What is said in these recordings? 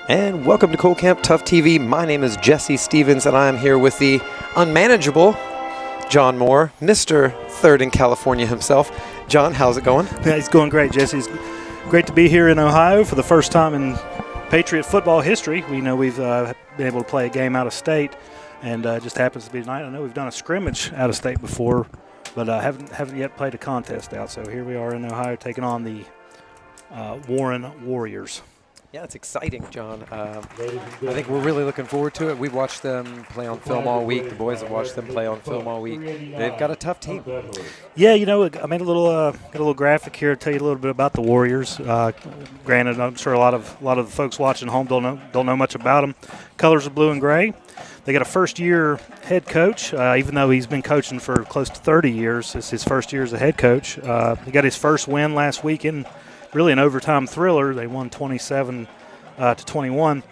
And welcome to Cole Camp Tough TV. My name is Jesse Stevens, and I am here with the unmanageable John Moore, Mr. Third in California himself. John, how's it going? Yeah, it's going great, Jesse. It's great to be here in Ohio for the first time in Patriot football history. We know we've been able to play a game out of state, and it just happens to be tonight. I know we've done a scrimmage out of state before, but haven't yet played a contest out. So here we are in Ohio taking on the Warren Warriors. Yeah, it's exciting, John. I think we're really looking forward to it. We've watched them play on film all week. The boys have watched them play on film all week. They've got a tough team. Yeah, you know, I made got a little graphic here to tell you a little bit about the Warriors. Granted, I'm sure a lot of the folks watching home don't know much about them. Colors are blue and gray. They got a first-year head coach, even though he's been coaching for close to 30 years. It's his first year as a head coach. He got his first win last weekend. Really an overtime thriller. They won 27 to 21.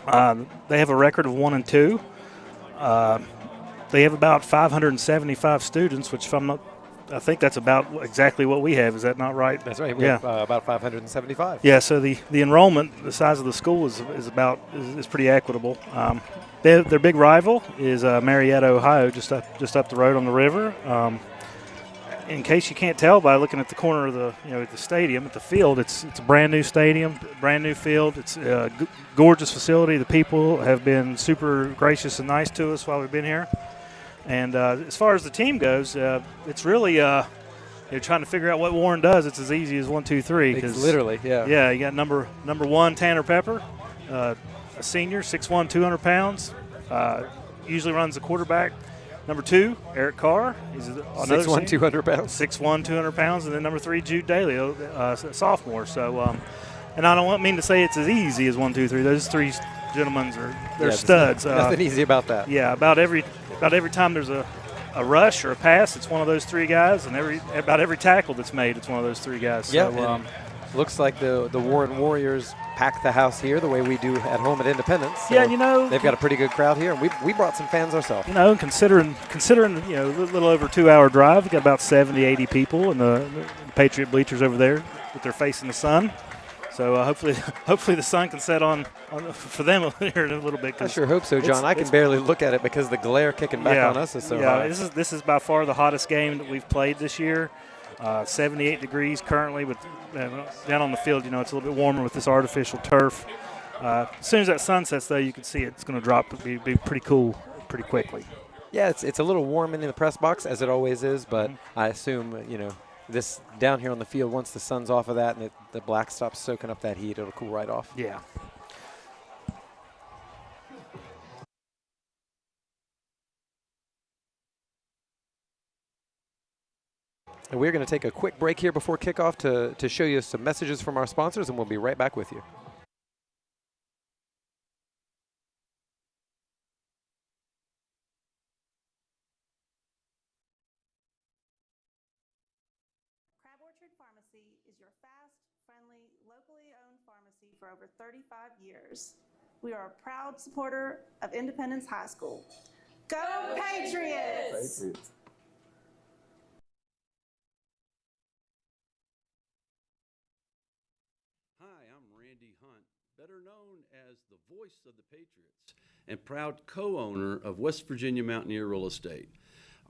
They have a record of 1-2. They have about 575 students, which I think that's about exactly what we have. Is that not right? That's right. We have about 575. Yeah. So the enrollment, the size of the school is pretty equitable. Their big rival is Marietta, Ohio, just up the road on the river. In case you can't tell by looking at the corner of the stadium, at the field, it's a brand new stadium, brand new field. It's a gorgeous facility. The people have been super gracious and nice to us while we've been here. And as far as the team goes, it's really you're trying to figure out what Warren does. It's as easy as 1, 2, 3. It's literally, yeah. Yeah, you got number one, Tanner Pepper, a senior, 6'1", 200 pounds. Usually runs the quarterback. Number 2, Eric Carr. He's 6'1", 200 pounds. 6'1", 200 pounds. And then number 3, Jude Daly, sophomore. So, and I don't mean to say it's as easy as 1, 2, 3. Those three gentlemen they're studs. Nothing easy about that. Yeah, about every time there's a rush or a pass, it's one of those three guys. And about every tackle that's made, it's one of those three guys. Yeah. So, looks like the Warren Warriors pack the house here the way we do at home at Independence. So yeah, they've got a pretty good crowd here, and we brought some fans ourselves. Considering a little over 2-hour drive, we got about 70, 80 people in the Patriot bleachers over there with their face in the sun. So hopefully the sun can set on for them here in a little bit. I sure hope so, John. I can barely look at it because the glare kicking back on us is so high. This is by far the hottest game that we've played this year. 78 degrees currently, but down on the field, it's a little bit warmer with this artificial turf. As soon as that sun sets, though, you can see it's going to drop. Be pretty cool pretty quickly. Yeah, it's a little warm in the press box, as it always is, but I assume, this down here on the field, once the sun's off of that and the black stops soaking up that heat, it'll cool right off. Yeah. And we're going to take a quick break here before kickoff to show you some messages from our sponsors, and we'll be right back with you. Crab Orchard Pharmacy is your fast, friendly, locally owned pharmacy for over 35 years. We are a proud supporter of Independence High School. Go Patriots! Better known as the voice of the Patriots and proud co-owner of West Virginia Mountaineer Real Estate.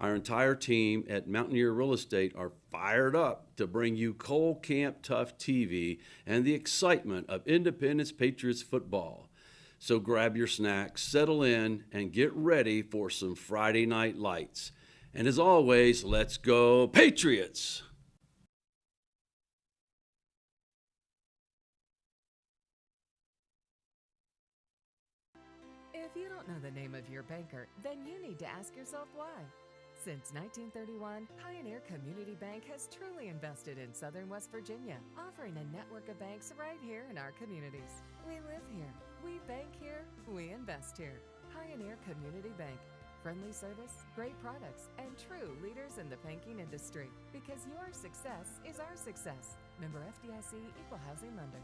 Our entire team at Mountaineer Real Estate are fired up to bring you Cole Camp Tough TV and the excitement of Independence Patriots football. So grab your snacks, settle in, and get ready for some Friday night lights. And as always, let's go Patriots! If you don't know the name of your banker, then you need to ask yourself why. Since 1931, Pioneer Community Bank has truly invested in Southern West Virginia, offering a network of banks right here in our communities. We live here, we bank here, we invest here. Pioneer Community Bank. Friendly service, great products, and true leaders in the banking industry. Because your success is our success. Member FDIC, Equal Housing Lender.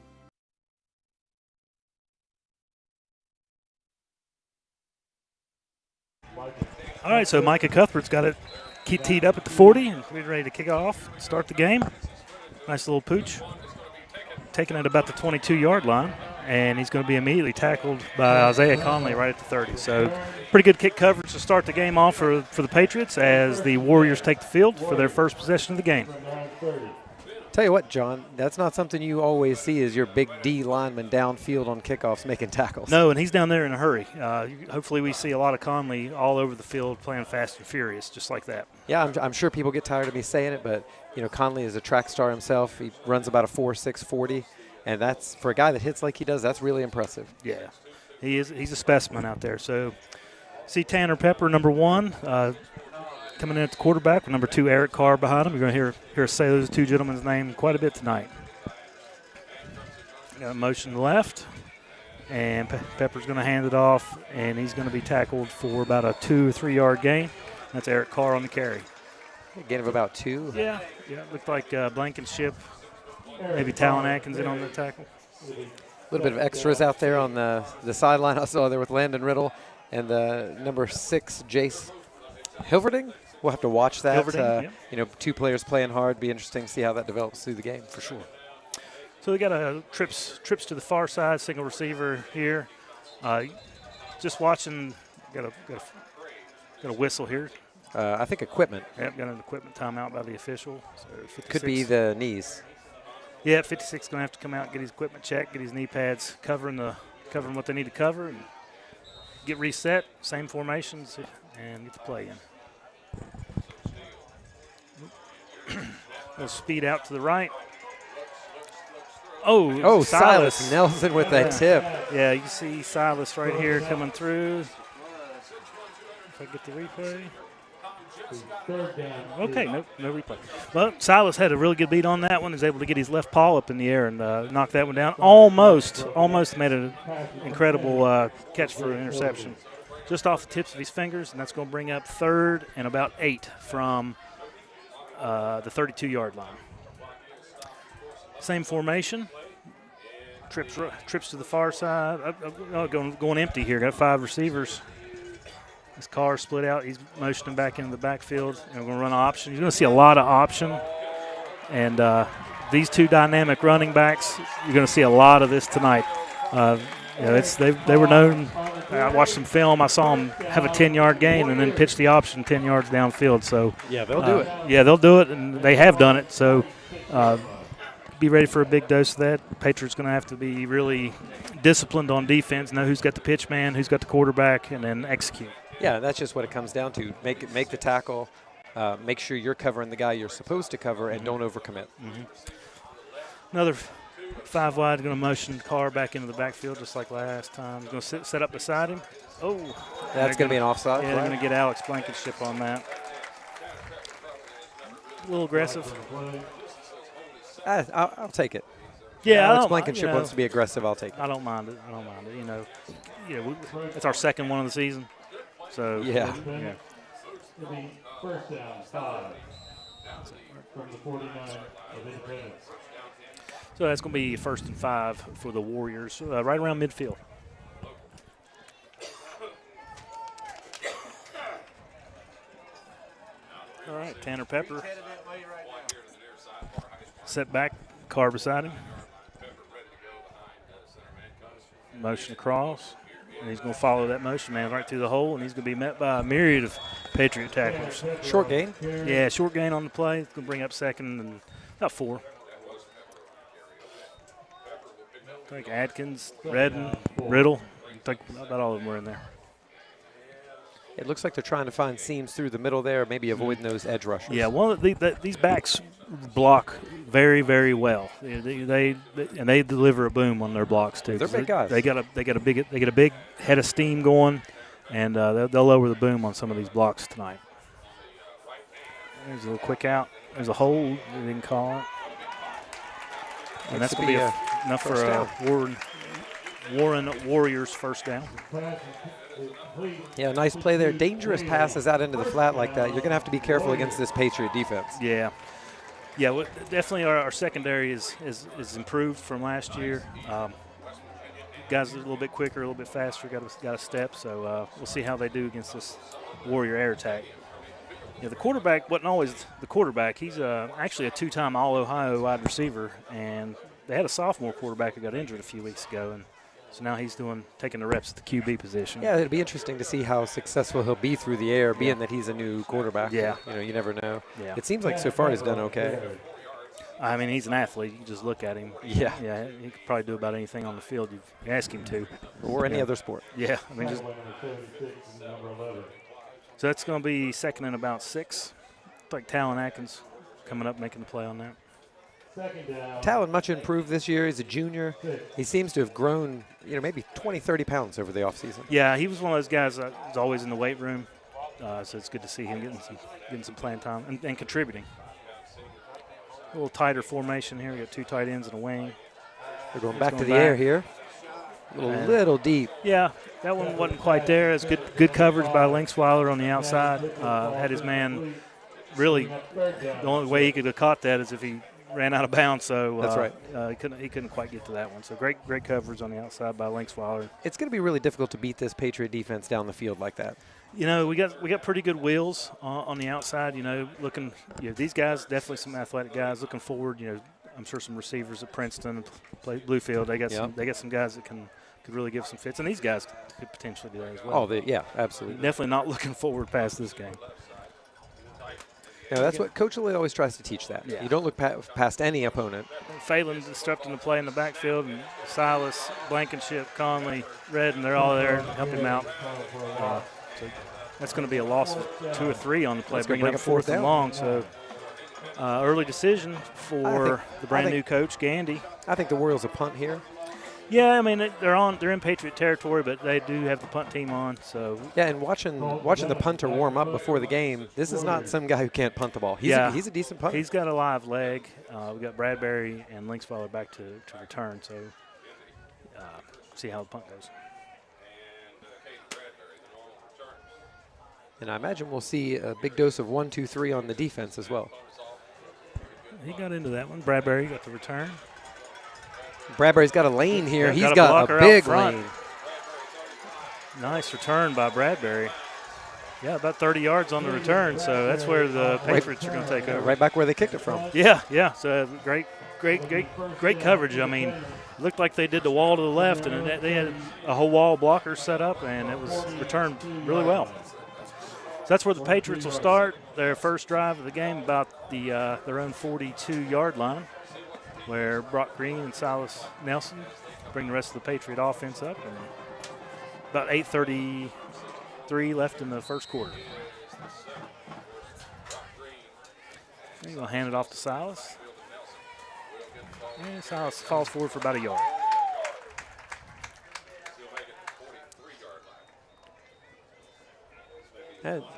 All right, so Micah Cuthbert's got it teed up at the 40, and we're ready to kick off, start the game. Nice little pooch. Taking it about the 22-yard line. and he's going to be immediately tackled by Isaiah Conley right at the 30. So pretty good kick coverage to start the game off for the Patriots as the Warriors take the field for their first possession of the game. Tell you what, John, that's not something you always see is your big D lineman downfield on kickoffs making tackles. No, and he's down there in a hurry. Hopefully we see a lot of Conley all over the field playing fast and furious, just like that. Yeah, I'm sure people get tired of me saying it, but, Conley is a track star himself. He runs about a 4.6 40, and that's, for a guy that hits like he does, that's really impressive. Yeah, he's a specimen out there. So see Tanner Pepper, number 1, coming in at the quarterback with number 2, Eric Carr, behind him. You're going to hear us say those two gentlemen's name quite a bit tonight. Got a motion to the left, and Pepper's going to hand it off, and he's going to be tackled for about a 2 or 3 yard gain. That's Eric Carr on the carry. A gain of about 2. Yeah. Looked like Blankenship, maybe Talon Atkins in on the tackle. A little bit of extras out there on the sideline I saw there with Landon Riddle and the number 6, Jace Hilverding. We'll have to watch that. Two players playing hard. Be interesting to see how that develops through the game for sure. So we got a trips to the far side, single receiver here. Just watching. Got a whistle here. I think equipment. Yep, got an equipment timeout by the official. So could be the knees. Yeah, 56 going to have to come out and get his equipment checked, get his knee pads covering what they need to cover, and get reset. Same formations and get the play in. Little speed out to the right. Oh, Silas Nelson with that tip. Yeah, you see Silas right here coming through. If I get the replay. Okay, no replay. Well, Silas had a really good beat on that one. He was able to get his left paw up in the air and knock that one down. Almost made an incredible catch for an interception. Just off the tips of his fingers, and that's going to bring up 3rd and about 8 from the 32-yard line. Same formation. Trips to the far side. Going empty here. Got 5 receivers. This car split out. He's motioning back into the backfield, and we're going to run option. You're going to see a lot of option. And these two dynamic running backs, you're going to see a lot of this tonight. They were known. I watched some film. I saw them have a 10-yard gain and then pitch the option 10 yards downfield. So yeah, they'll do it. Yeah, they'll do it, and they have done it. So be ready for a big dose of that. Patriots going to have to be really disciplined on defense, know who's got the pitch man, who's got the quarterback, and then execute. Yeah, that's just what it comes down to. Make the tackle, make sure you're covering the guy you're supposed to cover, and don't overcommit. Mm-hmm. Another 5 wide, going to motion Carr back into the backfield just like last time. He's going to set up beside him. Oh. That's going to be an offside. Yeah, they're going to get Alex Blankenship on that. A little aggressive. I'll take it. Yeah, Alex Blankenship wants to be aggressive. I'll take it. I don't mind it. It's our second one of the season. So yeah. It'll be first down, 5 from the 49 of Independence. So that's going to be 1st and 5 for the Warriors, right around midfield. All right, Tanner Pepper. Set back, Carr beside him. Motion across. And he's going to follow that motion man right through the hole, and he's going to be met by a myriad of Patriot tacklers. Short gain? Yeah, short gain on the play. It's going to bring up 2nd and about 4. I think Atkins, Redden, Riddle. I think about all of them were in there. It looks like they're trying to find seams through the middle there, maybe avoiding those edge rushers. Yeah, these backs block very, very well. They deliver a boom on their blocks too. They're big guys. They got a big head of steam going, and they'll lower the boom on some of these blocks tonight. There's a little quick out. There's a hold. They didn't call it, and that's going to be enough for a Warren Warriors first down. Yeah, nice play there. Dangerous passes out into the flat like that. You're going to have to be careful against this Patriot defense. Yeah. Yeah, well, definitely our secondary is improved from last year. Guys are a little bit quicker, a little bit faster, got a step. So we'll see how they do against this Warrior air attack. Yeah, the quarterback wasn't always the quarterback. He's actually a 2-time All-Ohio wide receiver, and they had a sophomore quarterback who got injured a few weeks ago, and So now he's taking the reps at the QB position. Yeah, it'll be interesting to see how successful he'll be through the air, being that he's a new quarterback. Yeah. You never know. Yeah. It seems like so far he's done okay. I mean, he's an athlete. You just look at him. Yeah. Yeah, he could probably do about anything on the field you ask him to. Or any other sport. Yeah, I mean, so that's going to be second and about 6. Looks like Talon Atkins coming up making the play on that. Talon much improved this year. He's a junior. He seems to have grown, maybe 20, 30 pounds over the offseason. Yeah, he was one of those guys that was always in the weight room. So it's good to see him getting some playing time and contributing. A little tighter formation here. We got 2 tight ends and a wing. They're going back to the air here. A little deep. Yeah, that one wasn't quite there. It's good coverage by Linksweiler on the outside. Had his man really, the only way he could have caught that is if he ran out of bounds. So that's right. He couldn't quite get to that one. So great coverage on the outside by Linksweiler. It's going to be really difficult to beat this Patriot defense down the field like that. We got pretty good wheels on the outside. Looking, these guys definitely some athletic guys. Looking forward, I'm sure some receivers at Princeton play Bluefield. They got some guys that could really give some fits, and these guys could potentially do that as well. Yeah, absolutely. Definitely not looking forward past this game. Yeah, that's what Coach Lee always tries to teach that. Yeah. You don't look past any opponent. Phelan's instructing to play in the backfield, and Silas, Blankenship, Conley, Redden, they're all there to help him out. So that's going to be a loss of 2 or 3 on the play, bringing up 4th and long. So early decision for the brand new coach, Gandy. I think the Royals will punt here. Yeah, I mean they're in Patriot territory, but they do have the punt team on. So yeah, and watching the punter warm up before the game, this is not some guy who can't punt the ball. He's a decent punter. He's got a live leg. We got Bradbury and Linksweiler back to return. So see how the punt goes. And I imagine we'll see a big dose of 1, 2, 3 on the defense as well. He got into that one. Bradbury got the return. Bradbury's got a lane here. He's got a big lane. Nice return by Bradbury. Yeah, about 30 yards on the return, so that's where the Patriots are going to take over. Right back where they kicked it from. Yeah. So great coverage. I mean, it looked like they did the wall to the left, and they had a whole wall of blockers set up, and it was returned really well. So that's where the Patriots will start their first drive of the game, about their own 42-yard line, where Brock Green and Silas Nelson bring the rest of the Patriot offense up. And about 8:33 left in the first quarter. He's going to hand it off to Silas. And Silas falls forward for about a yard.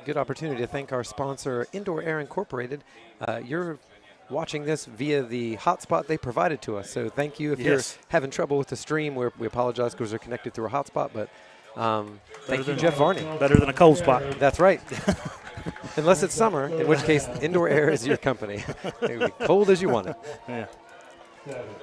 Good opportunity to thank our sponsor, Indoor Air Incorporated. You're watching this via the hotspot they provided to us, so thank you. If you're having trouble with the stream, we apologize because we're connected through a hotspot, but thank you, Jeff Varney. Better than a cold spot. That's right. Unless it's summer, in which case Indoor Air is your company. It will be cold as you want it. Yeah.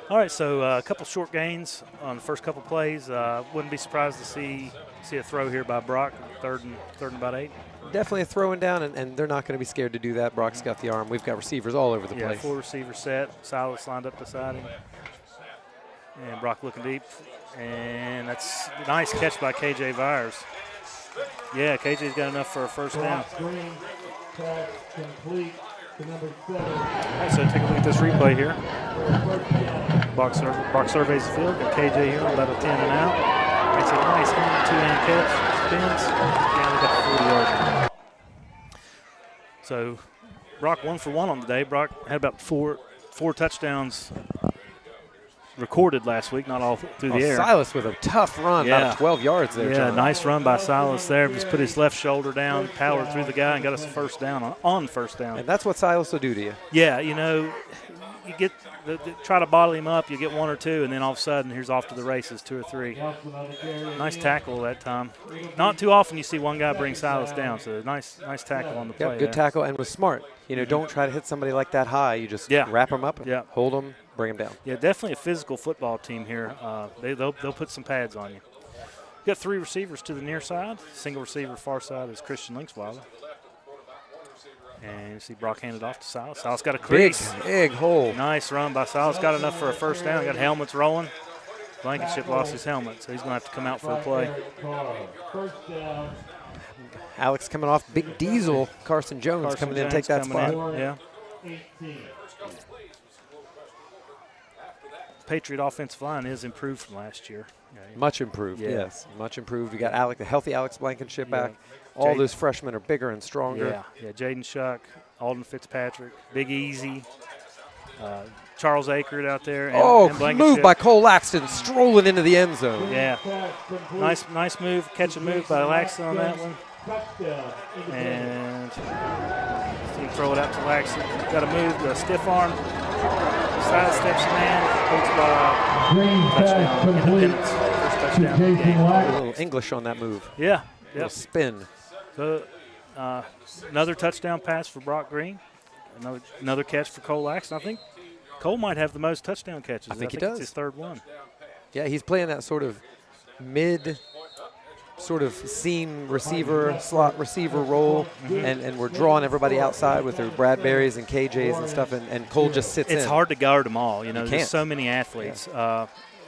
All right, so a couple short gains on the first couple plays. Wouldn't be surprised to see a throw here by Brock, third and about 8. Definitely a throwing down, and they're not going to be scared to do that. Brock's got the arm. We've got receivers all over the place. Yeah, 4 receiver set. Silas lined up beside him. And Brock looking deep. And that's a nice catch by KJ Vyers. Yeah, KJ's got enough for a first down. All right, so take a look at this replay here. Brock surveys the field. Got KJ here on about a 10 and out. Makes a nice two-hand catch. Spins. Yeah, we got the 40-yard line. So Brock 1 for 1 on the day. Brock had about four touchdowns recorded last week, not all through the air. Silas with a tough run, about 12 yards there. Yeah, John. Nice run by Silas there. Just put his left shoulder down, powered through the guy, and got us a first down on first down. And that's what Silas will do to you. Yeah, you get try to bottle him up, you get 1 or 2, and then all of a sudden, here's off to the races, 2 or 3. Nice tackle that time. Not too often you see one guy bring Silas down, so nice tackle on the play. Good tackle, and was smart. Don't try to hit somebody like that high. You just wrap them up, hold them, bring them down. Yeah, definitely a physical football team here. They'll put some pads on you. Got 3 receivers to the near side. Single receiver far side is Christian Linksweiler. And you see Brock handed off to Silas. Silas got a crease. Big hole. Nice run by Silas. Got enough for a first down. Got helmets rolling. Blankenship lost his helmet, so he's going to have to come out for a play. First down. Alex coming off big diesel. Carson Jones coming in to take that spot. Yeah. 18. Patriot offensive line is improved from last year. Much improved, Yeah. yes. Much improved. We got Alec, the healthy Alex Blankenship back. All those freshmen are bigger and stronger. Yeah. Jaden Shuck, Alden Fitzpatrick, Big Easy, Charles Akert out there. And Move by Cole Laxton, strolling into the end zone. Yeah. Nice move, catch and move by Laxton on that one. And so you throw it out to Laxton. Got to move the stiff arm. Side steps man. Touchdown. Independence. First touchdown of the game. A little English on that move. Yeah. A little spin. So, another touchdown pass for Brock Green. Another catch for Cole Laxton. I think Cole might have the most touchdown catches. I think he It's does. his third one. Yeah, he's playing that sort of mid, sort of seam receiver, slot receiver role, and we're drawing everybody outside with their Bradburys and KJs and stuff, and Cole just sits in. It's hard to guard them all. You know, You there's can't. so many athletes.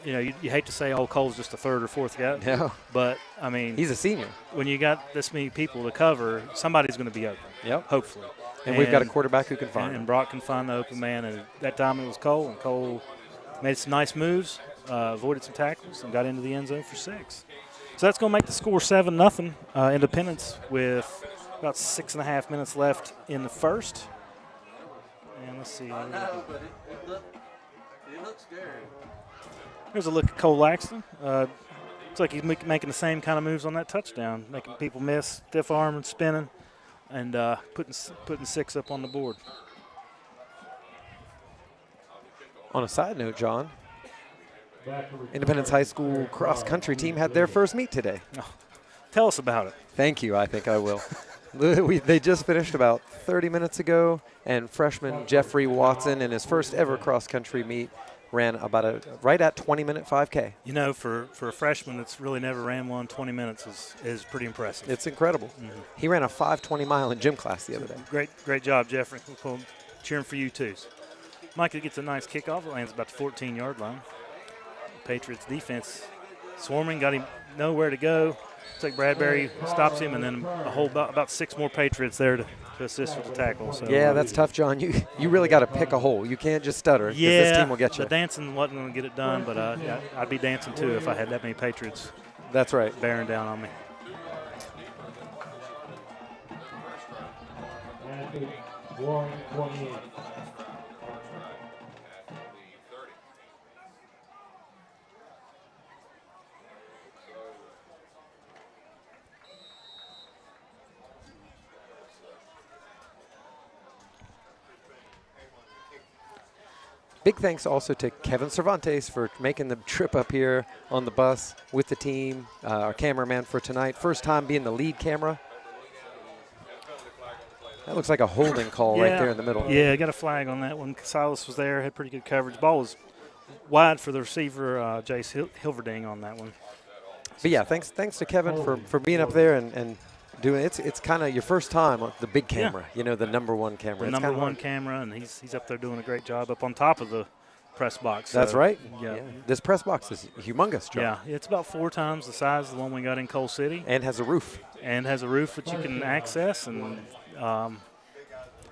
You know, you hate to say, oh, Cole's just a third or fourth guy. No. But, I mean, He's a senior. when you got this many people to cover, somebody's going to be open. Yep. Hopefully. And we've got a quarterback who can find And him. Brock can find the open man. And that time it was Cole. And Cole made some nice moves, avoided some tackles, and got into the end zone for 6. So that's going to make the score 7-0. Independence with about 6.5 minutes left in the first. And let's see. Here's a look at Cole Laxton. Looks like he's making the same kind of moves on that touchdown, making people miss, stiff arm and spinning, and putting 6 up on the board. On a side note, John, Independence High School cross-country team had their first meet today. Tell us about it. Thank you. I think I will. They just finished about 30 minutes ago, and freshman Jeffrey Watson in his first ever cross-country meet ran about right at 20-minute 5K. You know, for a freshman that's really never ran one, 20 minutes is pretty impressive. It's incredible. He ran a 5:20 mile in gym class the other day. Great job, Jeffrey. We're cheering for you, too. Micah gets a nice kickoff. It lands about the 14-yard line. Patriots defense swarming, got him nowhere to go. Looks like Bradbury stops him, and then a whole about 6 more Patriots there to assist with the tackle. So Yeah, that's tough, John. You really got to pick a hole. You can't just stutter, because this team will get you. The dancing wasn't going to get it done, but I'd be dancing too if I had that many Patriots That's right. bearing down on me. Warren 28. Big thanks also to Kevin Cervantes for making the trip up here on the bus with the team, our cameraman for tonight. First time being the lead camera. That looks like a holding call right there in the middle. Yeah, got a flag on that one. Silas was there, had pretty good coverage. Ball was wide for the receiver, Jace Hilverding, on that one. But yeah, thanks to Kevin for being up there and doing it. It's kind of your first time on the big camera, you know, the #1 camera. The number one camera, and he's up there doing a great job up on top of the press box. That's right. Yeah. This press box is humongous, John. Yeah, it's about 4 times the size of the one we got in Coal City. And has a roof. And has a roof that you can access, and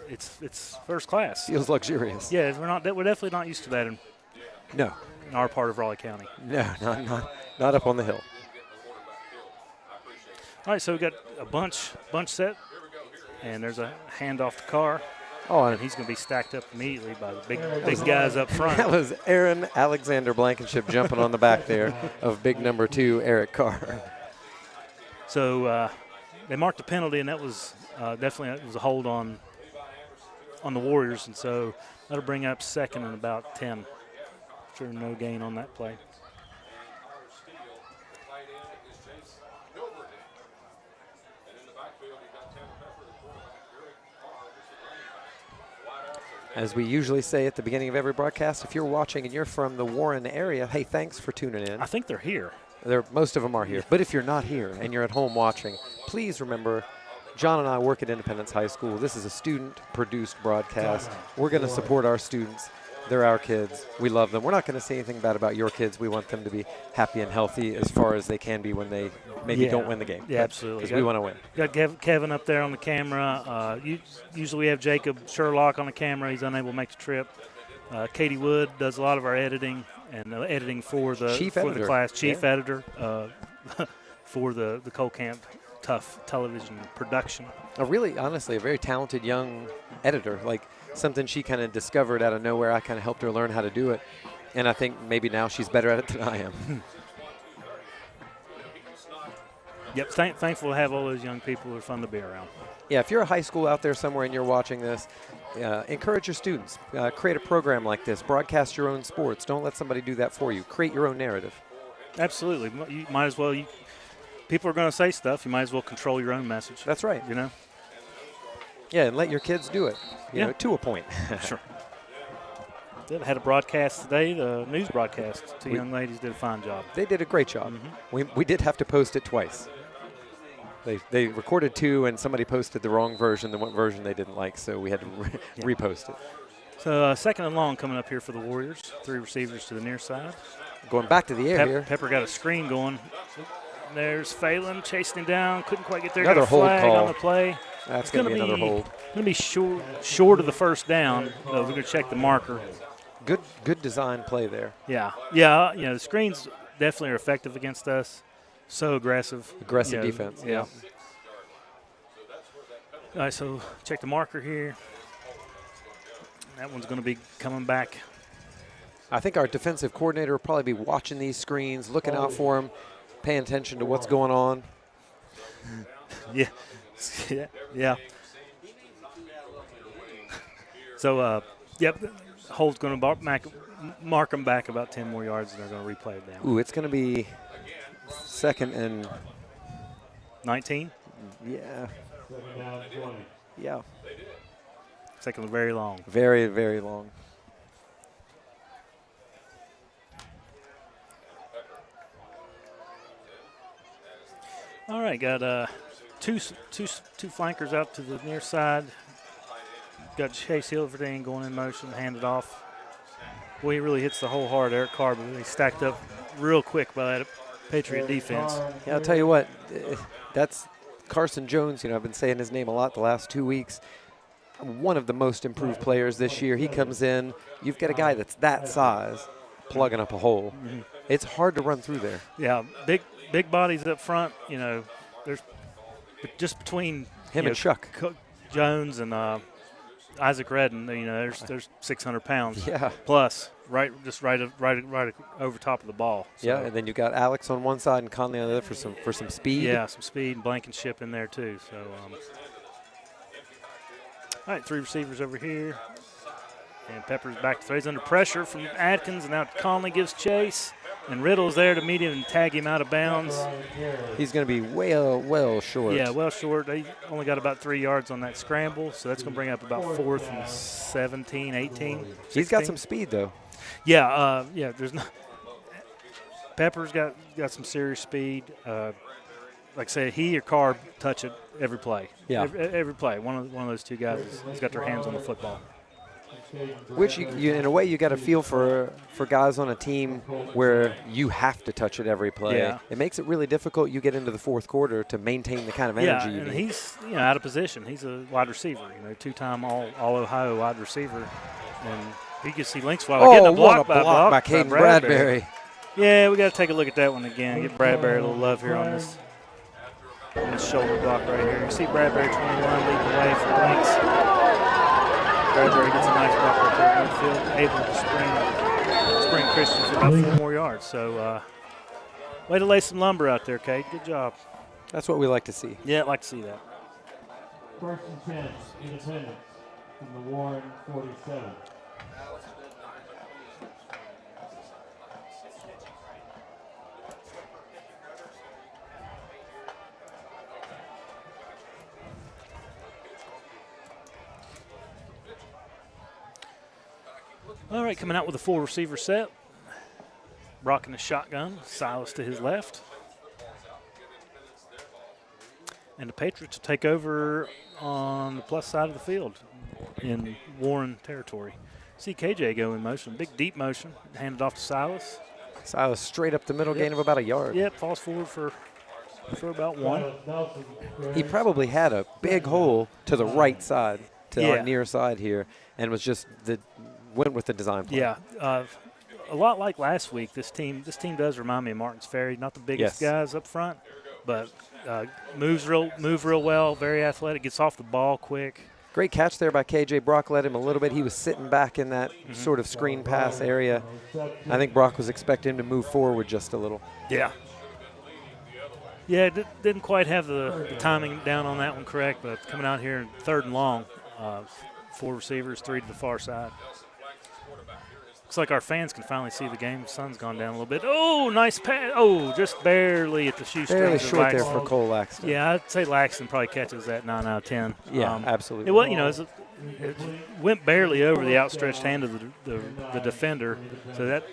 it's first class. Feels luxurious. Yeah, we're definitely not used to that in No. our part of Raleigh County. No, not up on the hill. All right, so we got a bunch set, and there's a handoff to Carr. Oh, And he's going to be stacked up immediately by the big guys up front. that was Aaron Alexander Blankenship jumping on the back there of big number 2, Eric Carr. So they marked a penalty, and that was definitely a hold on the Warriors, and so that'll bring up second and about 10. Sure, no gain on that play. As we usually say at the beginning of every broadcast, if you're watching and you're from the Warren area, hey, thanks for tuning in. I think they're here. Most of them are here. But if you're not here and you're at home watching, please remember, John and I work at Independence High School. This is a student-produced broadcast. We're going to support our students. They're our kids. We love them. We're not going to say anything bad about your kids. We want them to be happy and healthy as far as they can be when they maybe don't win the game. Yeah, absolutely. Because we want to win. Got Kevin up there on the camera. Usually we have Jacob Sherlock on the camera. He's unable to make the trip. Katie Wood does a lot of our editing and editing for the class. Chief editor for the Cole Camp Tough television production. Honestly, a very talented young editor. Like something she kind of discovered out of nowhere. I kind of helped her learn how to do it. And I think maybe now she's better at it than I am. Yep, thankful to have all those young people who are fun to be around. Yeah, if you're a high school out there somewhere and you're watching this, encourage your students. Create a program like this. Broadcast your own sports. Don't let somebody do that for you. Create your own narrative. Absolutely. You might as well. People are going to say stuff. You might as well control your own message. That's right. You know? Yeah, and let your kids do it, you know, to a point. Sure. They had a broadcast today, the news broadcast. Two young ladies did a fine job. They did a great job. We did have to post it twice. They recorded 2, and somebody posted the wrong version, the one version they didn't like, so we had to repost it. So second and long coming up here for the Warriors. 3 receivers to the near side. Going back to the air here. Pepper got a screen going. There's Phelan chasing him down. Couldn't quite get there. Another got a flag hold call on the play. That's going to be another hold. Going to be short of the first down. We're going to check the marker. Good design play there. Yeah. The screens definitely are effective against us. So aggressive. Aggressive defense. Yeah. All right, so check the marker here. That one's going to be coming back. I think our defensive coordinator will probably be watching these screens, looking out for them, paying attention to what's going on. Yeah. So, hold's going to mark them back about 10 more yards, and they're going to replay it down. Ooh, it's going to be 2nd and 19. Yeah. 2nd down, 20. Yeah. Second and very long. Very, very long. All right, got two flankers out to the near side. Got Chase Hilverdine going in motion, handed off. Boy, he really hits the whole hard Eric Carr, but he stacked up real quick by that Patriot defense. Yeah, I'll tell you what, that's Carson Jones. You know, I've been saying his name a lot the last 2 weeks. One of the most improved players this year. He comes in. You've got a guy that's that size plugging up a hole. It's hard to run through there. Yeah, big bodies up front. You know, there's just between him and Shuck Jones and Isaac Redden. You know, there's 600 pounds. Yeah. Plus, right over top of the ball. So. Yeah, and then you got Alex on one side and Conley on the other for some speed. Yeah, some speed and Blankenship in there too. So, all right, 3 receivers over here. And Pepper's back to throw. He's under pressure from Adkins, and now Conley gives chase. And Riddle's there to meet him and tag him out of bounds. He's going to be well short. Yeah, well short. They only got about 3 yards on that scramble, so that's going to bring up about 4th and 17, 18. 16. He's got some speed, though. Yeah, there's no – Pepper's got some serious speed. Like I said, he or Carr touch it every play. Yeah. Every play. One of those two guys has got their hands on the football. Which, you in a way, you got to feel for guys on a team where you have to touch it every play. Yeah. It makes it really difficult. You get into the 4th quarter to maintain the kind of energy you and need. he's out of position. He's a wide receiver, 2-time All-Ohio wide receiver. And you can see Linksweiler getting a block by Caden Bradbury. Yeah, we got to take a look at that one again. Get Bradbury a little love here on this shoulder block right here. You see Bradbury 21 leading the way for Links. Bradbury gets a nice block right there in midfield, able to spring Christian for about 4 more yards. So, way to lay some lumber out there, Kate. Good job. That's what we like to see. Yeah, I'd like to see that. 1st and 10, Independence from the Warren 47. All right, coming out with a 4 receiver set. Brock in the shotgun, Silas to his left. And the Patriots will take over on the plus side of the field in Warren territory. See KJ go in motion, big deep motion, handed off to Silas. Silas straight up the middle, Yep. gain of about a yard. Yep, falls forward for about 1. He probably had a big hole to the right side, to Yeah. our near side here, and was just went with the design play. Yeah, a lot like last week. This team does remind me of Martins Ferry. Not the biggest Yes. guys up front, but move real well. Very athletic. Gets off the ball quick. Great catch there by KJ. Brock led him a little bit. He was sitting back in that sort of screen pass area. I think Brock was expecting him to move forward just a little. Yeah. Yeah, didn't quite have the timing down on that one correct, but coming out here in 3rd and long, 4 receivers, 3 to the far side. Looks like our fans can finally see the game. The sun's gone down a little bit. Oh, nice pass. Oh, just barely at the shoestring. Fairly short there for Cole Laxton. Yeah, I'd say Laxton probably catches that 9 out of 10. Yeah, absolutely. It was, it went barely over the outstretched hand of the defender, so that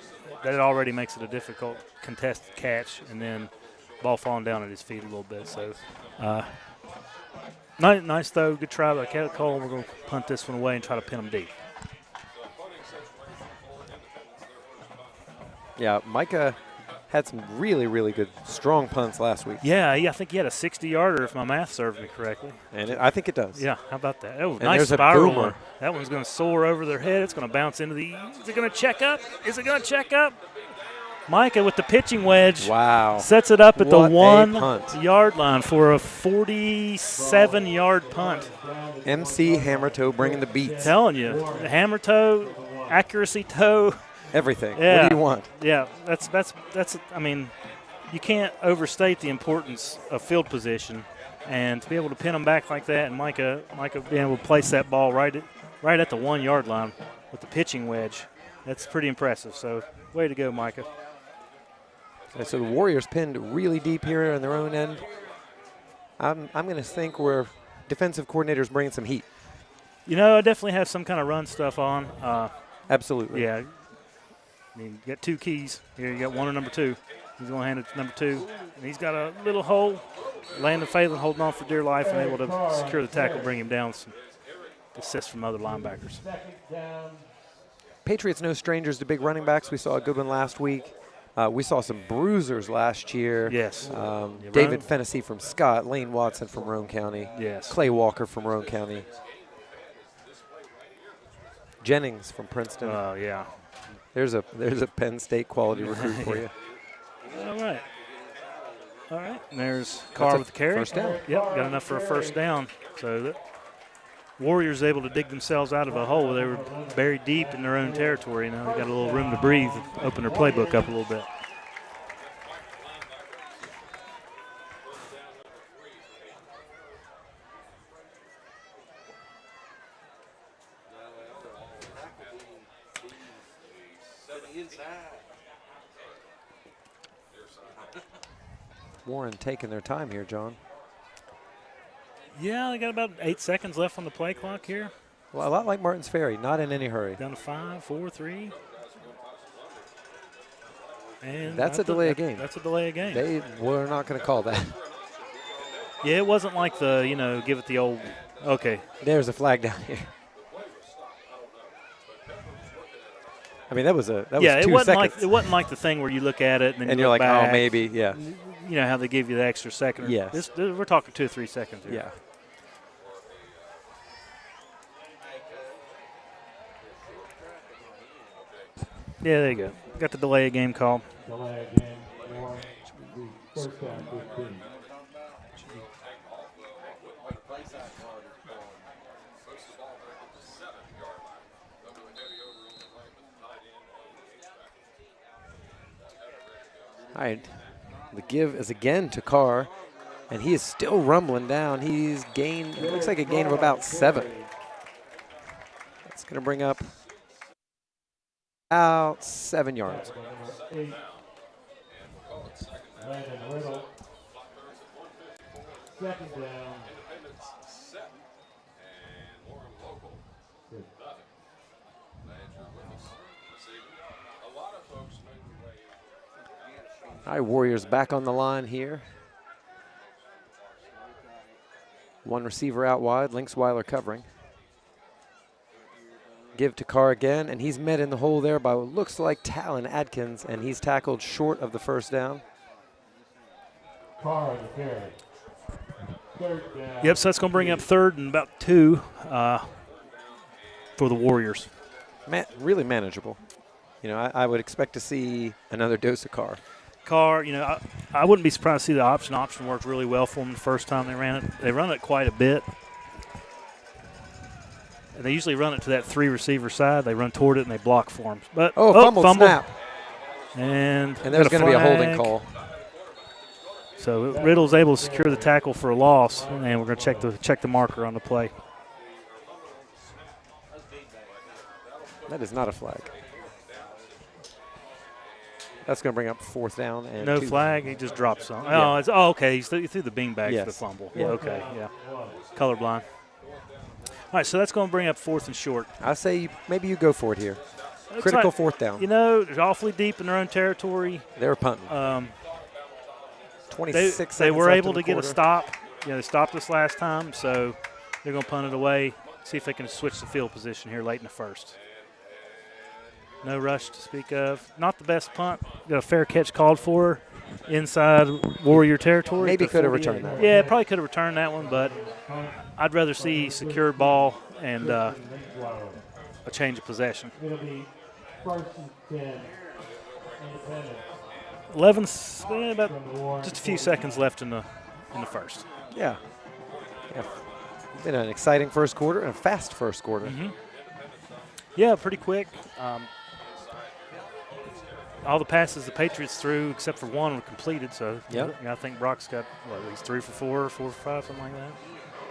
already makes it a difficult contested catch, and then ball falling down at his feet a little bit. So, nice throw, good try by Cole. We're going to punt this one away and try to pin him deep. Yeah, Micah had some really, really good, strong punts last week. Yeah, I think he had a 60-yarder if my math serves me correctly. And I think it does. Yeah, how about that? Oh, And nice there's a spiral boomer. one. That one's going to soar over their head. It's going to bounce into the – is it going to check up? Is it going to check up? Micah with the pitching wedge. Wow. Sets it up at What the a 1-yard line for a 47-yard punt. MC Hammer Toe bringing the beats. Telling you, the hammer toe, accuracy toe. Everything. Yeah. What do you want? Yeah, that's. I mean, you can't overstate the importance of field position, and to be able to pin them back like that, and Micah being able to place that ball right at the 1-yard line with the pitching wedge, that's pretty impressive. So, way to go, Micah. Okay, so the Warriors pinned really deep here on their own end. I'm going to think we're defensive coordinators bringing some heat. You know, I definitely have some kind of run stuff on. Absolutely. Yeah. I mean, you got 2 keys. Here you got 1 and number 2. He's going to hand it to number 2. And he's got a little hole. Landon Phelan holding on for dear life and able to secure the tackle, bring him down with some assists from other linebackers. Patriots no strangers to big running backs. We saw a good one last week. We saw some bruisers last year. Yes. David Fennessy from Scott, Lane Watson from Roane County. Yes. Clay Walker from Roane County. Jennings from Princeton. Oh, yeah. There's a Penn State quality recruit for you. All right. And there's Carr with the carry. First down. Yep, got enough for a first down. So the Warriors able to dig themselves out of a hole where they were buried deep in their own territory. Now they got a little room to breathe, open their playbook up a little bit. Warren taking their time here, John. Yeah, they got about 8 seconds left on the play clock here. Well, a lot like Martins Ferry, not in any hurry. Down to 5, 4, 3. And That's a delay of game. That's a delay of game. They were not going to call that. Yeah, it wasn't like the, give it the old, okay. There's a flag down here. I mean, that was 2 seconds. It wasn't like the thing where you look at it and then you're like, back. oh, maybe, yeah. You know how they give you the extra second. Yes. We're talking 2 or 3 seconds here. Yeah. Yeah, there you go. Got the delay of game call. Delay again. Warren. First down, 15. All right. The give is again to Carr, and he is still rumbling down. He's gained, it looks like a gain of about 7. That's going to bring up about 7 yards. Number 8. Landon Riddle. Second down. All right, Warriors back on the line here. One receiver out wide, Linksweiler covering. give to Carr again, and he's met in the hole there by what looks like Talon Adkins, and he's tackled short of the first down. Carr the carry. Third down. Yep, so that's going to bring up 3rd and about 2 for the Warriors. Really manageable. You know, I would expect to see another dose of Carr. Carr, you know, I wouldn't be surprised to see the option. Option worked really well for them the first time they ran it. They run it quite a bit. And they usually run it to that 3 receiver side. They run toward it and they block for them. But fumble snap. And there's going to be a holding call. So Riddle's able to secure the tackle for a loss, and we're going to check the marker on the play. That is not a flag. That's going to bring up 4th down. And no 2. flag, he just drops some. Yeah. Okay, he threw the beanbag for the fumble. Yeah. Okay, yeah. Colorblind. All right, so that's going to bring up 4th and short. I say maybe you go for it here. Critical 4th down. You know, they're awfully deep in their own territory. They're punting. 26 They were left able in the to get quarter. a stop. You know, they stopped us last time, so they're going to punt it away, see if they can switch the field position here late in the first. No rush to speak of. Not the best punt. Got a fair catch called for inside Warrior territory. Maybe could have returned that one. Yeah, probably could have returned that one, but I'd rather see secured ball and a change of possession. It'll be 1st and 10. Independence. 11, about just a few seconds left in the first. Yeah. Been an exciting first quarter and a fast first quarter. Mm-hmm. Yeah, pretty quick. All the passes the Patriots threw, except for one, were completed. So I think Brock's got at least 3 for 4 for 5, something like that.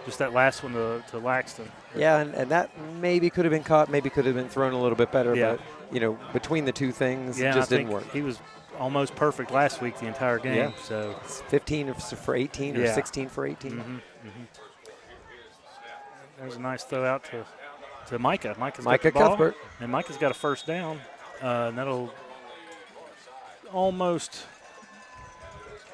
Just that last one to Laxton. Yeah, and that maybe could have been caught, maybe could have been thrown a little bit better. Yeah. But you know, between the two things, it just didn't work. He was almost perfect last week the entire game. Yeah. So it's 15 for 18 or 16 for 18. Mm-hmm, mm-hmm. There's a nice throw out to Micah. Micah got the ball, Cuthbert. and Micah's got a first down. And that'll almost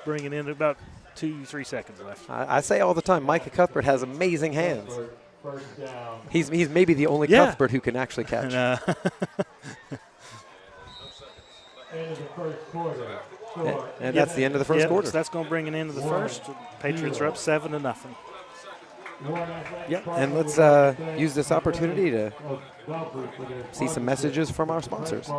bring it in to about 2-3 seconds left. I say all the time, Micah Cuthbert has amazing hands. First down. He's maybe the only Cuthbert who can actually catch. End of the first quarter. And that's the end of the first quarter. So that's going to bring it into the first. Patriots are up 7-0. Yep, and let's use this opportunity to see some messages from our sponsors.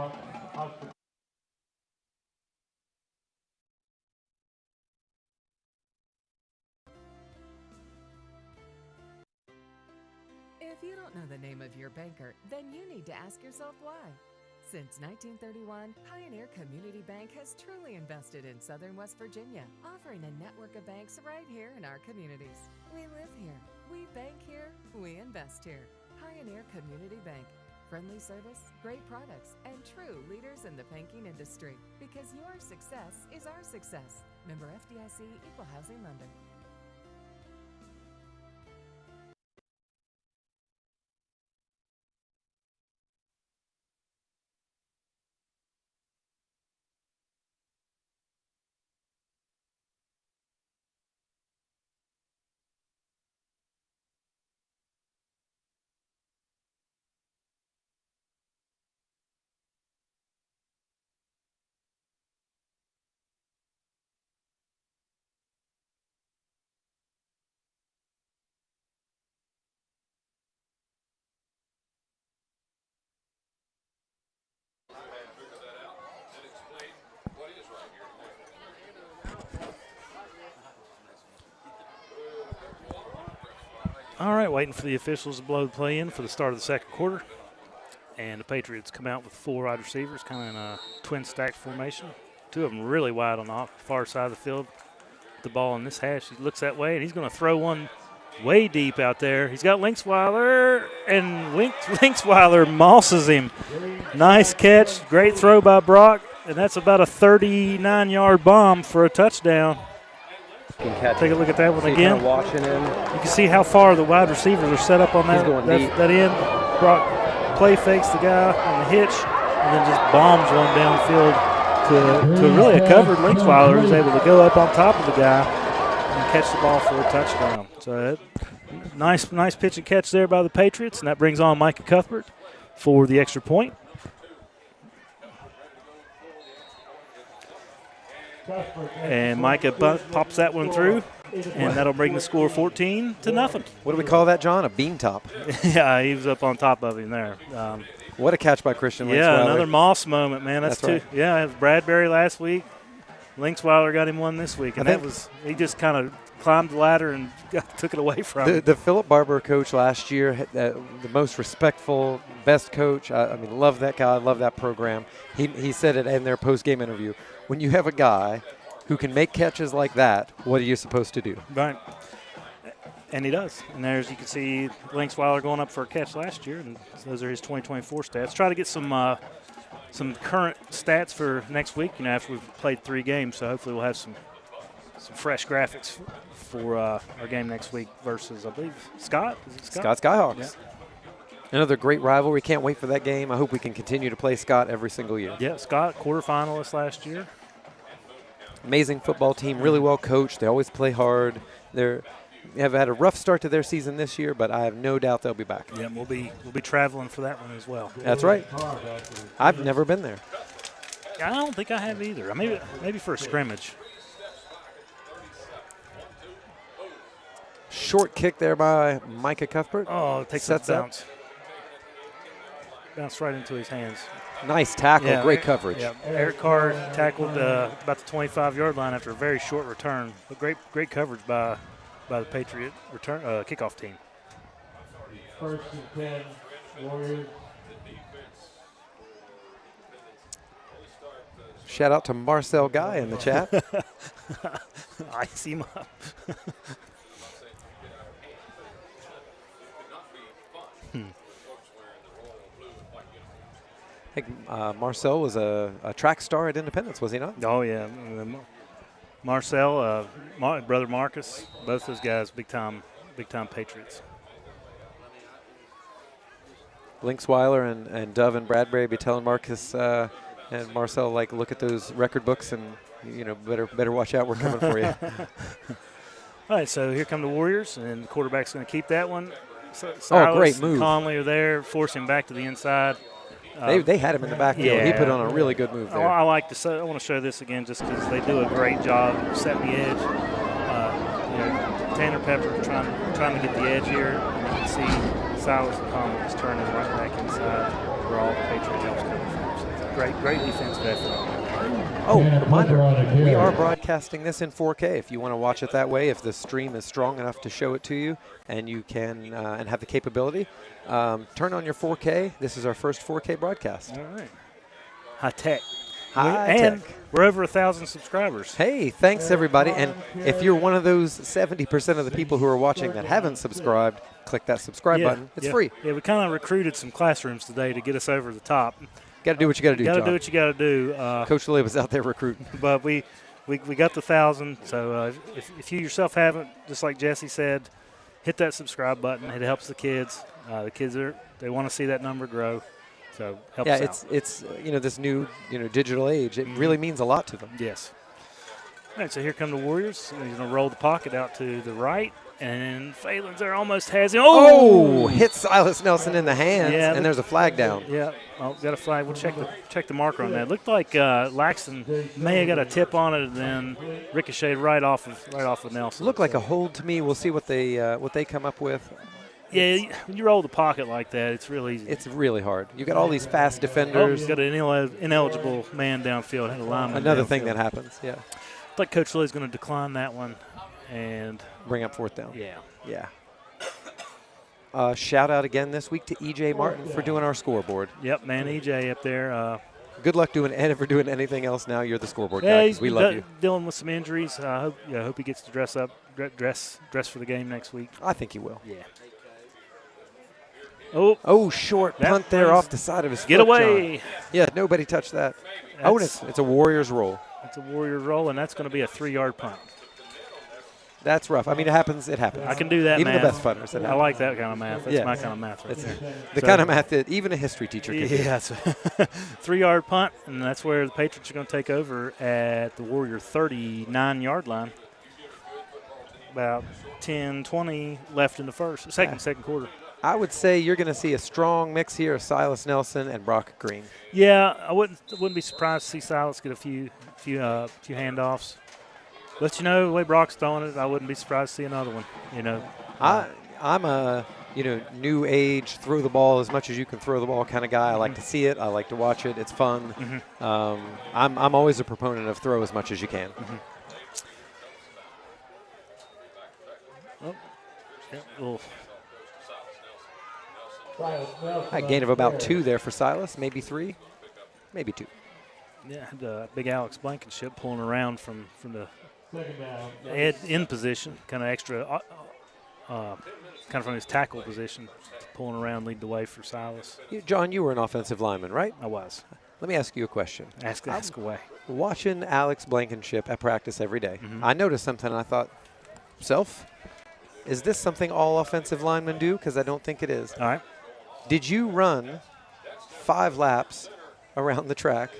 If you don't know the name of your banker, then you need to ask yourself why. Since 1931, Pioneer Community Bank has truly invested in Southern West Virginia, offering a network of banks right here in our communities. We live here, we bank here, we invest here. Pioneer Community Bank. Friendly service, great products, and true leaders in the banking industry. Because your success is our success. Member FDIC, Equal Housing Lender. All right, waiting for the officials to blow the play in for the start of the second quarter. And the Patriots come out with 4 wide receivers, kind of in a twin stack formation. 2 of them really wide on the far side of the field. The ball in this hash, he looks that way, and he's going to throw one way deep out there. He's got Linksweiler, and Linksweiler mosses him. Nice catch, great throw by Brock, and that's about a 39-yard bomb for a touchdown. Take a look at that one again. Kind of watching him. You can see how far the wide receivers are set up on that end. Brock play fakes the guy on the hitch and then just bombs one downfield to really a covered Linksweiler who's able to go up on top of the guy and catch the ball for a touchdown. So nice pitch and catch there by the Patriots, and that brings on Micah Cuthbert. for the extra point. And Micah pops that one through, and that'll bring the score 14-0. What do we call that, John? A bean top. Yeah, he was up on top of him there. What a catch by Christian Linksweiler. Yeah, another Moss moment, man. That's two. right. Yeah, it was Bradbury last week. Linksweiler got him one this week, and he just kind of climbed the ladder and took it away from him. The Philip Barber coach last year, the most respectful, best coach. I mean, love that guy, love that program. He said it in their post-game interview. When you have a guy who can make catches like that, what are you supposed to do? Right. And he does. And there's, you can see Linksweiler going up for a catch last year, and those are his 2024 stats. Try to get some current stats for next week, after we've played 3 games, so hopefully we'll have some fresh graphics for our game next week versus, I believe, Scott? Is it Scott? Scott Skyhawks. Yeah. Another great rivalry. Can't wait for that game. I hope we can continue to play Scott every single year. Yeah, Scott, quarterfinalist last year. Amazing football team, really well coached. They always play hard. They have had a rough start to their season this year, but I have no doubt they'll be back. Yeah, we'll be traveling for that one as well. That's right. I've never been there. I don't think I have either. Maybe for a scrimmage. Short kick there by Micah Cuthbert. Oh, it takes a bounce. Bounced right into his hands. Nice tackle, great coverage. Yeah, Eric Carr tackled about the 25-yard line after a very short return. But great coverage by the Patriot kickoff team. 1st and 10, Warriors. Shout out to Marcel Guy in the chat. Ice him up. I think Marcel was a track star at Independence, was he not? Oh, yeah. Marcel, brother Marcus, both those guys, big time Patriots. Linksweiler and Dove and Bradbury be telling Marcus and Marcel, like, look at those record books and, better watch out. We're coming for you. All right, so here come the Warriors, and the quarterback's going to keep that one. Silas great move. And Conley are there, force him back to the inside. They had him in the backfield. Yeah. He put on a really good move there. I want to show this again just because they do a great job setting the edge. Tanner Pepper trying to get the edge here. And you can see Silas and Conley just turning right back inside where all the Patriot help's coming from. So it's a great defensive effort. Oh, reminder, we are broadcasting this in 4K if you want to watch it that way, if the stream is strong enough to show it to you and you can and have the capability. Turn on your 4K. This is our first 4K broadcast. All right. High tech. And we're over 1,000 subscribers. Hey, thanks, everybody. And if you're one of those 70% of the people who are watching that haven't subscribed, click that subscribe button. It's free. Yeah, we kind of recruited some classrooms today to get us over the top. Got to do what you got to do, John. Got to do what you got to do. Coach Lee was out there recruiting. But we got the 1,000. So if you yourself haven't, just like Jesse said, hit that subscribe button. It helps the kids. The kids they want to see that number grow. So help us out. It's this new digital age. It really means a lot to them. Yes. All right, so here come the Warriors. He's going to roll the pocket out to the right. And Phelan's there almost has him. Oh, hit Silas Nelson in the hands, and there's a flag down. Yeah, got a flag. We'll check the marker on that. It looked like Laxton may have got a tip on it and then ricocheted right off of Nelson. Looked like a hold to me. We'll see what they come up with. Yeah, when you roll the pocket like that, it's real easy. It's really hard. You got all these fast defenders. You got an ineligible man downfield. Had a lineman. Another downfield. thing that happens. Yeah. I think Coach Lee's going to decline that one and bring up 4th down. Yeah. Shout out again this week to EJ Martin for doing our scoreboard. Yep, man, EJ up there. Good luck doing anything else now. You're the scoreboard guy. He's we love you. Dealing with some injuries. I hope he gets to dress for the game next week. I think he will. Yeah. Short punt there off the side of his foot. Get away. John. Yeah, nobody touched that. And it's a Warriors roll. It's a Warriors roll, and that's going to be a 3-yard punt. That's rough. I mean, it happens. I can do that even math. the best punters. I like that kind of math. That's my kind of math right there. The kind of math that even a history teacher can do. Yeah, it's a 3-yard punt, and that's where the Patriots are going to take over at the Warrior 39-yard line. About 10-20 left in the second quarter. I would say you're going to see a strong mix here of Silas Nelson and Brock Green. Yeah, I wouldn't be surprised to see Silas get a few handoffs. But the way Brock's throwing it, I wouldn't be surprised to see another one. I'm a new age throw the ball as much as you can throw the ball kind of guy. I like to see it. I like to watch it. It's fun. I'm always a proponent of throw as much as you can. A gain of about 2 there for Silas, maybe 3, maybe 2. Yeah, big Alex Blankenship pulling around from the end position, kind of extra, kind of from his tackle position, pulling around, lead the way for Silas. John, you were an offensive lineman, right? I was. Let me ask you a question. Ask away. Watching Alex Blankenship at practice every day, I noticed something and I thought, is this something all offensive linemen do? Because I don't think it is. All right. Did you run 5 laps around the track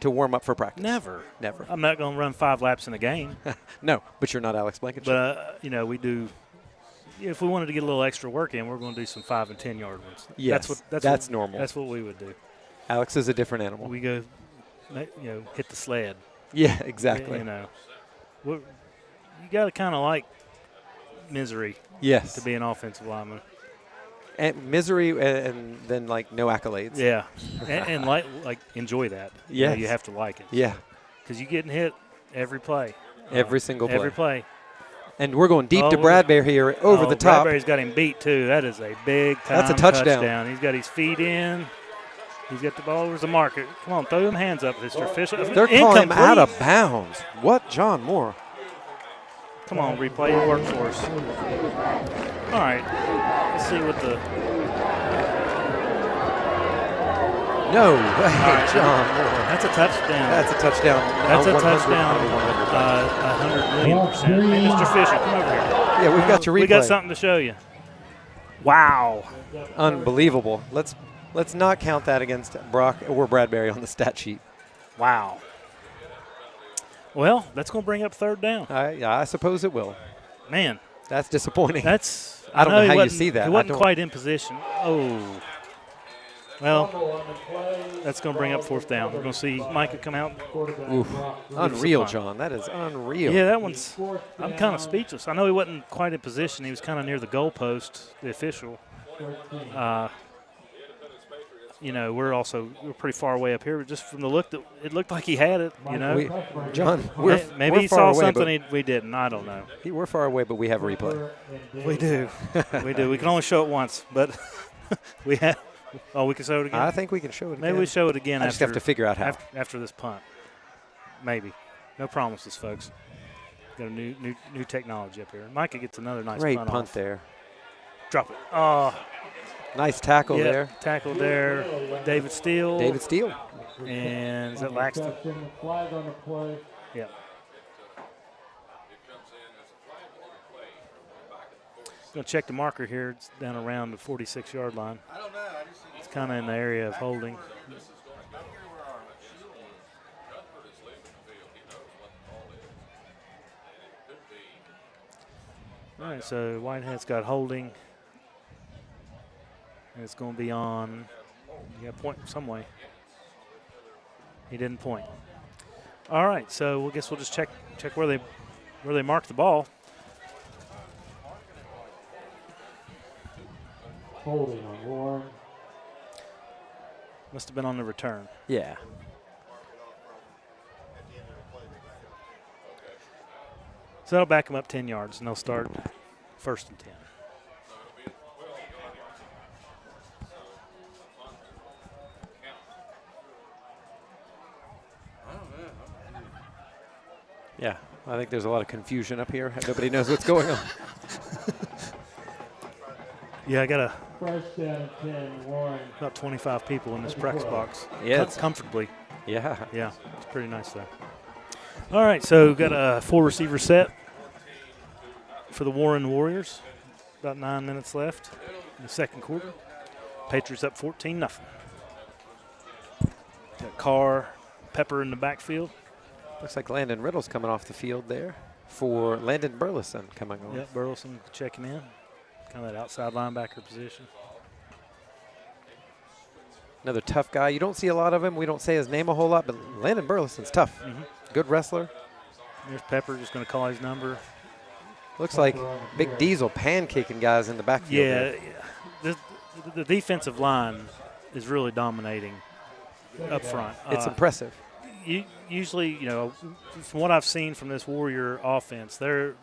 to warm up for practice? Never. I'm not going to run 5 laps in a game. No, but you're not Alex Blankenship. But, we do. If we wanted to get a little extra work in, we're going to do some 5 and 10 yard ones. Yes, that's normal. That's what we would do. Alex is a different animal. We go, hit the sled. Yeah, exactly. You got to kind of like misery. Yes. To be an offensive lineman. And misery, and then no accolades. Yeah, and enjoy that. Yeah, you have to like it. Yeah, because you're getting hit every play. Every single play. Every play. And we're going deep to Bradbury here, over the top. Bradbury's got him beat too. That is a big time. That's a touchdown. He's got his feet in. He's got the ball. Where's the marker? Come on, throw them hands up, Mr. Fisher. They're calling him out of bounds. What, John Moore? Come on, replay your work for us. All right. Let's see what the. No way, John Moore. That's a touchdown. That's a touchdown. That's a touchdown. 100,000,000%. Hey, Mr. Fisher, come over here. Yeah, we've got your replay. We got something to show you. Wow. Unbelievable. Let's not count that against Brock or Bradbury on the stat sheet. Wow. Well, that's going to bring up 3rd down. I suppose it will. Man. That's disappointing. I don't know how you see that. He wasn't quite in position. Oh. Well, that's going to bring up 4th down. We're going to see Micah come out. Oof. Unreal, John. That is unreal. Yeah, that one's – I'm kind of speechless. I know he wasn't quite in position. He was kind of near the goalpost, the official. We're pretty far away up here. But just from the look, it looked like he had it, John, maybe he saw something we didn't. I don't know. We're far away, but we have a replay. We do. We do. We can only show it once, but we have – oh, we can show it again? I think we can show it again. Maybe we show it again. I just have to figure out how. After this punt. Maybe. No promises, folks. Got a new technology up here. Micah gets another nice punt. Great punt off. There. Drop it. Oh. Nice tackle there. Tackle there. David Steele. And is that Laxton? Flag on the play. Yeah. Going to check the marker here. It's down around the 46-yard line. It's kind of in the area of holding. All right, so Whitehead's got holding. And it's going to be on. You got to point some way. He didn't point. All right, so I guess we'll just check where they marked the ball. Holding on Warren. Must have been on the return. Yeah. So that'll back them up 10 yards, and they'll start 1st and 10. Yeah, I think there's a lot of confusion up here. Nobody knows what's going on. Yeah, I got a 1st down 10, Warren. About 25 people in this practice box. Yeah, comfortably. Yeah. Yeah, it's pretty nice though. All right, so we've got a 4 receiver set for the Warren Warriors. About 9 minutes left in the 2nd quarter. Patriots up 14-0. Got Carr, Pepper in the backfield. Looks like Landon Riddle's coming off the field there for Landon Burleson coming on. Yep, Burleson checking in. kind of that outside linebacker position. Another tough guy. You don't see a lot of him. We don't say his name a whole lot, but Landon Burleson's tough. Good wrestler. There's Pepper just going to call his number. Looks like Big Diesel pancaking guys in the backfield. Yeah, the defensive line is really dominating up front. It's impressive. Usually, from what I've seen from this Warrior offense, they're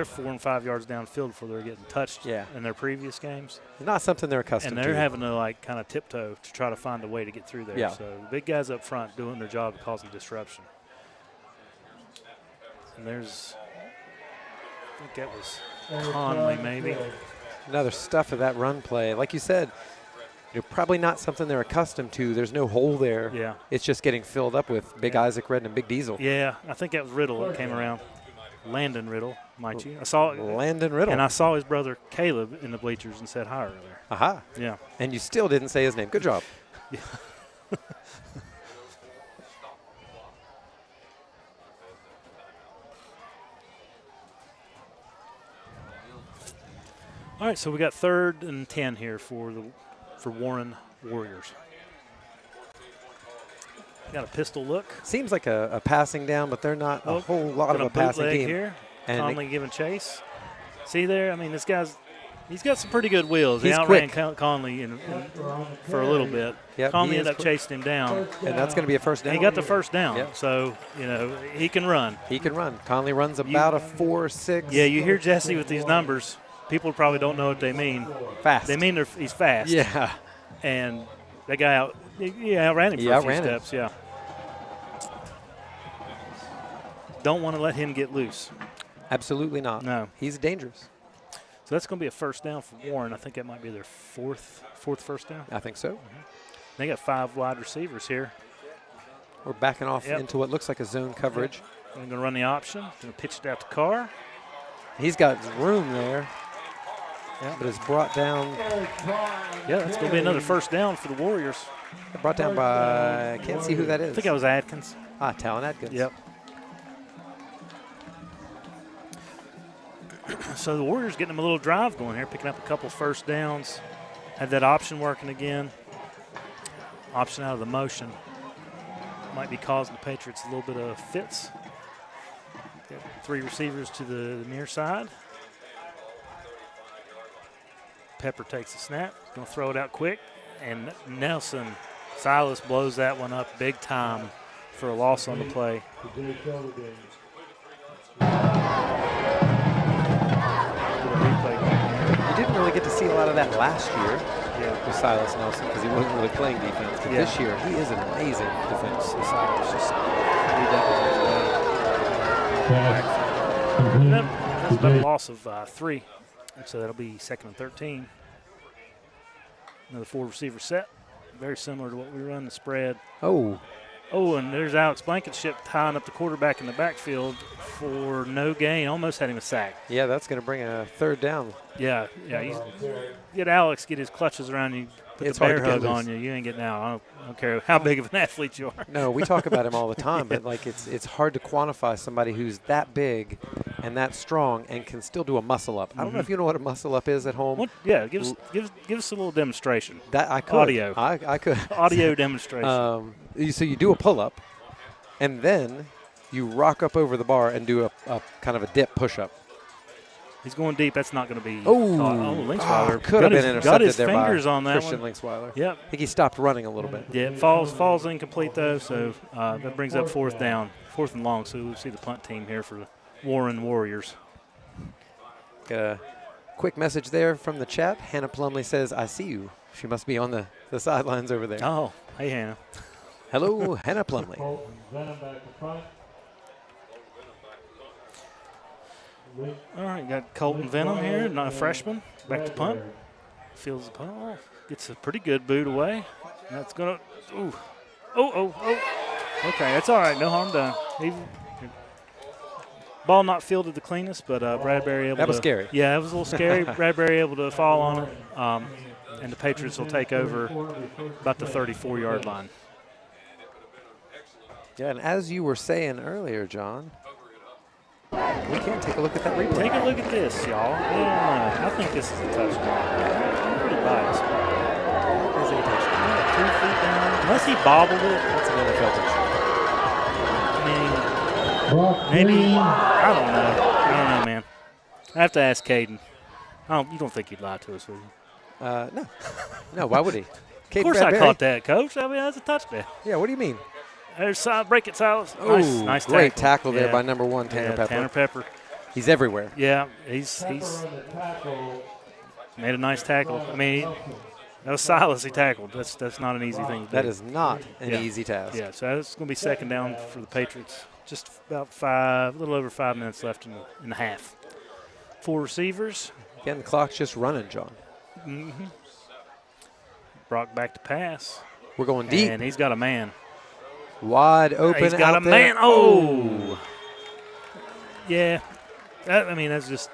4 and 5 yards downfield before they're getting touched in their previous games. Not something they're accustomed to. And they're having to, kind of tiptoe to try to find a way to get through there. Yeah. So the big guys up front doing their job of causing disruption. And there's, I think that was Conley maybe. Another stuff of that run play. Like you said, probably not something they're accustomed to. There's no hole there. Yeah. It's just getting filled up with Big Isaac Redden and Big Diesel. Yeah, I think that was Riddle that came around. Landon Riddle, might you? I saw Landon Riddle. And I saw his brother Caleb in the bleachers and said hi earlier. Aha. Yeah. And you still didn't say his name. Good job. Yeah. All right, so we got 3rd and 10 here for Warren Warriors. Got a pistol look. Seems like a passing down, but they're not a whole lot of a passing team. Here. And Conley giving chase. See there? I mean, this guy's he's got some pretty good wheels. He's he outran Conley for a little bit. Yep, Conley ended up chasing him down. And that's going to be a first down. He got the first down. Yep. So, he can run. He can run. Conley runs about a 4.6. Yeah, you hear Jesse with these numbers. People probably don't know what they mean. Fast. They mean he's fast. Yeah. And that guy outran him for a few steps. Yeah. Don't want to let him get loose. Absolutely not. No. He's dangerous. So that's going to be a first down for Warren. I think that might be their fourth first down. I think so. They got 5 wide receivers here. We're backing off into what looks like a zone coverage. They're going to run the option. Going to pitch it out to Carr. He's got room there. Yeah. But it's brought down. Yeah, that's going to be another first down for the Warriors. Brought down by, I can't see who that is. I think that was Adkins. Talon Adkins. Yep. So the Warriors getting them a little drive going here, picking up a couple first downs. Had that option working again. Option out of the motion. Might be causing the Patriots a little bit of fits. Got 3 receivers to the near side. Pepper takes the snap. Going to throw it out quick. And Silas blows that one up big time for a loss on the play. You didn't really get to see a lot of that last year with Silas Nelson because he wasn't really playing defense. But this year, he is an amazing defense. Silas just That's about a loss of 3. So that'll be 2nd and 13. Another 4 receiver set. Very similar to what we run the spread. Oh, and there's Alex Blankenship tying up the quarterback in the backfield for no gain. Almost had him a sack. Yeah, that's going to bring a 3rd down. Yeah. Get Alex, get his clutches around you, put the bear hug on you. You ain't getting out. I don't care how big of an athlete you are. No, we talk about him all the time, but it's hard to quantify somebody who's that big and that strong and can still do a muscle up. I don't know if you know what a muscle up is at home. Give us a little demonstration. That I could. Audio. I could. Audio demonstration. So you do a pull-up, and then you rock up over the bar and do a kind of a dip push-up. He's going deep. That's not going to be Linksweiler could have been intercepted got his there fingers by on that Christian one. Linksweiler. Yep. I think he stopped running a little bit. Yeah, it falls incomplete, though, so that brings up 4th down, 4th and long. So we'll see the punt team here for the Warren Warriors. Got a quick message there from the chat. Hannah Plumley says, I see you. She must be on the sidelines over there. Oh, hey, Hannah. Hello, Hannah Plumley. All right, got Colton Venom here, not a freshman. Back to punt. Feels the punt. Oh, gets a pretty good boot away. That's going to – Oh. Okay, that's all right. No harm done. Ball not fielded the cleanest, but Bradbury able to – That was scary. Yeah, it was a little scary. Bradbury able to fall on it, and the Patriots will take over about the 34-yard line. Yeah, and as you were saying earlier, John, We can take a look at that replay. Take a look at this, y'all. Yeah, I think this is a touchdown. I'm pretty biased. Is it a touchdown? 2 feet down. Unless he bobbled it. That's an NFL touchdown. I mean, maybe. I don't know, man. I have to ask Caden. You don't think he'd lie to us, would you? No. No, why would he? Of course I caught that, Coach. I mean, that's a touchdown. Yeah, what do you mean? There's break it, Silas. Ooh, Nice great tackle there by number 1, Tanner Pepper. Tanner Pepper. He's everywhere. Yeah, he's made a nice tackle. I mean, that was Silas he tackled. That's not an easy thing to do. That is not an easy task. Yeah, so that's going to be second down for the Patriots. Just about a little over 5 minutes left in the half. 4 receivers. Again, the clock's just running, John. Mm-hmm. Brock back to pass. We're going deep. And he's got a man. Wide open. He's got out a there. man. Oh. Yeah. That's just.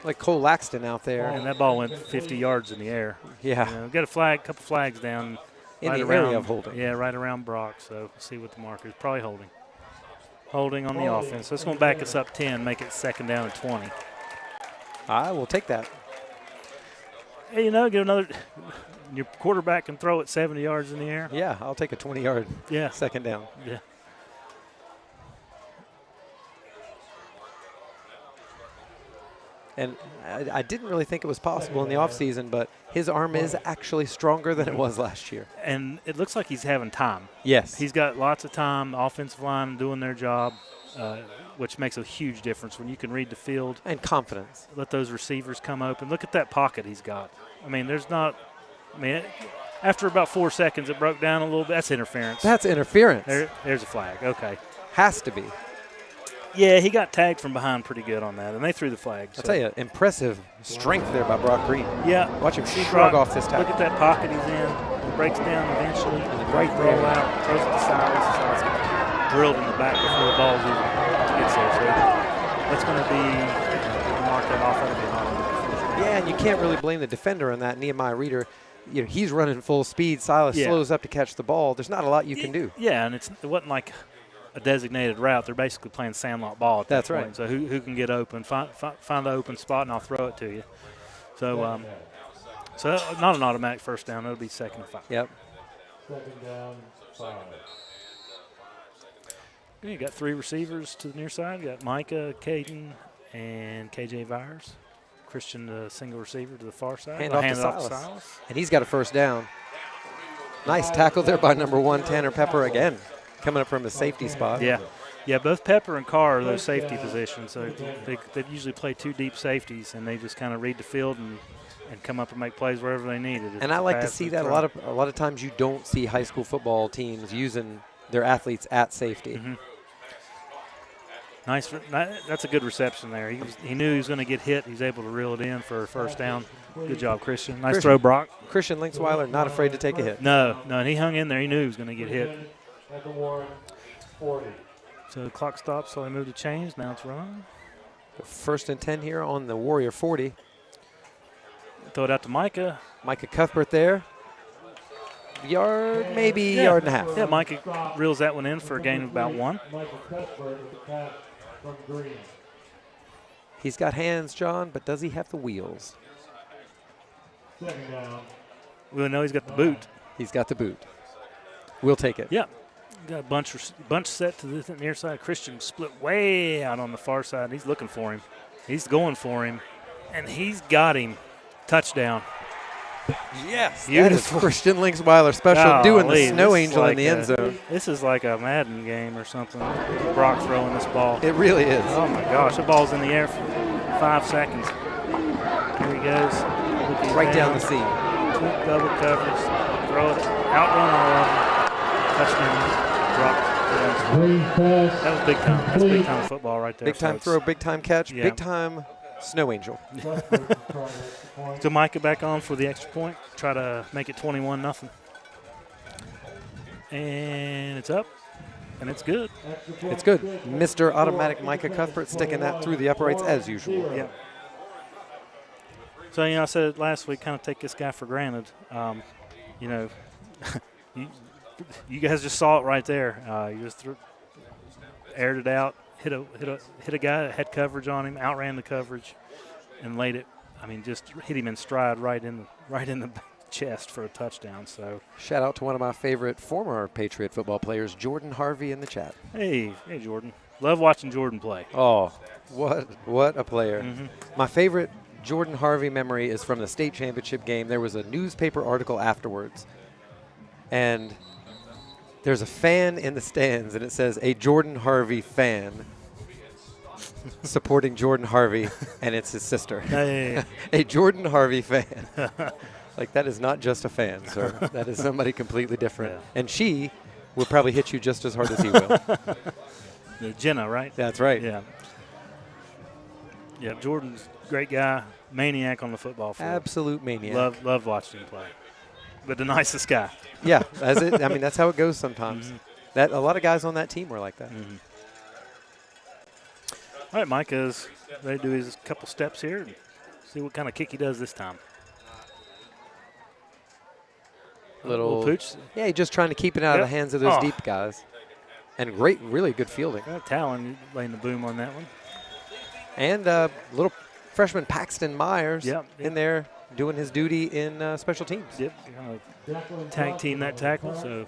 Like Cole Laxton out there. And that ball went 50 yards in the air. Yeah. We've got a couple flags down. In right the around, area of holding. Yeah, right around Brock. So we'll see what the marker is. Probably holding. Holding on the offense. So it's going to back us up 10, make it second down and 20. I will take that. Hey, get another. Your quarterback can throw it 70 yards in the air. Yeah, I'll take a 20-yard second down. Yeah. And I didn't really think it was possible in the offseason, but his arm is actually stronger than it was last year. And it looks like he's having time. Yes. He's got lots of time, the offensive line doing their job, which makes a huge difference when you can read the field. And confidence. Let those receivers come open. Look at that pocket he's got. I mean, after about 4 seconds, it broke down a little bit. That's interference. That's interference. There's a flag. Okay. Has to be. Yeah, he got tagged from behind pretty good on that, and they threw the flag. I'll tell you, impressive strength there by Brock Green. Yeah. Watch him shrug off this tackle. Look at that pocket he's in. He breaks down eventually. And then Great right throw there. out. Throws it to Silas. Silas gets drilled in the back before the ball's even gets there. So that's going to be marked that off. That'll be an automatic. Yeah, and you can't really blame the defender on that. Nehemiah Reeder, he's running full speed. Silas slows up to catch the ball. There's not a lot you can do. Yeah, and it wasn't like a designated route. They're basically playing sandlot ball at that point. Right. So who can get open, find the open spot, and I'll throw it to you. So so not an automatic first down. It'll be second and 5. Yep. Second down, 5. You got 3 receivers to the near side. You got Micah, Caden, and KJ Vyers. Christian, the single receiver to the far side. Hand off to Silas. And he's got a first down. Nice tackle there by number 1, Tanner Pepper again, coming up from the safety spot. Yeah, both Pepper and Carr are those safety positions. So they usually play 2 deep safeties, and they just kind of read the field and come up and make plays wherever they need it. And I like to see that a lot of times. You don't see high school football teams using their athletes at safety. Mm-hmm. Nice. That's a good reception there. He knew he was going to get hit. He's able to reel it in for a first down. Good job, Christian. Nice throw, Brock. Christian Linksweiler not afraid to take a hit. No, and he hung in there. He knew he was going to get hit. Second warrant, 40. So the clock stops, so they move the chains. Now it's run. First and 10 here on the Warrior 40. Throw it out to Micah. Micah Cuthbert there. Yard, maybe yard and a half. Yeah, Micah reels that one in for a gain of about 1. Michael Cuthbert with the pass from Green. He's got hands, John, but does he have the wheels? Second down. We know he's got the boot. He's got the boot. We'll take it. Yeah. Got a bunch set to the near side. Christian split way out on the far side. He's looking for him. He's going for him. And he's got him. Touchdown. Yes. That is Christian Linksweiler special, doing the snow angel in the end zone. This is like a Madden game or something. Brock throwing this ball. It really is. Oh, my gosh. The ball's in the air for 5 seconds. Here he goes. Right down the seam. 2 double covers. Throw it. Outrun all of them. Touchdown. Dropped. That was big time. That's big time football right there. Big time folks. throw, big time catch, Yeah. big time snow angel. So Micah back on for the extra point. Try to make it 21-0. And it's up. And it's good. It's good. Mr. Automatic Micah Cuthbert sticking that through the uprights as usual. Yeah. So, I said it last week, kind of take this guy for granted. You guys just saw it right there. You just aired it out, hit a guy that had coverage on him, outran the coverage, and laid it. I mean, just hit him in stride right in the chest for a touchdown. So shout out to one of my favorite former Patriot football players, Jordan Harvey, in the chat. Hey, Jordan. Love watching Jordan play. Oh, what a player. My favorite Jordan Harvey memory is from the state championship game. There was a newspaper article afterwards, and there's a fan in the stands, and it says, "A Jordan Harvey fan supporting Jordan Harvey," and it's his sister. Hey. A Jordan Harvey fan. Like, that is not just a fan, sir. That is somebody completely different. Yeah. And she will probably hit you just as hard as he will. Jenna, right? That's right. Yeah. Yeah, Jordan's a great guy, maniac on the football field. Absolute maniac. Love watching him play. But the nicest guy. Yeah, I mean, that's how it goes sometimes. That a lot of guys on that team were like that. All right, Mike is ready to do his couple steps here and see what kind of kick he does this time. Little pooch. Yeah, he's just trying to keep it out of the hands of those deep guys. And really good fielding. Talon laying the boom on that one. And little freshman Paxton Myers in there doing his duty in special teams. Yep, tag team that tackle. So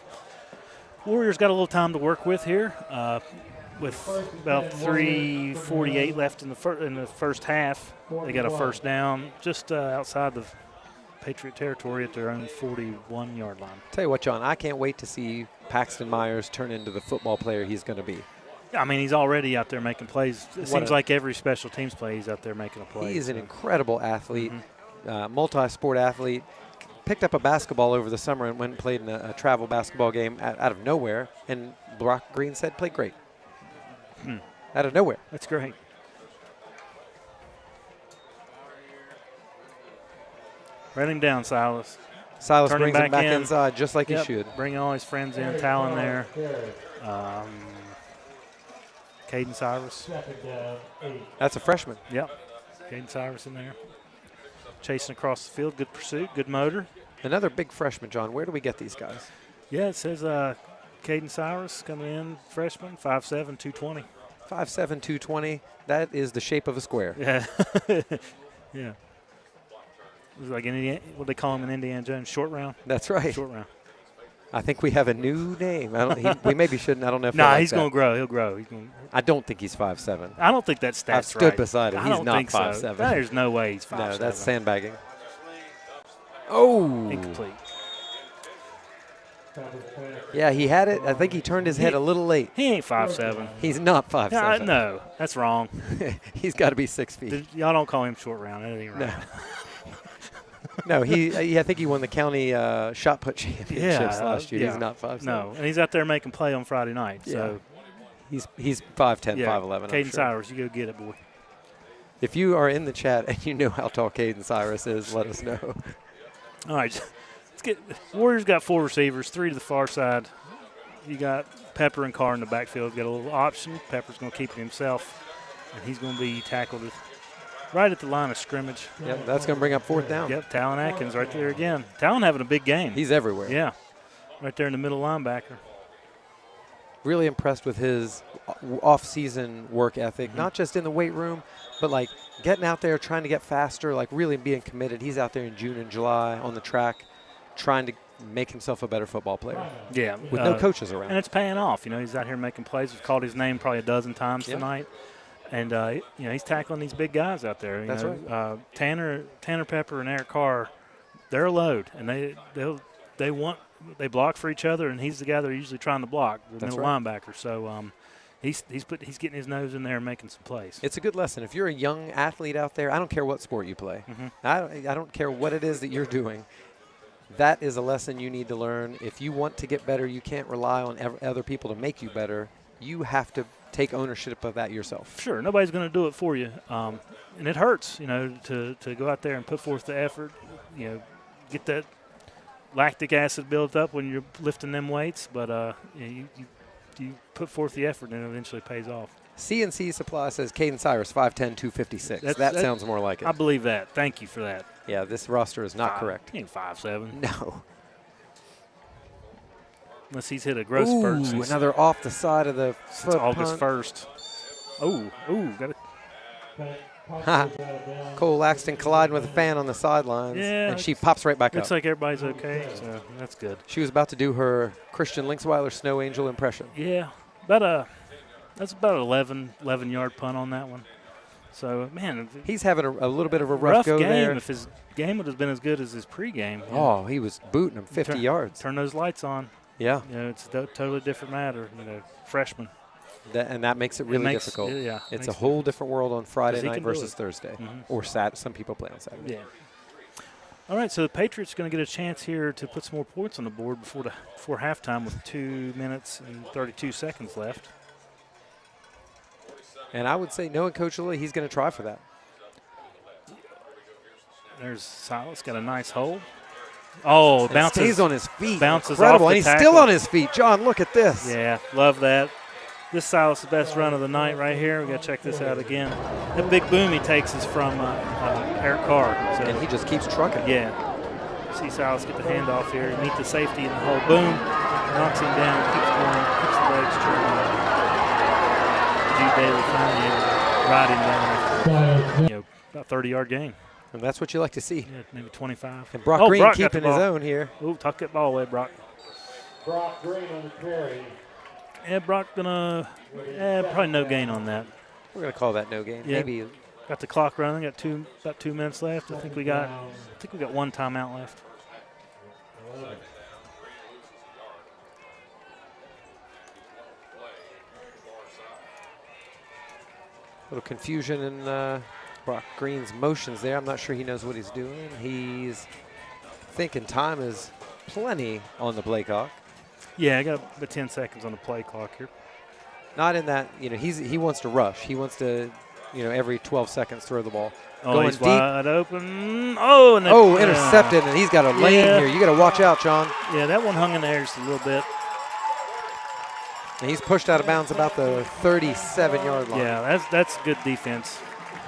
Warriors got a little time to work with here. With about 3:48 left in the first half, they got a first down just outside the Patriot territory at their own 41-yard line. Tell you what, John, I can't wait to see Paxton Myers turn into the football player he's going to be. I mean, he's already out there making plays. It seems like every special teams play, he's out there making a play. He is an incredible athlete, multi-sport athlete. Picked up a basketball over the summer and went and played in a travel basketball game out of nowhere. And Brock Green said, played great. Out of nowhere. That's great. Run him down, Silas. Silas brings him back inside just like he should. Bring all his friends in. Talon there. Caden Cyrus. That's a freshman. Yep. Caden Cyrus in there. Chasing across the field. Good pursuit. Good motor. Another big freshman, John. Where do we get these guys? Yeah, it says Caden Cyrus coming in, freshman, 5'7", 220. 5'7", 220. That is the shape of a square. Yeah. Yeah. It was like what they call him in Indiana Jones, short round. That's right. Short round. I think we have a new name. We maybe shouldn't. I don't know if he's going to grow. He'll grow. I don't think he's 5'7". I don't think that's I've stood beside him. He's not 5'7". So. There's no way he's 5'7". No, that's sandbagging. Oh. Incomplete. Yeah, he had it. I think he turned his head a little late. He ain't 5'7". He's not 5'7". No, that's wrong. He's got to be 6 feet. Y'all don't call him short round. That ain't right. No, I think he won the county shot put championships last year. He's not 5'7". No, and he's out there making play on Friday night. So he's 5'10", 5'11". Caden Cyrus, you go get it, boy. If you are in the chat and you know how tall Caden Cyrus is, let us know. All right, let's get. Warriors got 4 receivers, 3 to the far side. You got Pepper and Carr in the backfield. Got a little option. Pepper's going to keep it himself, and he's going to be tackled right at the line of scrimmage. Yep, that's going to bring up 4th down. Yep, Talon Atkins right there again. Talon having a big game. He's everywhere. Yeah, right there in the middle linebacker. Really impressed with his off-season work ethic, not just in the weight room, but like getting out there, trying to get faster, like really being committed. He's out there in June and July on the track, trying to make himself a better football player. Yeah. With no coaches around. And it's paying off. You know, he's out here making plays. We've called his name probably a dozen times tonight. And, he's tackling these big guys out there. That's right. Tanner Pepper and Eric Carr, they're a load. And they block for each other, and he's the guy they're usually trying to block, the middle linebacker. So he's getting his nose in there and making some plays. It's a good lesson. If you're a young athlete out there, I don't care what sport you play. I don't care what it is that you're doing. That is a lesson you need to learn. If you want to get better, you can't rely on other people to make you better. You have to take ownership of that yourself. Sure, nobody's going to do it for you, and it hurts, to go out there and put forth the effort, get that lactic acid built up when you're lifting them weights, but you put forth the effort and it eventually pays off. CNC Supply says Caden Cyrus, 5'10", 256. That sounds more like it. I believe that. Thank you for that. Yeah, this roster is not correct. He ain't 5'7". No. Unless he's hit a growth spurt. Another off the side of the foot August punt. 1st. Got it. Cole Laxton colliding with a fan on the sidelines, Yeah, and she pops right back Looks up. like everybody's okay, so that's good. She was about to do her Christian Linksweiler Snow Angel impression. Yeah, that's about an 11-yard punt on that one. So, man, He's having a little bit of a rough go game. there. If his game would have been as good as his pregame. Oh, he was booting him 50 yards. Turn those lights on. Yeah. It's a totally different matter. Freshman. And that makes it really difficult. Yeah, it's a whole different world on Friday night versus it. Thursday. Mm-hmm. Or Saturday. Some people play on Saturday. Yeah. All right, so the Patriots are going to get a chance here to put some more points on the board before halftime with 2 minutes and 32 seconds left. And I would say, knowing Coach Lilly, he's going to try for that. There's Silas, got a nice hole. Oh, bounces. Stays on his feet. Bounces Incredible. off the And he's tackle. still on his feet. John, look at this. Yeah, love that. This Silas' best run of the night right here. We got to check this out again. That big boom he takes is from Eric Carr. So, And he just keeps trucking. yeah. See Silas get the handoff here, meet the safety in the hole. Boom. Knocks him down, keeps going, keeps the legs churning. Jude Bailey finally able to ride him down. About 30-yard gain. And that's what you like to see. Yeah, maybe 25. And Brock Green got keeping the his ball. own here. Ooh, tuck that ball away, Brock. Brock Green on the carry. Yeah, Brock gonna probably no gain on that. We're going to call that no gain. Yeah. Maybe. Got the clock running. Got about 2 minutes left. I think we got one timeout left. A little confusion in Brock Green's motions there. I'm not sure he knows what he's doing. He's thinking time is plenty on the play clock. Yeah, I got about 10 seconds on the play clock here. Not in that, he wants to rush. He wants to, every 12 seconds throw the ball. Oh, Going he's deep. wide open. Oh, and Intercepted, and he's got a lane here. You got to watch out, John. Yeah, that one hung in the air just a little bit. And he's pushed out of bounds about the 37-yard line. Yeah, that's good defense.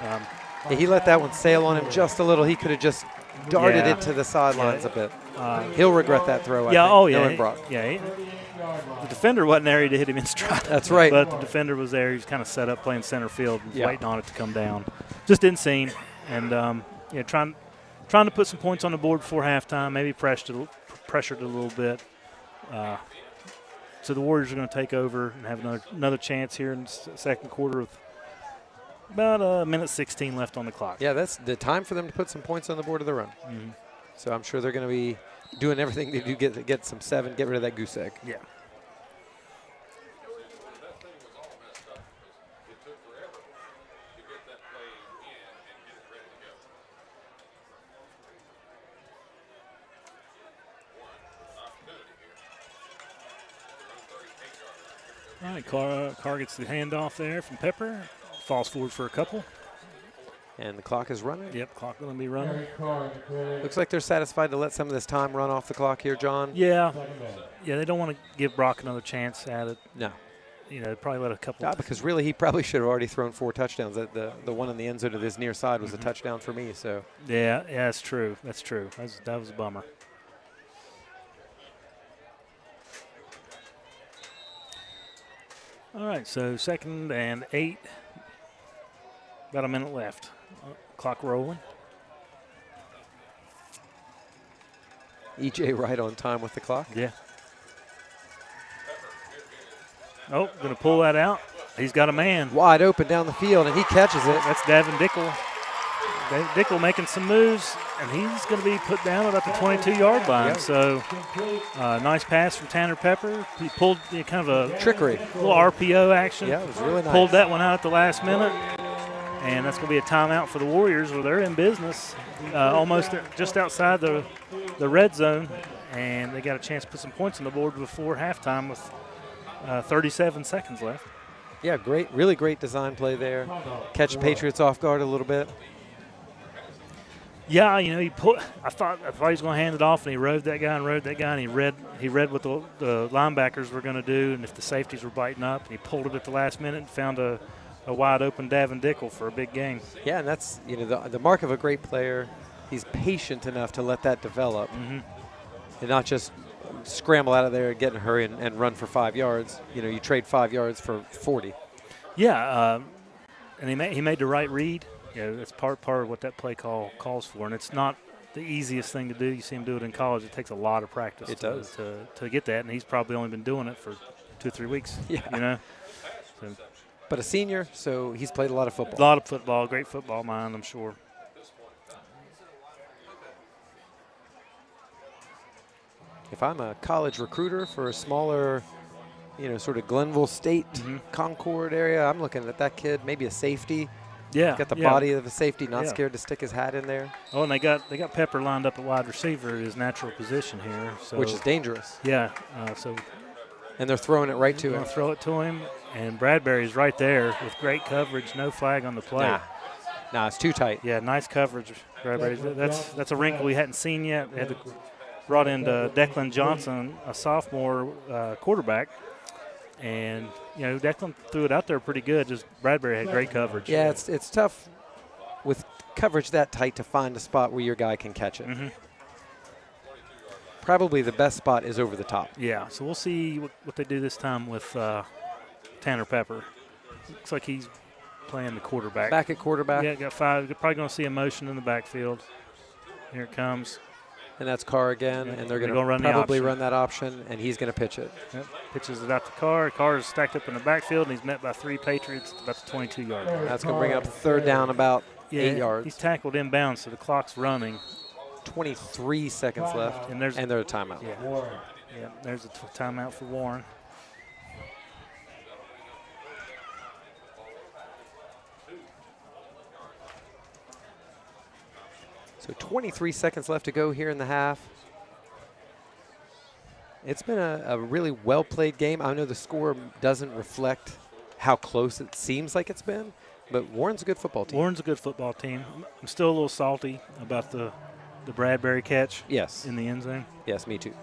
Yeah, he let that one sail on him just a little. He could have just darted it to the sidelines a bit. He'll regret that throw, I think, knowing Brock. Yeah, the defender wasn't there to hit him in stride. That's right. But the defender was there. He was kind of set up playing center field, waiting on it to come down. Just didn't seem. And, trying to put some points on the board before halftime, maybe pressured it a little bit. So the Warriors are going to take over and have another chance here in the second quarter with about a minute 16 left on the clock. Yeah, that's the time for them to put some points on the board of the run. Mm-hmm. So I'm sure they're going to be doing everything they do get some 7, get rid of that goose egg. Yeah. All right, Carr gets the handoff there from Pepper. Falls forward for a couple. And the clock is running. Yep, clock going to be running. Looks like they're satisfied to let some of this time run off the clock here, John. Yeah, they don't want to give Brock another chance at it. No. Probably let a couple. Because really he probably should have already thrown 4 touchdowns. The one in the end zone to this near side was a touchdown for me. So. Yeah, that's true. That's true. That was a bummer. All right, so 2nd and 8. About a minute left. Clock rolling. EJ right on time with the clock. Yeah. Oh, going to pull that out. He's got a man. Wide open down the field, and he catches it. That's Davin Dickel. Dickel making some moves, and he's going to be put down at the 22-yard line. Yep. So, nice pass from Tanner Pepper. He pulled kind of a trickery, little RPO action. Yeah, it was really nice. Pulled that one out at the last minute, and that's going to be a timeout for the Warriors, where they're in business, almost just outside the red zone, and they got a chance to put some points on the board before halftime with 37 seconds left. Yeah, really great design play there. Catch Patriots off guard a little bit. Yeah, he put. I thought he was going to hand it off, and he rode that guy, and he read what the linebackers were going to do, and if the safeties were biting up, and he pulled it at the last minute and found a wide open Davin Dickel for a big game. Yeah, and that's the mark of a great player. He's patient enough to let that develop, and not just scramble out of there, get in a hurry, and run for 5 yards. You trade 5 yards for 40. Yeah, And he made the right read. That's part of what that play call calls for. And it's not the easiest thing to do. You see him do it in college. It takes a lot of practice to get that. And he's probably only been doing it for 2 or 3 weeks. Yeah. So, but a senior, so he's played a lot of football. A lot of football. Great football mind, I'm sure. If I'm a college recruiter for a smaller, sort of Glenville State, Concord area, I'm looking at that kid, maybe a safety. Yeah. Got the body of a safety, not scared to stick his hat in there. Oh, and they got Pepper lined up at wide receiver at his natural position here. So, which is dangerous. Yeah. And they're throwing it right to him. Throw it to him, and Bradbury's right there with great coverage, no flag on the play. Nah, it's too tight. Yeah, nice coverage, Bradbury. That's a wrinkle we hadn't seen yet. They had brought in Declan Johnson, a sophomore quarterback, and Declan threw it out there pretty good. Just Bradbury had great coverage. Yeah, it's tough with coverage that tight to find a spot where your guy can catch it. Probably the best spot is over the top. Yeah, so we'll see what they do this time with Tanner Pepper. Looks like he's playing the quarterback. Back at quarterback. Yeah, got 5. You're probably going to see a motion in the backfield. Here it comes. And that's Carr again, and they're going to probably run that option, and he's going to pitch it. Yep. Pitches it out to Carr. Carr is stacked up in the backfield, and he's met by 3 Patriots at about the 22-yard line. That's going to bring up third down about 8 yards. He's tackled inbounds, so the clock's running. 23 seconds left, and there's a timeout. Yeah, there's a timeout for Warren. So 23 seconds left to go here in the half. It's been a really well-played game. I know the score doesn't reflect how close it seems like it's been, but Warren's a good football team. Warren's a good football team. I'm still a little salty about the Bradbury catch. Yes. In the end zone. Yes, me too.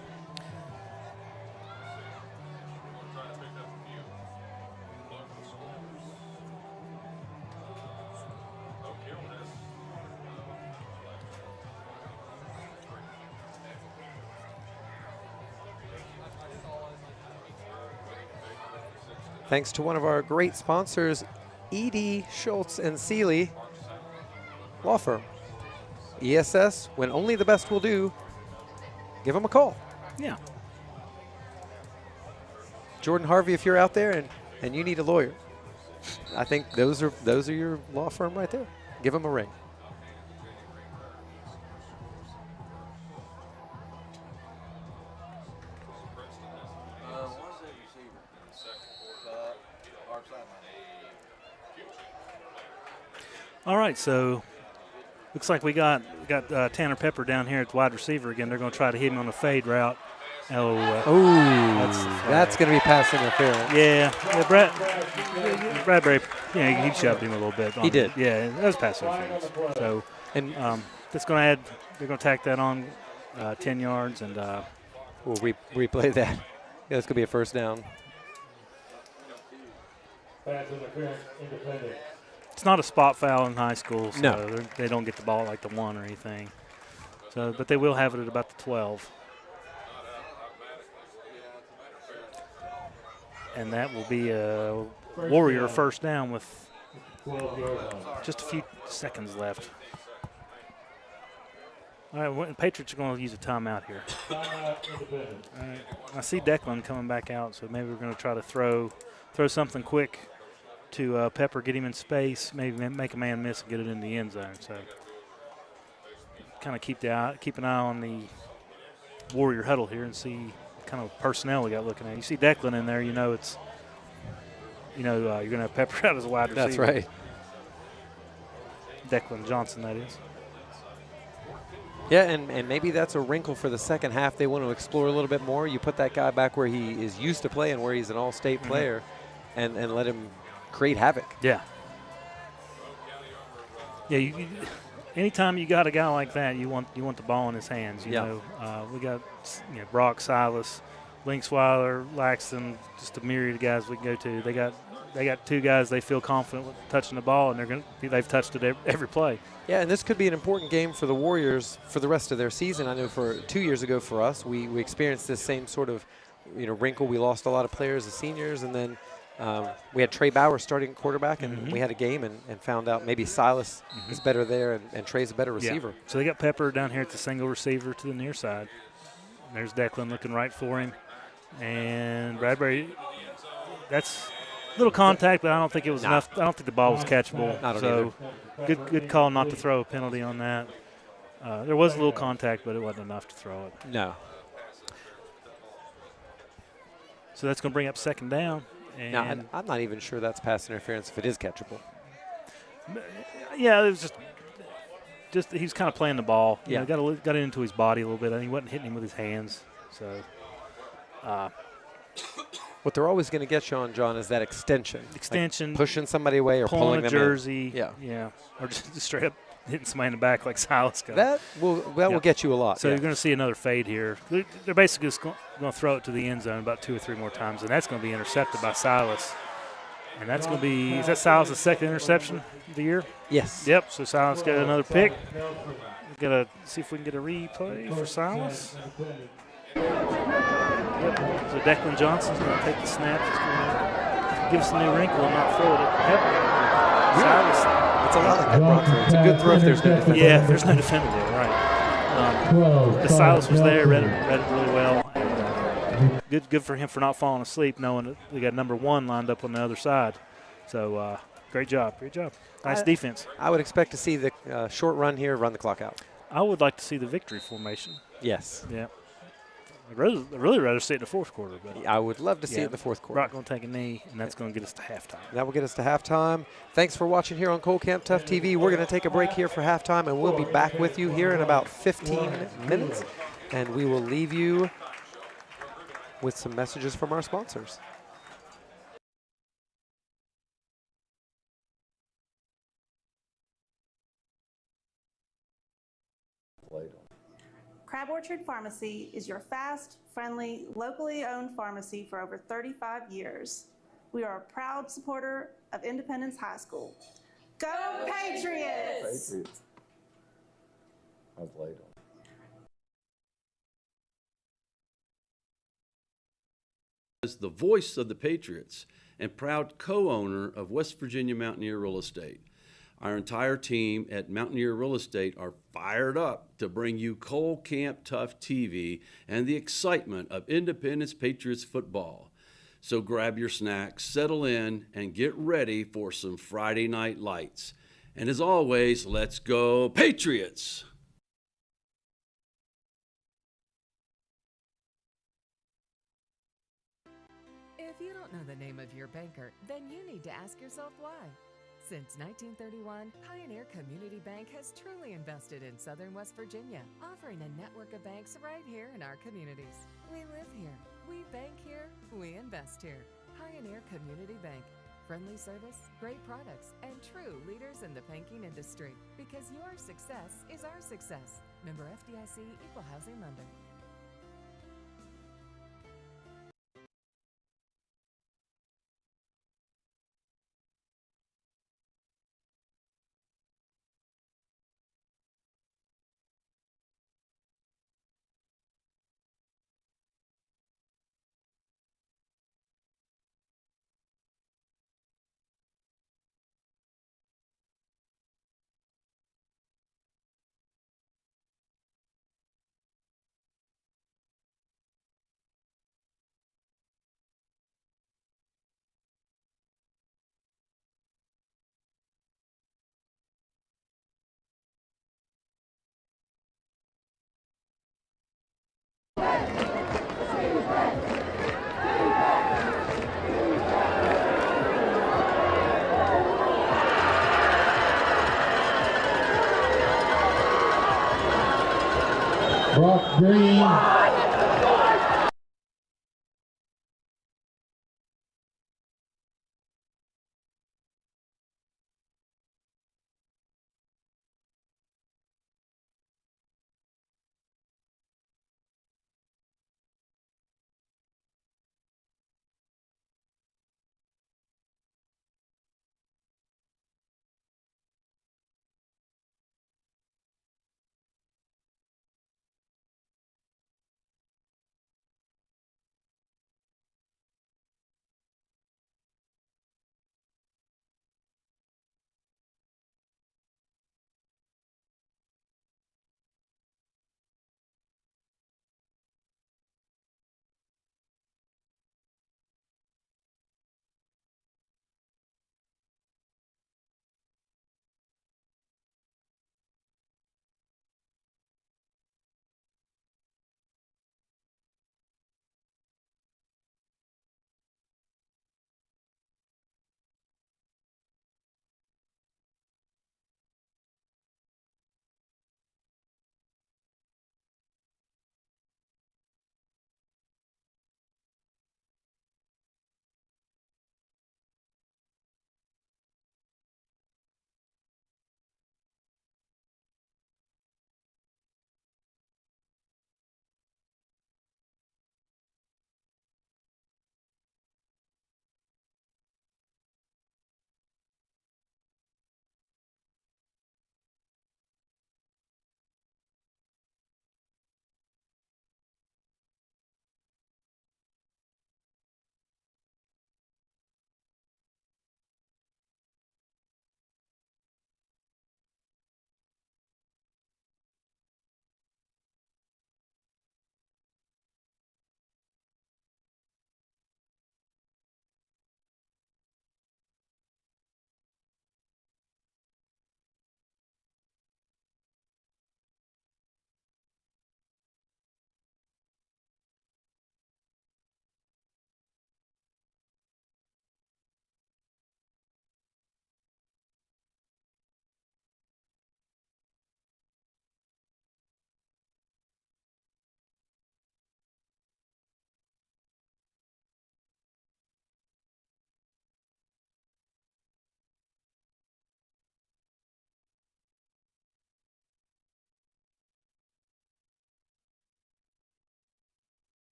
Thanks to one of our great sponsors, E.D. Schultz and Seeley Law Firm. ESS, when only the best will do, give them a call. Yeah. Jordan Harvey, if you're out there and you need a lawyer, I think those are your law firm right there. Give them a ring. All right, so looks like we got Tanner Pepper down here at the wide receiver again. They're going to try to hit him on a fade route. That's going to be pass interference. Yeah, Bradbury, he shoved him a little bit. He did. Yeah, that was pass interference. So, and that's going to add. They're going to tack that on 10 yards, and we'll replay that. Yeah, it's going to be a first down. Pass interference, independent. It's not a spot foul in high school, so no. They don't get the ball at like the 1 or anything. So, but they will have it at about the 12. And that will be a Warrior first down with just a few seconds left. All right, the Patriots are going to use a timeout here. All right. I see Declan coming back out, so maybe we're going to try to throw something quick to Pepper, get him in space, maybe make a man miss and get it in the end zone. So kind of keep an eye on the Warrior huddle here and see what kind of personnel we got looking at. You see Declan in there, you're going to have Pepper out as a wide receiver. That's right. Declan Johnson, that is. Yeah, and maybe that's a wrinkle for the second half. They want to explore a little bit more. You put that guy back where he is used to playing, where he's an all-state player, and let him create havoc. Yeah. Yeah. Anytime you got a guy like that, you want the ball in his hands. You know, we got Brock, Silas, Linksweiler, Laxton, just a myriad of guys we can go to. They got 2 guys they feel confident with touching the ball, and they've touched it every play. Yeah, and this could be an important game for the Warriors for the rest of their season. I know for 2 years ago for us, we experienced this same sort of wrinkle. We lost a lot of players as seniors, and then We had Trey Bauer starting at quarterback, and we had a game and found out maybe Silas is better there and Trey's a better receiver. Yeah. So they got Pepper down here at the single receiver to the near side. And there's Declan looking right for him. And Bradbury, that's a little contact, but I don't think it was enough. I don't think the ball was catchable. So good call not to throw a penalty on that. There was a little contact, but it wasn't enough to throw it. No. So that's going to bring up second down. And now, I'm not even sure that's pass interference if it is catchable. Yeah, it was just he was kind of playing the ball. Yeah. You know, got it into his body a little bit. I think he wasn't hitting him with his hands. So what they're always going to get you on, John, is that extension. Like pushing somebody away or pulling them jersey. in. Yeah. Or just straight up hitting somebody in the back like Silas got. That will get you a lot. So you're going to see another fade here. They're basically just going to throw it to the end zone about 2 or 3 more times, and that's going to be intercepted by Silas. And that's going to be – is that Silas' second interception of the year? Yes. Yep, so Silas got another pick. We've got to see if we can get a replay for Silas. Yep. So Declan Johnson's going to take the snap. He's going to give us a new wrinkle and not throw it at Pepper. Silas. It's a lot like that Brock throw. It's a good throw if there's no defender. Yeah, if there's no defender there, right. The Silas was there, read it really well. And, good for him for not falling asleep, knowing that we got number 1 lined up on the other side. So great job. Nice defense. I would expect to see the short run here, run the clock out. I would like to see the victory formation. Yes. Yeah. I'd really rather see it in the fourth quarter. But I would love to see it in the fourth quarter. Brock going to take a knee, and that's going to get us to halftime. That will get us to halftime. Thanks for watching here on Cole Camp Tough TV. We're going to take a break here for halftime, and we'll be back with you here in about 15 minutes. And we will leave you with some messages from our sponsors. Crab Orchard Pharmacy is your fast, friendly, locally owned pharmacy for over 35 years. We are a proud supporter of Independence High School. Go Patriots! I was late on. As the voice of the Patriots and proud co-owner of West Virginia Mountaineer Real Estate, our entire team at Mountaineer Real Estate are fired up to bring you Cole Camp Tough TV and the excitement of Independence Patriots football. So grab your snacks, settle in, and get ready for some Friday night lights. And as always, let's go Patriots! If you don't know the name of your banker, then you need to ask yourself why. Since 1931, Pioneer Community Bank has truly invested in Southern West Virginia, offering a network of banks right here in our communities. We live here, we bank here, we invest here. Pioneer Community Bank. Friendly service, great products, and true leaders in the banking industry. Because your success is our success. Member FDIC, Equal Housing Lender. Brock Green.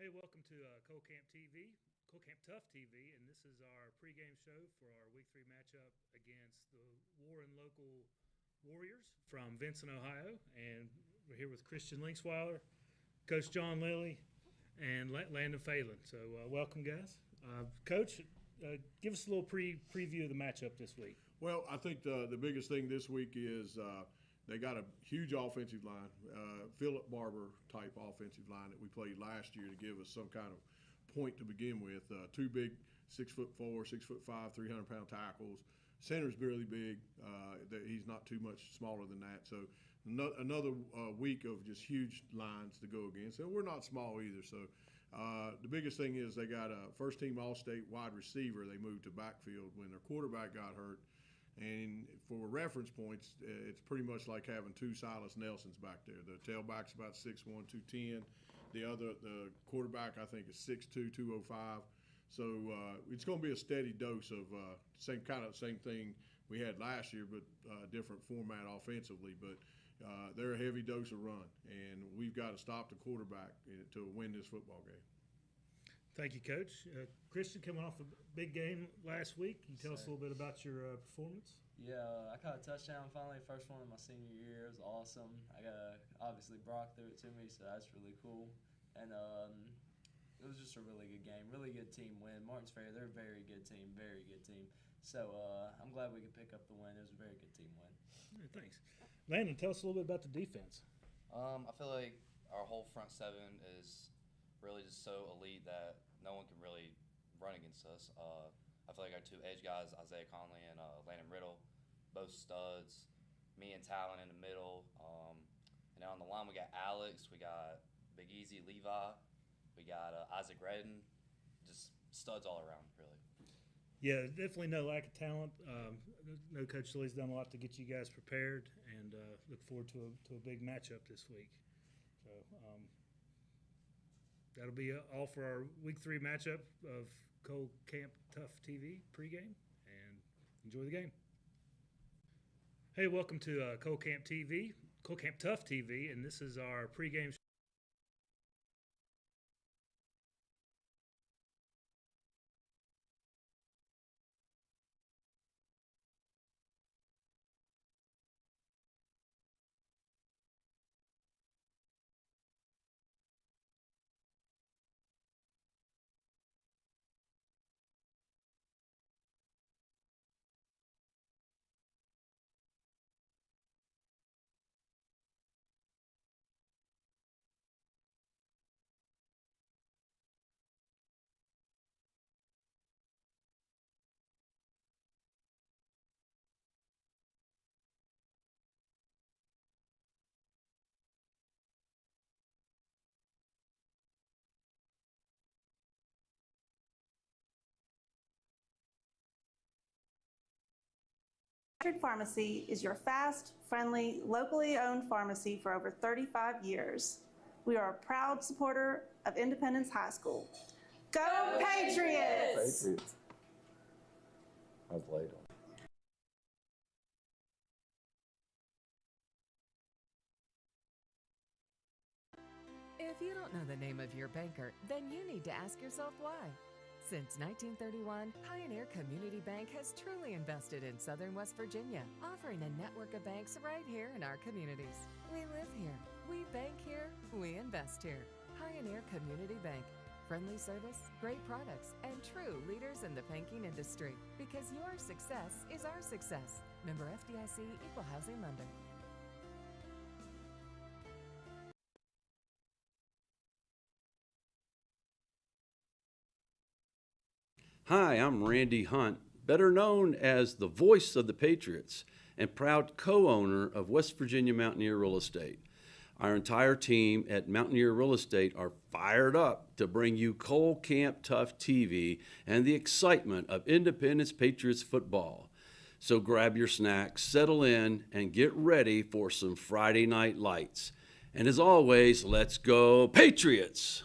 Hey, welcome to Cole Camp TV, Cole Camp Tough TV, and this is our pregame show for our Week 3 matchup against the Warren local Warriors from Vincent, Ohio. And we're here with Christian Linksweiler, Coach John Lilly, and Landon Phelan. So welcome, guys. Coach, give us a little preview of the matchup this week. Well, I think the biggest thing this week is they got a huge offensive line, Philip Barber type offensive line that we played last year to give us some kind of point to begin with. Two big 6'4", 6'5", 300-pound tackles. Center's really big. He's not too much smaller than that. So another week of just huge lines to go against. And we're not small either. So the biggest thing is they got a first-team All-State wide receiver. They moved to backfield when their quarterback got hurt. And for reference points, it's pretty much like having two Silas Nelsons back there. The tailback's about 6'1", 210. The quarterback, I think, is 6'2", 205. So it's going to be a steady dose of same thing we had last year, but different format offensively. But they're a heavy dose of run, and we've got to stop the quarterback to win this football game. Thank you, Coach. Christian, coming off a big game last week, can you tell us a little bit about your performance? Yeah, I caught a touchdown finally, first one in my senior year. It was awesome. Obviously Brock threw it to me, so that's really cool. And it was just a really good game, really good team win. Martins Ferry, they're a very good team, very good team. So I'm glad we could pick up the win. It was a very good team win. Yeah, thanks. Landon, tell us a little bit about the defense. I feel like our whole front seven is really just so elite that no one can really run against us. I feel like our two edge guys, Isaiah Conley and Landon Riddle, both studs. Me and Talon in the middle. And then on the line we got Alex, we got Big Easy Levi, we got Isaac Redden, just studs all around, really. Yeah, definitely no lack of talent. No, Coach Lilly's done a lot to get you guys prepared, and look forward to a big matchup this week. So that'll be all for our Week 3 matchup of Cole Camp Tough TV pregame, and enjoy the game. Hey, welcome to Cole Camp TV, Cole Camp Tough TV, and this is our pregame Patriots Pharmacy is your fast, friendly, locally owned pharmacy for over 35 years. We are a proud supporter of Independence High School. Go Patriots! Patriots. I was late on. If you don't know the name of your banker, then you need to ask yourself why. Since 1931, Pioneer Community Bank has truly invested in Southern West Virginia, offering a network of banks right here in our communities. We live here, we bank here, we invest here. Pioneer Community Bank. Friendly service, great products, and true leaders in the banking industry. Because your success is our success. Member FDIC, Equal Housing Lender. Hi, I'm Randy Hunt, better known as the voice of the Patriots and proud co-owner of West Virginia Mountaineer Real Estate. Our entire team at Mountaineer Real Estate are fired up to bring you Cole Camp Tough TV and the excitement of Independence Patriots football. So grab your snacks, settle in, and get ready for some Friday night lights. And as always, let's go Patriots!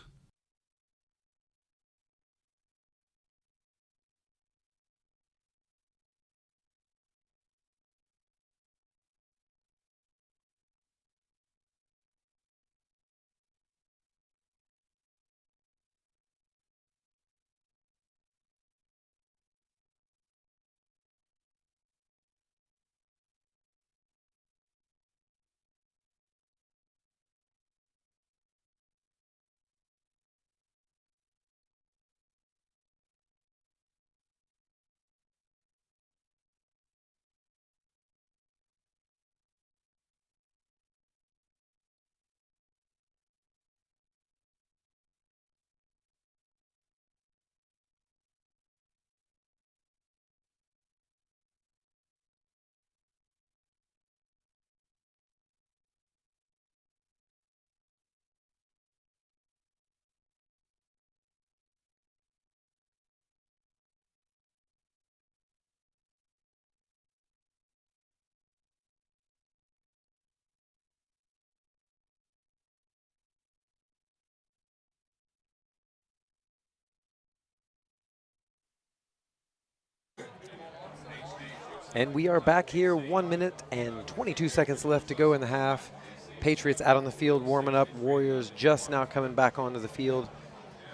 And we are back here, 1 minute and 22 seconds left to go in the half. Patriots out on the field warming up. Warriors just now coming back onto the field.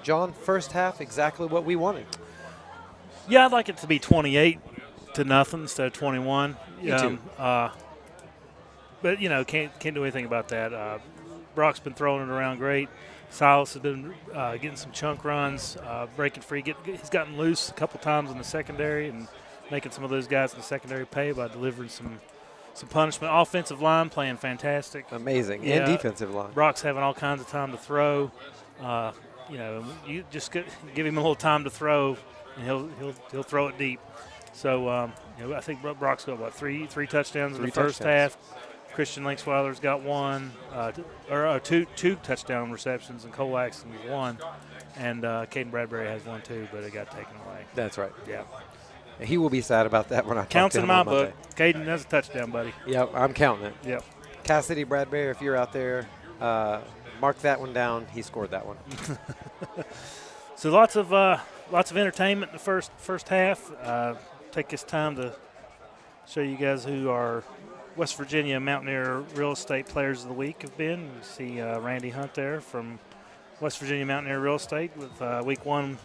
John, first half, exactly what we wanted. Yeah, I'd like it to be 28-0 instead of 21. Me too. But, you know, can't do anything about that. Brock's been throwing it around great. Silas has been getting some chunk runs, breaking free. He's gotten loose a couple times in the secondary and making some of those guys in the secondary pay by delivering some punishment. Offensive line playing fantastic. Amazing. Yeah, and defensive line. Brock's having all kinds of time to throw. You know, you just give him a little time to throw, and he'll throw it deep. So, you know, I think Brock's got, three touchdowns in the first half. Christian Linksweiler's got one, two touchdown receptions, and Cole Axton with one. And Caden Bradbury has one too, but it got taken away. That's right. Yeah. He will be sad about that when I Counts talk to in him my on Monday. book. Caden, that's a touchdown, buddy. Yep, I'm counting it. Yep. Cassidy Bradbury, if you're out there, mark that one down. He scored that one. So lots of entertainment in the first half. Take this time to show you guys who our West Virginia Mountaineer Real Estate Players of the Week have been. You see Randy Hunt there from West Virginia Mountaineer Real Estate with Week 1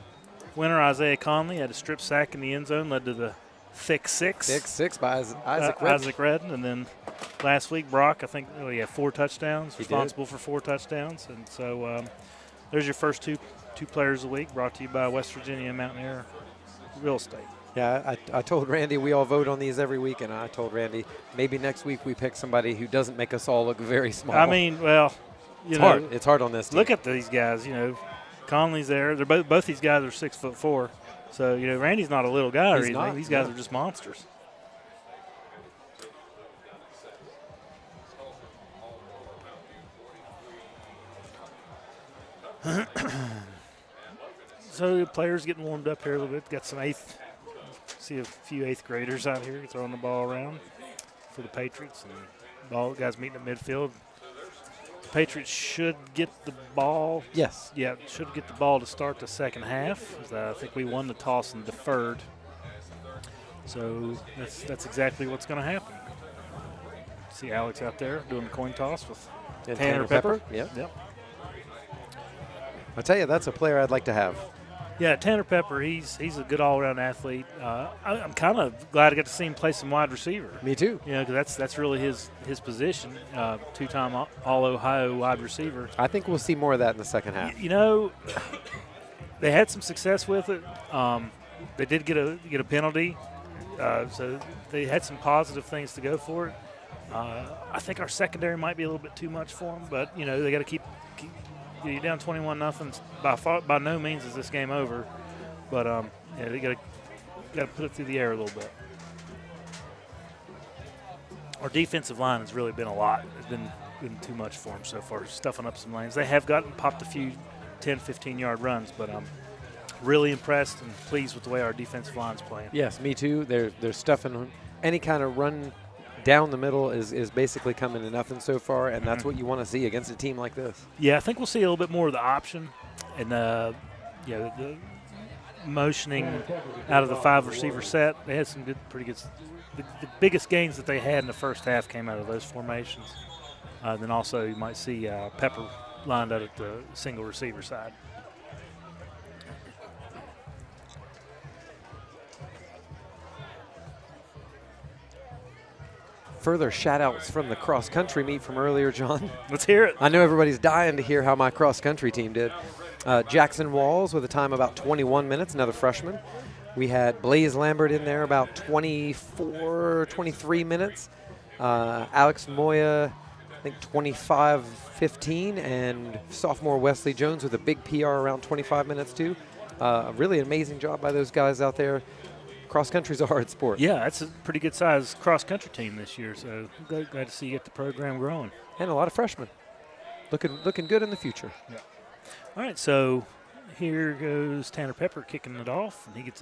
winner Isaiah Conley had a strip sack in the end zone, led to the thick six. Thick six by Isaac Redden. And then last week, Brock, I think he had 4 touchdowns, he responsible for 4 touchdowns. And so there's your first two Players of the Week, brought to you by West Virginia Mountaineer Real Estate. Yeah, I told Randy we all vote on these every week, and I told Randy maybe next week we pick somebody who doesn't make us all look very small. I mean, well, it's hard. It's hard on this team. Look at these guys. You know, Conley's there. They're both these guys are 6'4". So you know, Randy's not a little guy or anything. Not, these guys are just monsters. So the players getting warmed up here a little bit. Got some see a few 8th graders out here throwing the ball around for the Patriots. And guys meeting at midfield. The Patriots should get the ball. Yes. Yeah, should get the ball to start the second half. I think we won the toss and deferred. So that's exactly what's going to happen. See Alex out there doing the coin toss with Tanner Pepper. Yep. I tell you, that's a player I'd like to have. Yeah, Tanner Pepper, he's a good all-around athlete. I'm kind of glad I got to see him play some wide receiver. Me too. You know, because that's really his position, 2-time All-Ohio wide receiver. I think we'll see more of that in the second half. You know, they had some success with it. They did get a penalty, so they had some positive things to go for it. I think our secondary might be a little bit too much for them, but you know they got to keep you're down 21-0. By no means is this game over, but yeah, they got to put it through the air a little bit. Our defensive line has really been a lot. It's been too much for them so far, stuffing up some lanes. They have popped a few 10, 15-yard runs, but I'm really impressed and pleased with the way our defensive line's playing. Yes, me too. They're stuffing any kind of run down the middle is basically coming to nothing so far, and that's what you want to see against a team like this. Yeah, I think we'll see a little bit more of the option and the motioning out of the 5 receiver set. They had some pretty good. The biggest gains that they had in the first half came out of those formations. Then also you might see Pepper lined out at the single receiver side. Further shout-outs from the cross-country meet from earlier, John. Let's hear it. I know everybody's dying to hear how my cross-country team did. Jackson Walls with a time about 21 minutes, another freshman. We had Blaze Lambert in there about 24, 23 minutes. Alex Moya, I think 25-15, and sophomore Wesley Jones with a big PR around 25 minutes too. A really amazing job by those guys out there. Cross-country's a hard sport. Yeah, that's a pretty good-sized cross-country team this year, so glad to see you get the program growing. And a lot of freshmen. Looking good in the future. Yeah. All right, so here goes Tanner Pepper kicking it off, and he gets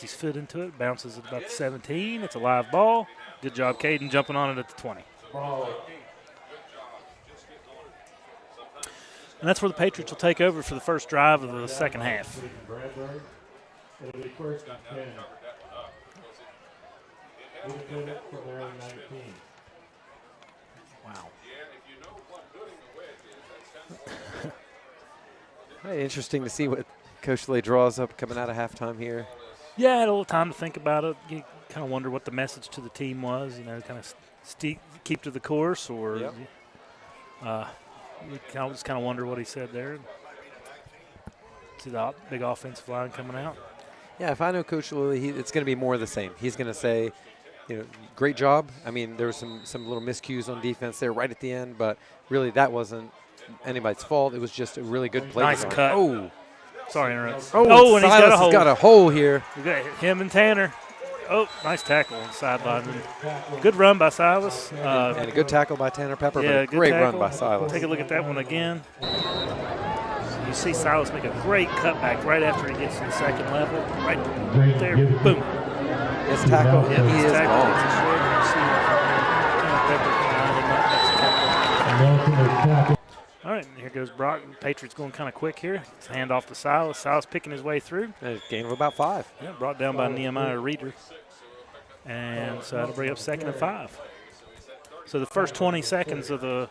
his foot into it, bounces at about the 17. It's a live ball. Good job, Caden, jumping on it at the 20. And that's where the Patriots will take over for the first drive of the second half. It'll be first and 10. Independent from their own 19. Wow. Interesting to see what Coach Lay draws up coming out of halftime here. Yeah, I had a little time to think about it. You kind of wonder what the message to the team was, kind of keep to the course, or Yep. you just kind of wonder what he said there. See the big offensive line coming out. Yeah, if I know Coach Lilly, it's going to be more of the same. He's going to say, great job. I mean, there was some little miscues on defense there right at the end, but really that wasn't anybody's fault. It was just a really good play. Nice cut. Oh. Sorry, interrupt. Oh, and Silas has got a hole here. We got him and Tanner. Oh, nice tackle on the sideline. Good run by Silas. And a good tackle by Tanner Pepper, but a great run by Silas. Take a look at that one again. You see Silas make a great cutback right after he gets to the second level. Right there, boom. His tackle, Yeah, he is gone. All right, and here goes Brock. Patriots going kind of quick here. Hand off to Silas. Silas picking his way through. A gain of about 5. Yeah, brought down by Nehemiah Reeder. And so that'll bring up 2nd and 5. So the first 20 seconds of the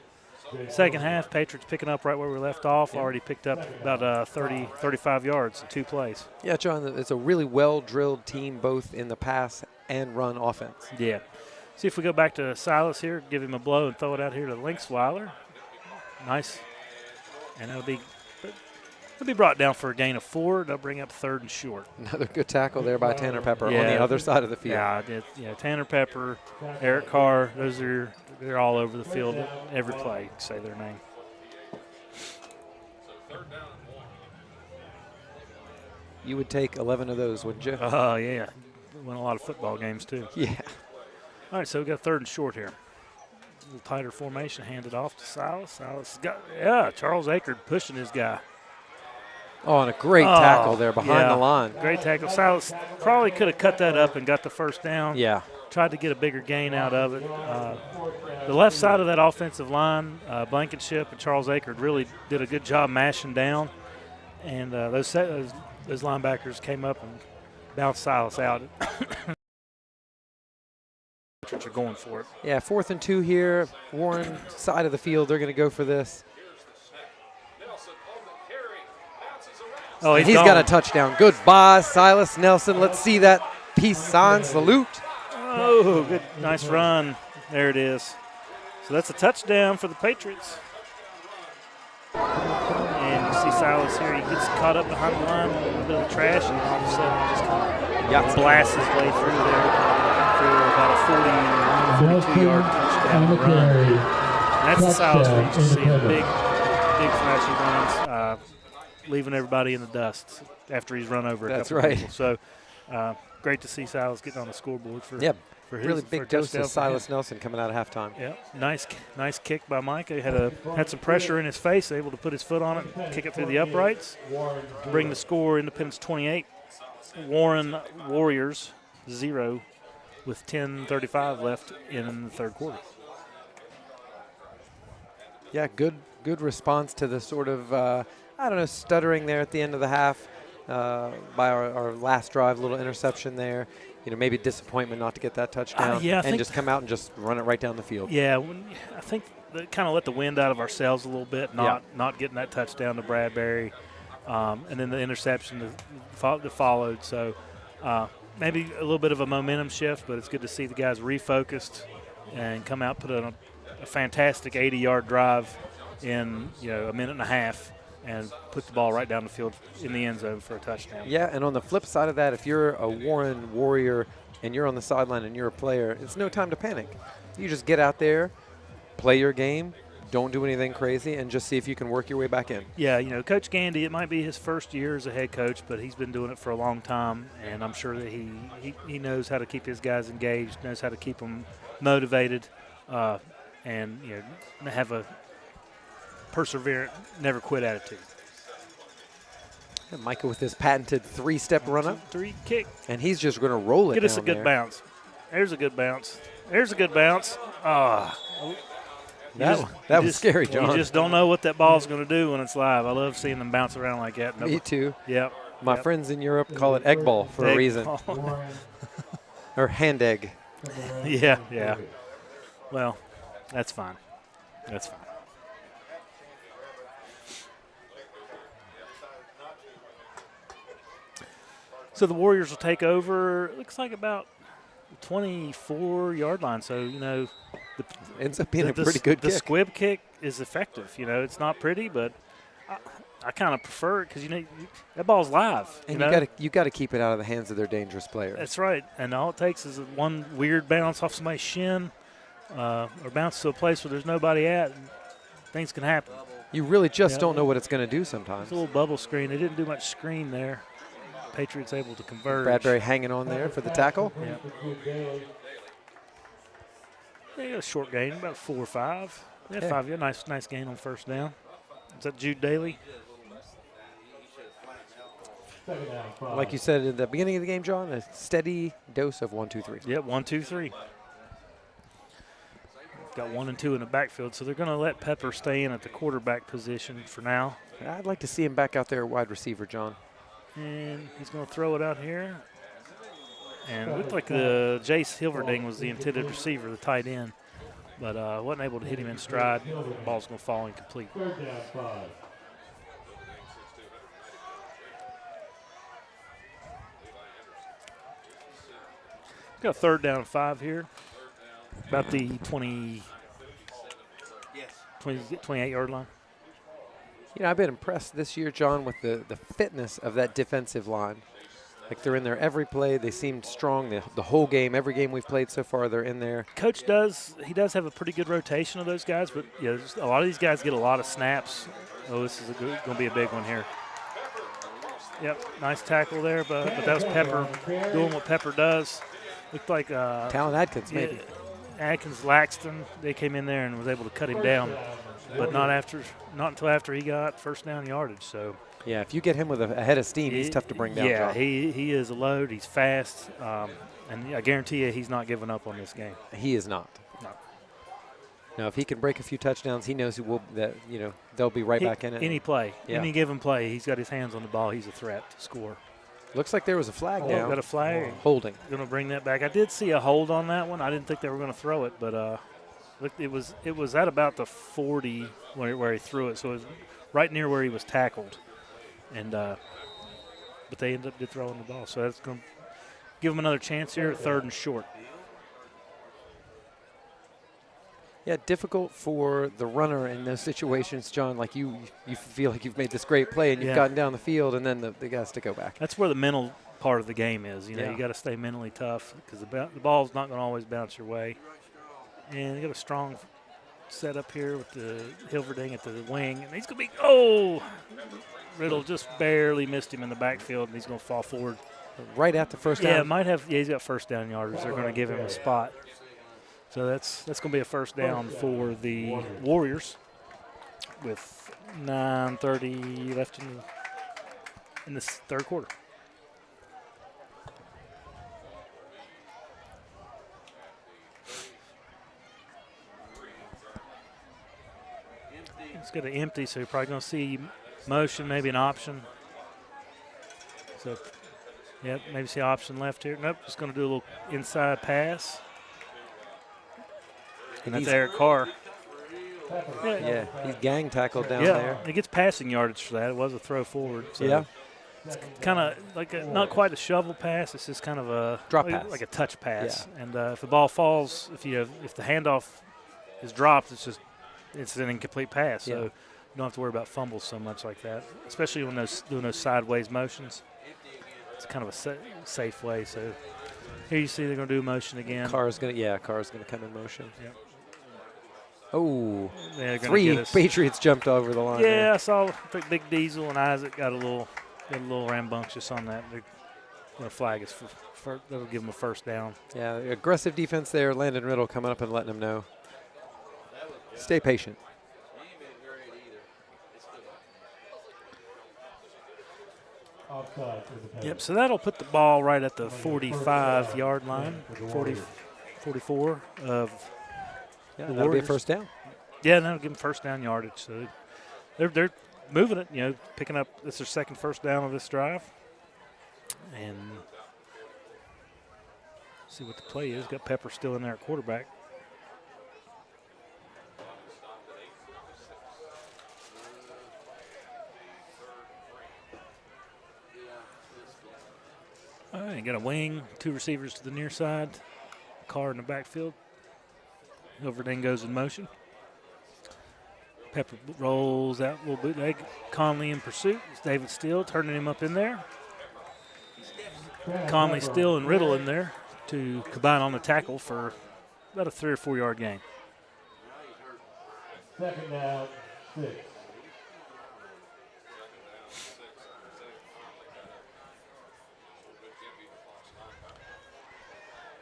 second half, Patriots picking up right where we left off. Already picked up about 35 yards in 2 plays. Yeah, John, it's a really well-drilled team both in the pass and run offense. Yeah. See if we go back to Silas here, give him a blow and throw it out here to Linksweiler. Nice. And it'll be brought down for a gain of 4. They'll bring up 3rd and short. Another good tackle there by Tanner Pepper on the other side of the field. Yeah, Tanner Pepper, Eric Carr, they're all over the field every play, say their name. You would take 11 of those, wouldn't you? Oh, yeah. Won a lot of football games, too. Yeah. All right, so we got 3rd and short here. A little tighter formation, handed off to Silas. Silas got, Charles Akerd pushing his guy. Oh, and a great tackle there behind the line. Great tackle. Silas probably could have cut that up and got the first down. Yeah. Tried to get a bigger gain out of it. The left side of that offensive line, Blankenship and Charles Akerd really did a good job mashing down. And those linebackers came up and bounced Silas out. Are going for it. Yeah, 4th and 2 here. Warren side of the field, they're going to go for this. Oh, he's got a touchdown. Goodbye, Silas Nelson. Let's see that peace sign salute. Oh, good, nice run. There it is. So that's a touchdown for the Patriots. And you see Silas here. He gets caught up behind the line, a little bit of the trash, and all of a sudden he just kind of blasts his way through there for about a 42-yard touchdown run. And that's the Silas where you just see a big flashy runs, leaving everybody in the dust after he's run over a couple of people. So great to see Silas getting on the scoreboard for his really big dose of Silas Nelson coming out of halftime. Yeah, nice kick by Micah. Had some pressure in his face, able to put his foot on it, kick it through the uprights, to bring the score. Independence 28, Warren Warriors 0, with 10:35 left in the 3rd quarter. Yeah, good response to the sort of stuttering there at the end of the half by our last drive, little interception there. Maybe disappointment not to get that touchdown and just come out and just run it right down the field. Yeah, I think that kind of let the wind out of our sails a little bit, not getting that touchdown to Bradbury, and then the interception that followed. So maybe a little bit of a momentum shift, but it's good to see the guys refocused and come out, put a fantastic 80-yard drive in a minute and a half, and put the ball right down the field in the end zone for a touchdown. Yeah, and on the flip side of that, if you're a Warren Warrior and you're on the sideline and you're a player, it's no time to panic. You just get out there, play your game, don't do anything crazy, and just see if you can work your way back in. Yeah, Coach Gandy, it might be his first year as a head coach, but he's been doing it for a long time, and I'm sure that he knows how to keep his guys engaged, knows how to keep them motivated, and have a perseverant, never quit attitude. And Micah with his patented 3-step run-up. 3 kick. And he's just going to roll it. Get us a good bounce. There's a good bounce. There's a good bounce. That was scary, John. You just don't know what that ball's going to do when it's live. I love seeing them bounce around like that. Me too. Yep. My friends in Europe call it egg ball for a reason. Or hand egg. Yeah. Well, that's fine. That's fine. So the Warriors will take over, it looks like about 24-yard line. So, ends up being a pretty good the kick. squib kick is effective. It's not pretty, but I kind of prefer it because, that ball's live. And you got to keep it out of the hands of their dangerous players. That's right. And all it takes is one weird bounce off somebody's shin or bounce to a place where there's nobody at, and things can happen. You really just don't know what it's going to do sometimes. It's a little bubble screen. They didn't do much screen there. Patriots able to converge. Bradbury hanging on there for the tackle. Yeah. They got a short gain, about 4 or 5. Yeah, 5. Yeah, nice gain on first down. Is that Jude Daly? Like you said at the beginning of the game, John, a steady dose of 1, 2, 3. Yep, 1, 2, 3. Got 1 and 2 in the backfield, so they're going to let Pepper stay in at the quarterback position for now. I'd like to see him back out there, wide receiver, John. And he's going to throw it out here. And it looked like the Jace Hilverding was the intended receiver, the tight end, but wasn't able to hit him in stride. The ball's going to fall incomplete. Got a 3rd down and 5 here. About the 28-yard line. I've been impressed this year, John, with the fitness of that defensive line. Like, they're in there every play. They seemed strong the whole game. Every game we've played so far, they're in there. Coach does have a pretty good rotation of those guys, but a lot of these guys get a lot of snaps. Oh, this is going to be a big one here. Yep, nice tackle there, but that was Pepper doing what Pepper does. Looked like Talon Atkins, maybe. Atkins, Laxton, they came in there and was able to cut him down, but not until after he got first down yardage. So yeah, if you get him with a head of steam, he's tough to bring down. Yeah, he is a load. He's fast, and I guarantee you he's not giving up on this game. He is not. No. Now, if he can break a few touchdowns, he knows they'll be right back in it. Any play, any given play, he's got his hands on the ball. He's a threat to score. Looks like there was a flag down. Got a flag. Holding. Going to bring that back. I did see a hold on that one. I didn't think they were going to throw it, but it was at about the 40 where he threw it, so it was right near where he was tackled. And but they ended up throwing the ball, so that's going to give them another chance here, 3rd and short. Yeah, difficult for the runner in those situations, John. Like you feel like you've made this great play and you've gotten down the field, and then the guy has to go back. That's where the mental part of the game is. You got to stay mentally tough because the ball's not going to always bounce your way. And you got a strong setup here with the Hilverding at the wing, and he's going to be Riddle just barely missed him in the backfield, and he's going to fall forward. Right at the first down? Yeah, he's got first down yardage. They're going to give him a spot. So that's going to be a first down for the Warriors with 9:30 left in this 3rd quarter. It's got an empty, so you're probably going to see motion, maybe an option. So, maybe see option left here. Nope, just going to do a little inside pass. And that's Eric Carr. Yeah, he's gang tackled down there. He gets passing yardage for that. It was a throw forward. So it's kind of like not quite a shovel pass. It's just kind of a drop pass, like a touch pass. Yeah. And if the ball falls, if the handoff is dropped, it's an incomplete pass. So you don't have to worry about fumbles so much like that, especially when doing those sideways motions. It's kind of a safe way. So here you see they're going to do motion again. Carr's going to come in motion. Yep. Oh, 3 Patriots jumped over the line. Yeah, there. I saw Big Diesel and Isaac got a little rambunctious on that. They're going to flag us that'll give them a first down. Yeah, aggressive defense there. Landon Riddle coming up and letting them know. Stay patient. Yep, so that'll put the ball right at the 45-yard line, 44 of that'll be a first down. Yeah, that'll give them first down yardage. So they're moving it, picking up. This is their second first down of this drive. And See what the play is. Got Pepper still in there at quarterback. All right, got a wing, 2 receivers to the near side, Carr in the backfield. Hilverding goes in motion. Pepper rolls out a little bootleg. Conley in pursuit. It's David Steele turning him up in there. Conley, Steele, and Riddle in there to combine on the tackle for about a 3 or 4 yard gain. Second down, 6.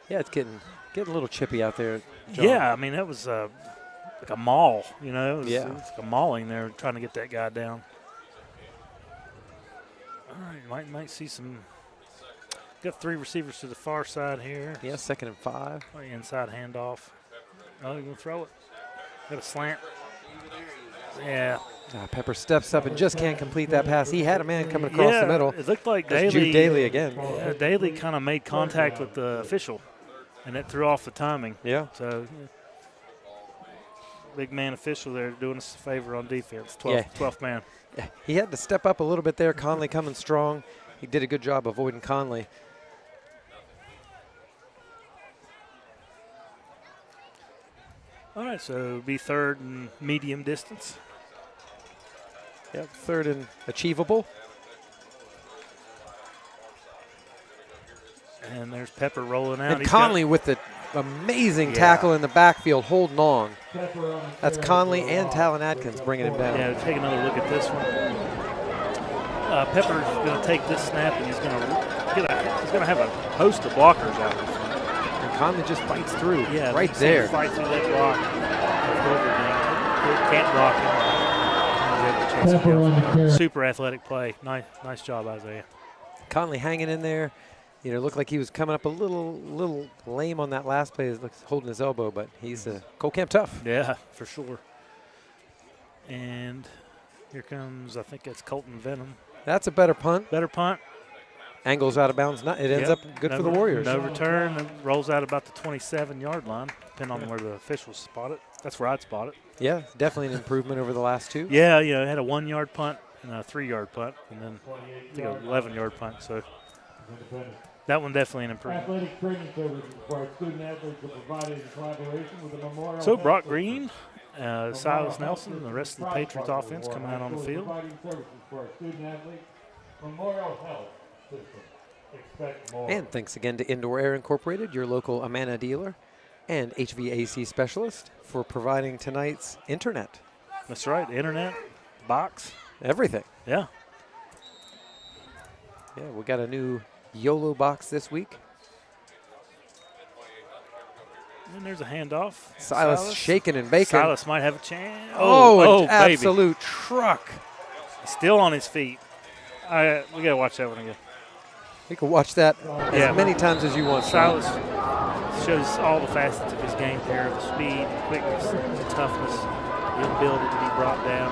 Yeah, it's getting a little chippy out there, John. Yeah, I mean, that was like a maul, you know. It was like a mauling there trying to get that guy down. All right, might see some. Got 3 receivers to the far side here. Yeah, 2nd and 5. Inside handoff. Oh, you're going to throw it. Got a slant. Yeah. Pepper steps up and just can't complete that pass. He had a man coming across the middle. It looked like That's Jude Daly again. Yeah, Daly kind of made contact with the official, and it threw off the timing. Yeah. So, big man official there doing us a favor on defense, 12th man. Yeah. He had to step up a little bit there. Conley coming strong. He did a good job avoiding Conley. All right, so it'll be 3rd and medium distance. Yep, 3rd and achievable. And there's Pepper rolling out. And Conley with the amazing tackle in the backfield, holding on. That's Conley and Talon Atkins bringing him down. Yeah, take another look at this one. Pepper's going to take this snap, and he's going to have a host of blockers out in front. And Conley just fights through. Yeah, right there. Fight through that block. Can't block him. Super athletic play. Nice job, Isaiah. Conley hanging in there. You know, looked like he was coming up a little lame on that last play. He looks holding his elbow, but he's Cole Camp tough. Yeah, for sure. And here comes, I think that's Colton Venom. That's a better punt. Better punt. Angles out of bounds. It ends up good for the Warriors. No return. And rolls out about the 27-yard line, depending on where the officials spot it. That's where I'd spot it. Yeah, definitely an improvement over the last 2. Yeah, it had a 1-yard punt and a 3-yard punt, and then I think an 11-yard punt. So that one definitely an improvement. Athletic training services for student athletes are provided in collaboration with the Memorial. So Brock Green, Silas Nelson, and the rest of the Patriots offense coming out on the field. Providing services for our student athletes. Memorial Health System. Expect more. And thanks again to Indoor Air Incorporated, your local Amana dealer, and HVAC specialist for providing tonight's internet. That's right, the internet, box. Everything. Yeah. Yeah, we got a new YOLO box this week. And there's a handoff. Silas shaking and baking. Silas might have a chance. Oh, an baby. absolute truck. He's still on his feet. We got to watch that one again. You can watch that as many times as you want. Silas shows all the facets of his game here, the speed, the quickness, the toughness, the ability to be brought down,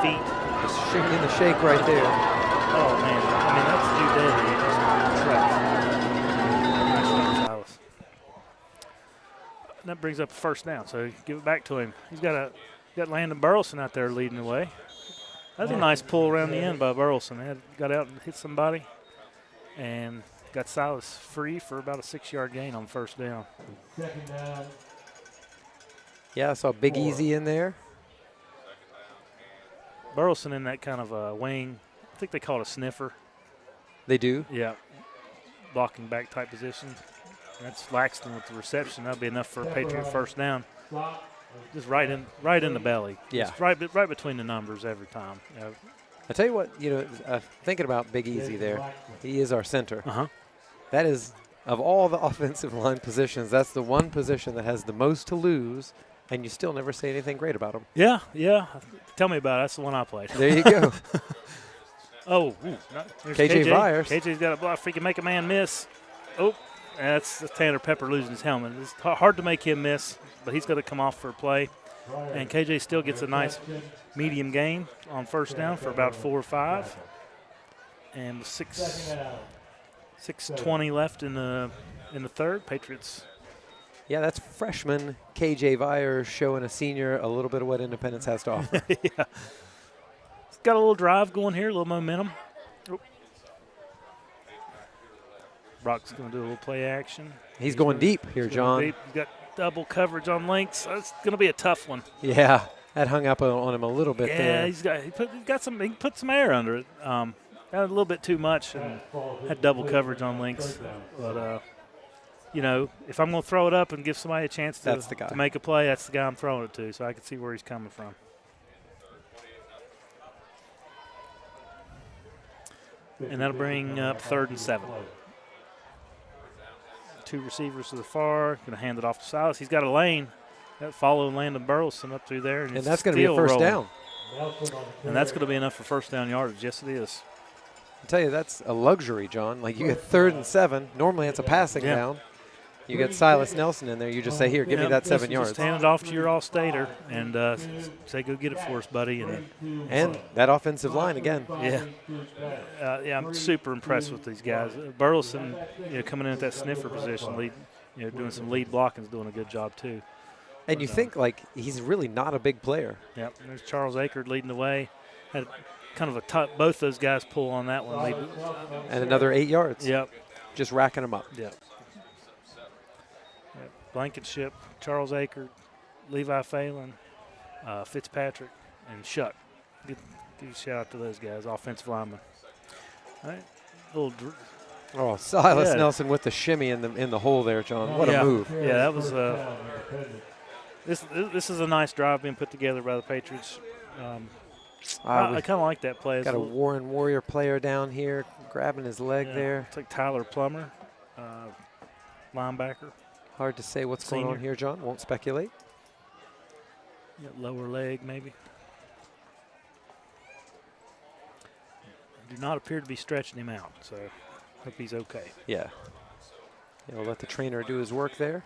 feet. Just shaking the shake right there. Oh, man. I mean, that's Jude Daly. Nice job, Silas. And that brings up a first down, so give it back to him. He's got Landon Burleson out there leading the way. That's a nice pull around the end by Burleson. He got out and hit somebody and got Silas free for about a 6-yard gain on first down. Second down. Yeah, I saw Big Easy in there. Burleson in that kind of a wing. I think they call it a sniffer. They do? Yeah. Blocking back type position. That's Laxton with the reception. That'll be enough for a Patriot first down. Just right in the belly. Yeah. Just right between the numbers every time. I tell you what, thinking about Big Easy there, he is our center. That is, of all the offensive line positions, that's the one position that has the most to lose, and you still never say anything great about him. Yeah. Tell me about it. That's the one I played. There you go. KJ Vyers. KJ's got a block. If he can make a man miss. Oh, that's Tanner Pepper losing his helmet. It's hard to make him miss, but he's going to come off for a play. And KJ still gets a nice medium gain on first down for about 4 or 5. And 6:20 left in the in the third. Patriots. Yeah, that's freshman KJ Vier showing a senior a little bit of what Independence has to offer. Yeah. It's got a little drive going here, a little momentum. Oh. Brock's going to do a little play action. He's going deep here, John. Deep. He's got double coverage on links. That's going to be a tough one. Yeah, that hung up on him a little bit there. Yeah, he put some air under it. Got a little bit too much and had double coverage on links. But, you know, if I'm going to throw it up and give somebody a chance to make a play, that's the guy I'm throwing it to, so I can see where he's coming from. And that'll bring up 3rd and 7. 2 receivers to the far. Going to hand it off to Silas. He's got a lane. Following Landon Burleson up through there. And that's going to be a first down. And that's going to be enough for first down yardage. Yes, it is. I tell you, that's a luxury, John. Like, you get 3rd and 7. Normally it's a passing down. You get Silas Nelson in there. You just say, here, give me that 7 yards. Just hand it off to your all-stater and say, go get it for us, buddy. And that offensive line again. Yeah. I'm super impressed with these guys. Burleson, coming in at that sniffer position, doing some lead blocking, is doing a good job too. And you think, like, he's really not a big player. Yep. There's Charles Akerd leading the way. Had kind of both those guys pull on that one. And another 8 yards. Yep. Just racking them up. Yep. Blankenship, Charles Akerd, Levi Phelan, Fitzpatrick, and Shuck. Give a shout out to those guys, offensive linemen. All right. Silas Nelson with the shimmy in the hole there, John. What a move. Yeah, that was this is a nice drive being put together by the Patriots. I kind of like that play. Got a Warren Warrior player down here grabbing his leg there. It's like Tyler Plummer, linebacker. Hard to say what's going on here, John. Won't speculate. Lower leg, maybe. Do not appear to be stretching him out, so hope he's okay. Yeah. We'll let the trainer do his work there.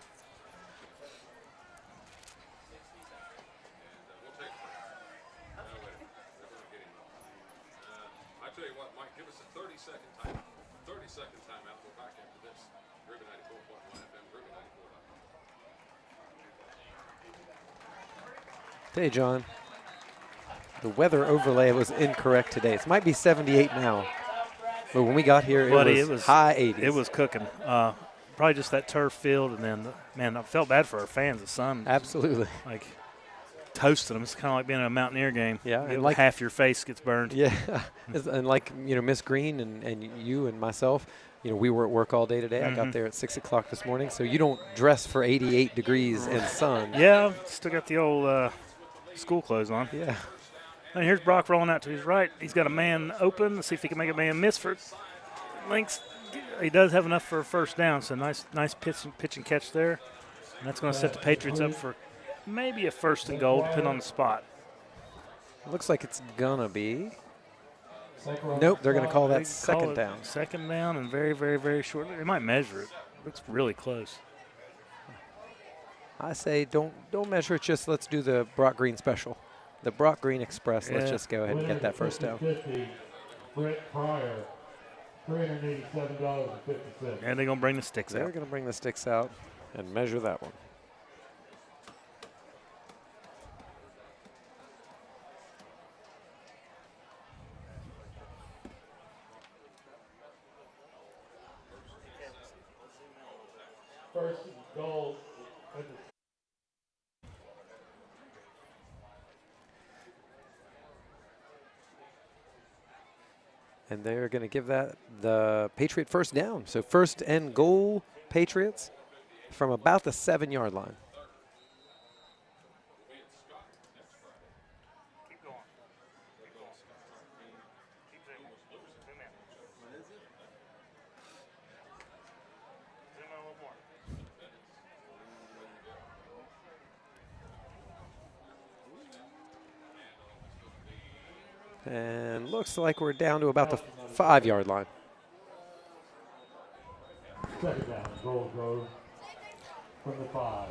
I tell you what, Mike, give us a 30-second time. 30-second timeout. We'll back after this. Ribbon 94.1 FM, Ribbon 94. Hey, John. The weather overlay was incorrect today. It might be 78 now. But when we got here, it was high 80s. It was cooking. Probably just that turf field. And then, man, I felt bad for our fans. The sun. Absolutely. Like, toasting them. It's kind of like being in a Mountaineer game. Yeah. And like half your face gets burned. Yeah. And like, Miss Green and you and myself, we were at work all day today. I got there at 6 o'clock this morning. So you don't dress for 88 degrees and sun. Yeah. Still got the old school clothes on. Yeah. And here's Brock rolling out to his right. He's got a man open. Let's see if he can make a man miss for links. He does have enough for a first down, so nice pitch and catch there. And that's going to set the Patriots up for maybe a 1st and goal, depending on the spot. Looks like it's going to be. Nope, they're going to call that second down. Second down and very, very, very short. They might measure it. Looks really close. I say don't measure it. Just let's do the Brock Green special. The Brock Green Express. Let's just go ahead and get that first down. Brett Pryor, $387.50. And they're going to bring the sticks out. They're going to bring the sticks out and measure that one. First goal. And they're going to give that the Patriot first down. So 1st and goal, Patriots, from about the 7-yard line. Keep going. Keep zooming. Zoom in. What is it? Zoom in a little more. And looks like we're down to about the 5-yard line. Second down, goal goes from the 5.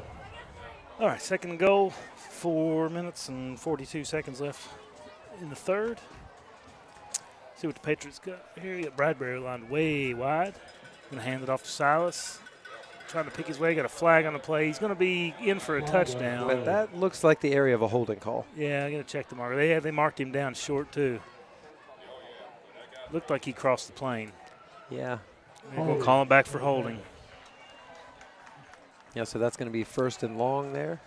All right, 2nd and goal, 4 minutes and 42 seconds left in the third. See what the Patriots got here. You got Bradbury lined way wide. Going to hand it off to Silas. trying to pick his way. Got a flag on the play. He's going to be in for a touchdown. But that looks like the area of a holding call. Yeah, I'm going to check the marker. They marked him down short, too. Looked like he crossed the plane. Yeah. We'll call him back for holding. Yeah, so that's going to be first and long there.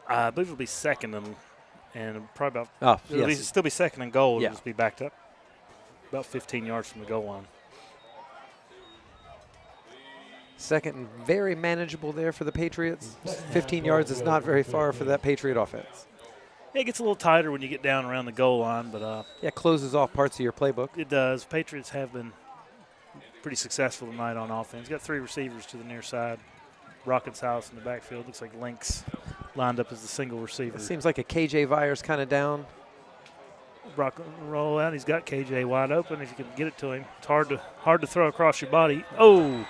I believe it'll be second and probably about it'll still be second and goal. Yeah. It'll just be backed up about 15 yards from the goal line. Second and very manageable there for the Patriots. 15 yards is not very far for that Patriot offense. It gets a little tighter when you get down around the goal line, but yeah, closes off parts of your playbook. It does. Patriots have been pretty successful tonight on offense. Got 3 receivers to the near side. Rockets House in the backfield. Looks like Lynx lined up as the single receiver. It seems like a KJ Vyers kind of down. Brock roll out. He's got KJ wide open if you can get it to him. It's hard to throw across your body. Oh!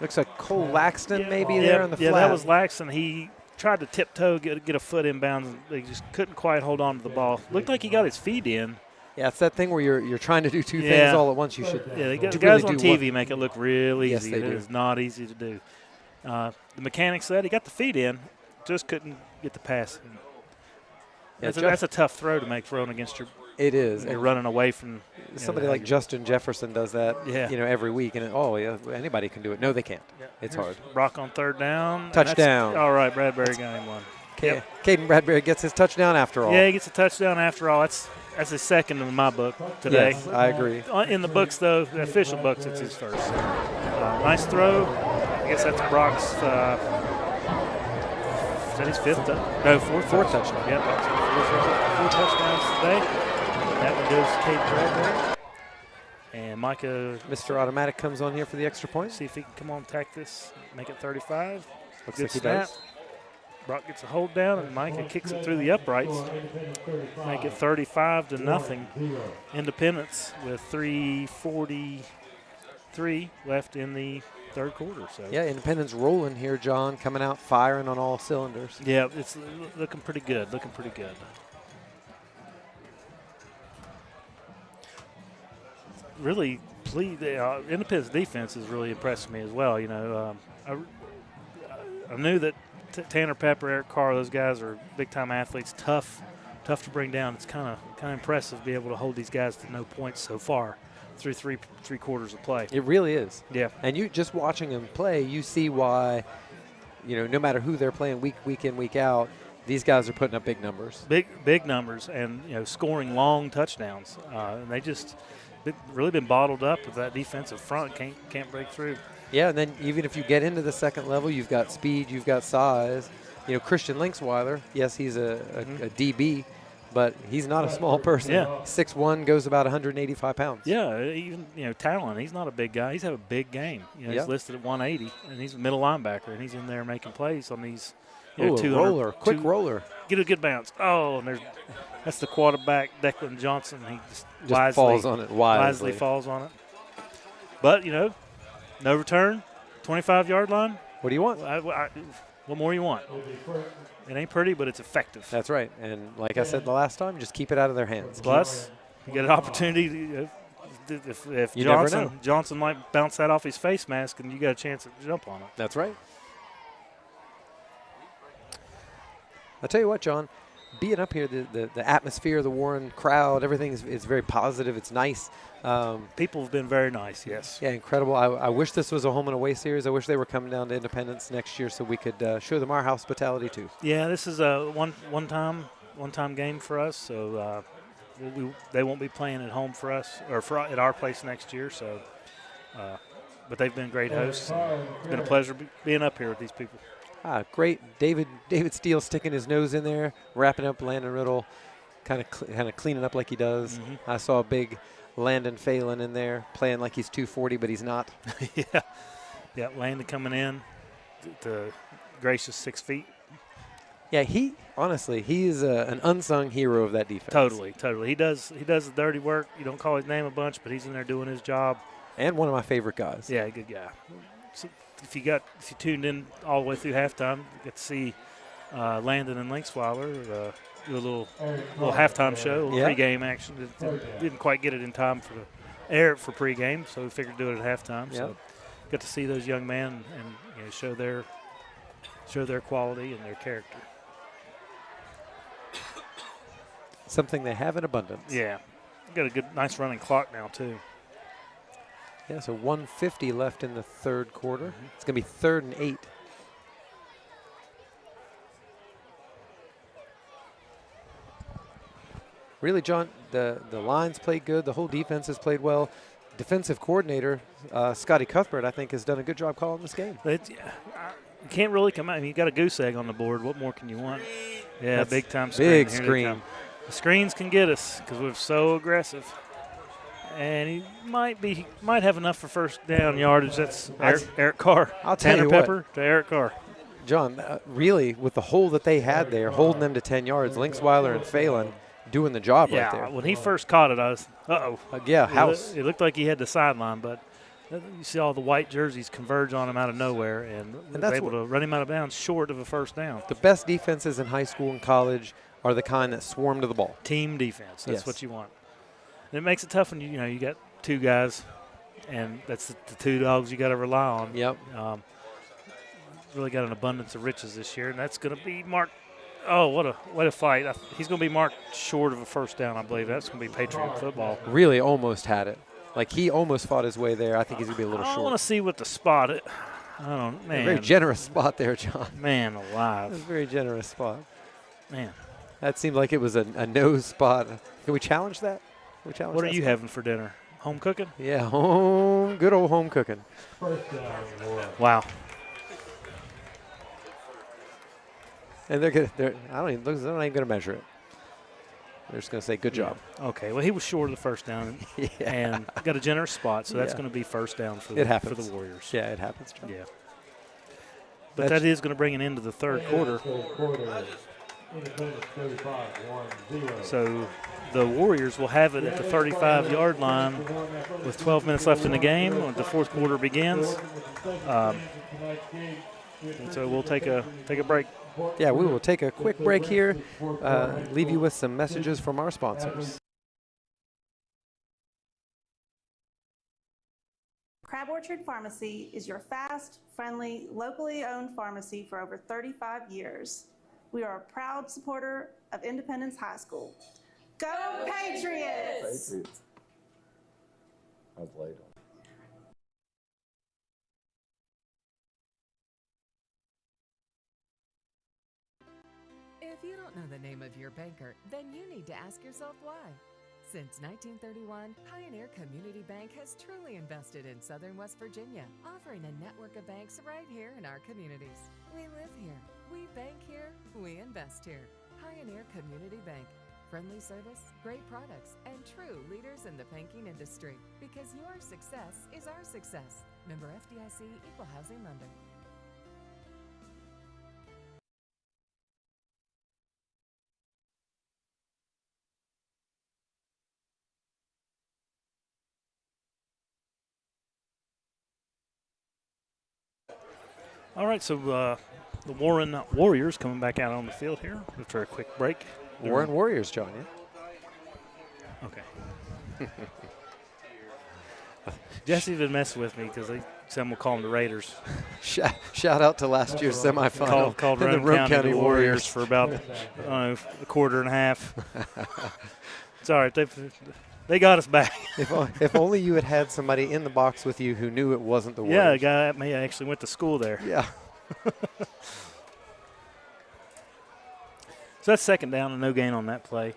Looks like Cole Laxton maybe there on the flat. Yeah, that was Laxton. He tried to tiptoe, get a foot inbounds, and they just couldn't quite hold on to the ball. Looked like he got his feet in. Yeah, it's that thing where you're trying to do 2 things all at once. You should. Yeah, the guys on TV make it look real easy. Yes, they do. It is not easy to do. The mechanic said he got the feet in, just couldn't get the pass in. Yeah, that's a tough throw to make throwing against your. It is. You're running away from. Somebody like Justin Jefferson does that. Yeah. Every week, and anybody can do it. No, they can't. Yeah. It's hard. Brock on third down. Touchdown. All right, Bradbury got him one. Caden Bradbury gets his touchdown after all. Yeah, he gets a touchdown after all. That's his second in my book today. Yes, I agree. In the books, though, the official books, it's his first. Nice throw. I guess that's Brock's. Is that his fifth? Fourth touchdown. Yep. 4 touchdowns today. That one goes to Caden Bradbury. And Micah. Mr. Automatic comes on here for the extra point. See if he can come on, tack this, make it 35. Looks Good like he snap. does. Brock gets a hold down, and Micah kicks it through the uprights. Make it 35-0. Independence with 3:43 left in the third quarter. So yeah, Independence rolling here, John, coming out firing on all cylinders. Yeah, it's looking pretty good. Really, Independence defense has really impressed me as well. I knew that Tanner Pepper, Eric Carr, those guys are big-time athletes, tough to bring down. It's kind of impressive to be able to hold these guys to no points so far through three quarters of play. It really is. Yeah. And you just watching them play, you see why, no matter who they're playing week in, week out, these guys are putting up big numbers. Big numbers, and scoring long touchdowns. And they just really been bottled up with that defensive front. Can't break through. Yeah, and then even if you get into the second level, you've got speed, you've got size. Christian Linksweiler, yes, he's a DB, but he's not a small person. Yeah. 6'1", goes about 185 pounds. Yeah, even, Talon, he's not a big guy. He's had a big game. He's listed at 180, and he's a middle linebacker, and he's in there making plays on these, quick roller. Get a good bounce. Oh, and that's the quarterback, Declan Johnson. He just wisely falls on it. Wisely falls on it. But, no return, 25-yard line. What do you want? What more you want? It ain't pretty, but it's effective. That's right. And like I said the last time, just keep it out of their hands. Plus, you get an opportunity. If you never know. Johnson might bounce that off his face mask, and you got a chance to jump on it. That's right. I'll tell you what, John. Being up here, the atmosphere, the Warren crowd, everything is very positive. It's nice. People have been very nice, yes. Yeah, incredible. I wish this was a home and away series. I wish they were coming down to Independence next year so we could show them our hospitality too. Yeah, this is a one-time game for us. So they won't be playing at home for us or at our place next year. So, but they've been great hosts. It's been a pleasure being up here with these people. Great. David Steele sticking his nose in there, wrapping up Landon Riddle, kind of cleaning up like he does. Mm-hmm. I saw a big Landon Phelan in there playing like he's 240, but he's not. Yeah, Landon coming in to gracious 6 feet. Yeah, he is an unsung hero of that defense. Totally. He does the dirty work. You don't call his name a bunch, but he's in there doing his job. And one of my favorite guys. Yeah, good guy. So if you tuned in all the way through halftime, you get to see Landon and Linksweiler do a little halftime show, a little pregame action. Didn't quite get it in time to air it for pregame, so we figured to do it at halftime. So get to see those young men and show their quality and their character. Something they have in abundance. Yeah, got a nice running clock now too. Yeah, so 1:50 left in the third quarter. It's going to be 3rd and 8. Really, John, the lines played good. The whole defense has played well. Defensive coordinator, Scotty Cuthbert, I think, has done a good job calling this game. You can't really come out. I mean, you got a goose egg on the board. What more can you want? Yeah, That's big time screen. big Here they screen. come. The screens can get us because we're so aggressive. And he might have enough for first down yardage. That's Eric Carr. I'll tell Tanner you Pepper what. to Eric Carr. John, really, with the hole that they had there, holding them to 10 yards, Linksweiler and Phelan doing the job right there. Yeah, when he first caught it, I was, yeah, house. It looked like he had the sideline, but you see all the white jerseys converge on him out of nowhere, and was able to run him out of bounds short of a first down. The best defenses in high school and college are the kind that swarm to the ball. Team defense, that's Yes. what you want. And it makes it tough when you got two guys, and that's the two dogs you got to rely on. Yep. Really got an abundance of riches this year, and that's going to be marked. Oh, what a fight! He's going to be marked short of a first down, I believe. That's going to be Patriot football. Really almost had it. Like, he almost fought his way there. I think he's going to be a little short. I want to see what the spot is. I don't know, man. A very generous spot there, John. Man alive. It was a very generous spot. Man. That seemed like it was a nose spot. Can we challenge that? What are you having for dinner? Home cooking? Yeah, good old home cooking. Wow. And they're not even going to measure it. They're just going to say, good job. Okay, well, he was short of the first down and got a generous spot, so that's going to be first down for the Warriors. Yeah, it happens, John. Yeah. But that is going to bring an end to the third quarter. So the Warriors will have it at the 35-yard line with 12 minutes left in the game when the fourth quarter begins. And so we'll take a break. Yeah, we will take a quick break here, leave you with some messages from our sponsors. Crab Orchard Pharmacy is your fast, friendly, locally owned pharmacy for over 35 years. We are a proud supporter of Independence High School. Go Patriots! I was late on. If you don't know the name of your banker, then you need to ask yourself why. Since 1931, Pioneer Community Bank has truly invested in Southern West Virginia, offering a network of banks right here in our communities. We live here, we bank here, we invest here. Pioneer Community Bank. Friendly service, great products, and true leaders in the banking industry. Because your success is our success. Member FDIC, Equal Housing Lender. All right, so the Warren Warriors coming back out on the field here after a quick break. Warren Warriors, John, yeah? Okay. Jesse been messing with me because they said we'll call them the Raiders. Shout out to last year's semifinal. Called the Roane County Warriors for about a quarter and a half. It's all right. They got us back. If only you had had somebody in the box with you who knew it wasn't the Warriors. Yeah, a guy may actually went to school there. Yeah. So that's second down and no gain on that play.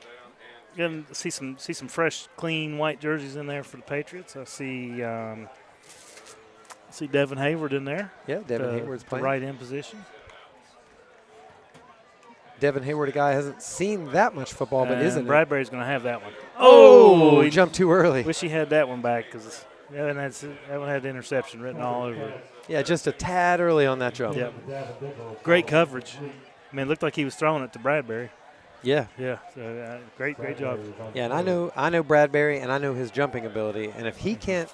Going to see some fresh, clean white jerseys in there for the Patriots. I see Devin Hayward in there. Yeah, Devin Hayward's playing. Right end position. Devin Hayward, a guy hasn't seen that much football, but isn't. Bradbury's going to have that one. Oh, he jumped too early. Wish he had that one back because that one had the interception written all over it. Yeah, just a tad early on that jump. Yep. Great coverage. I mean, it looked like he was throwing it to Bradbury. Yeah. Yeah. So, great job. Yeah, and I know Bradbury, and I know his jumping ability. And if he can't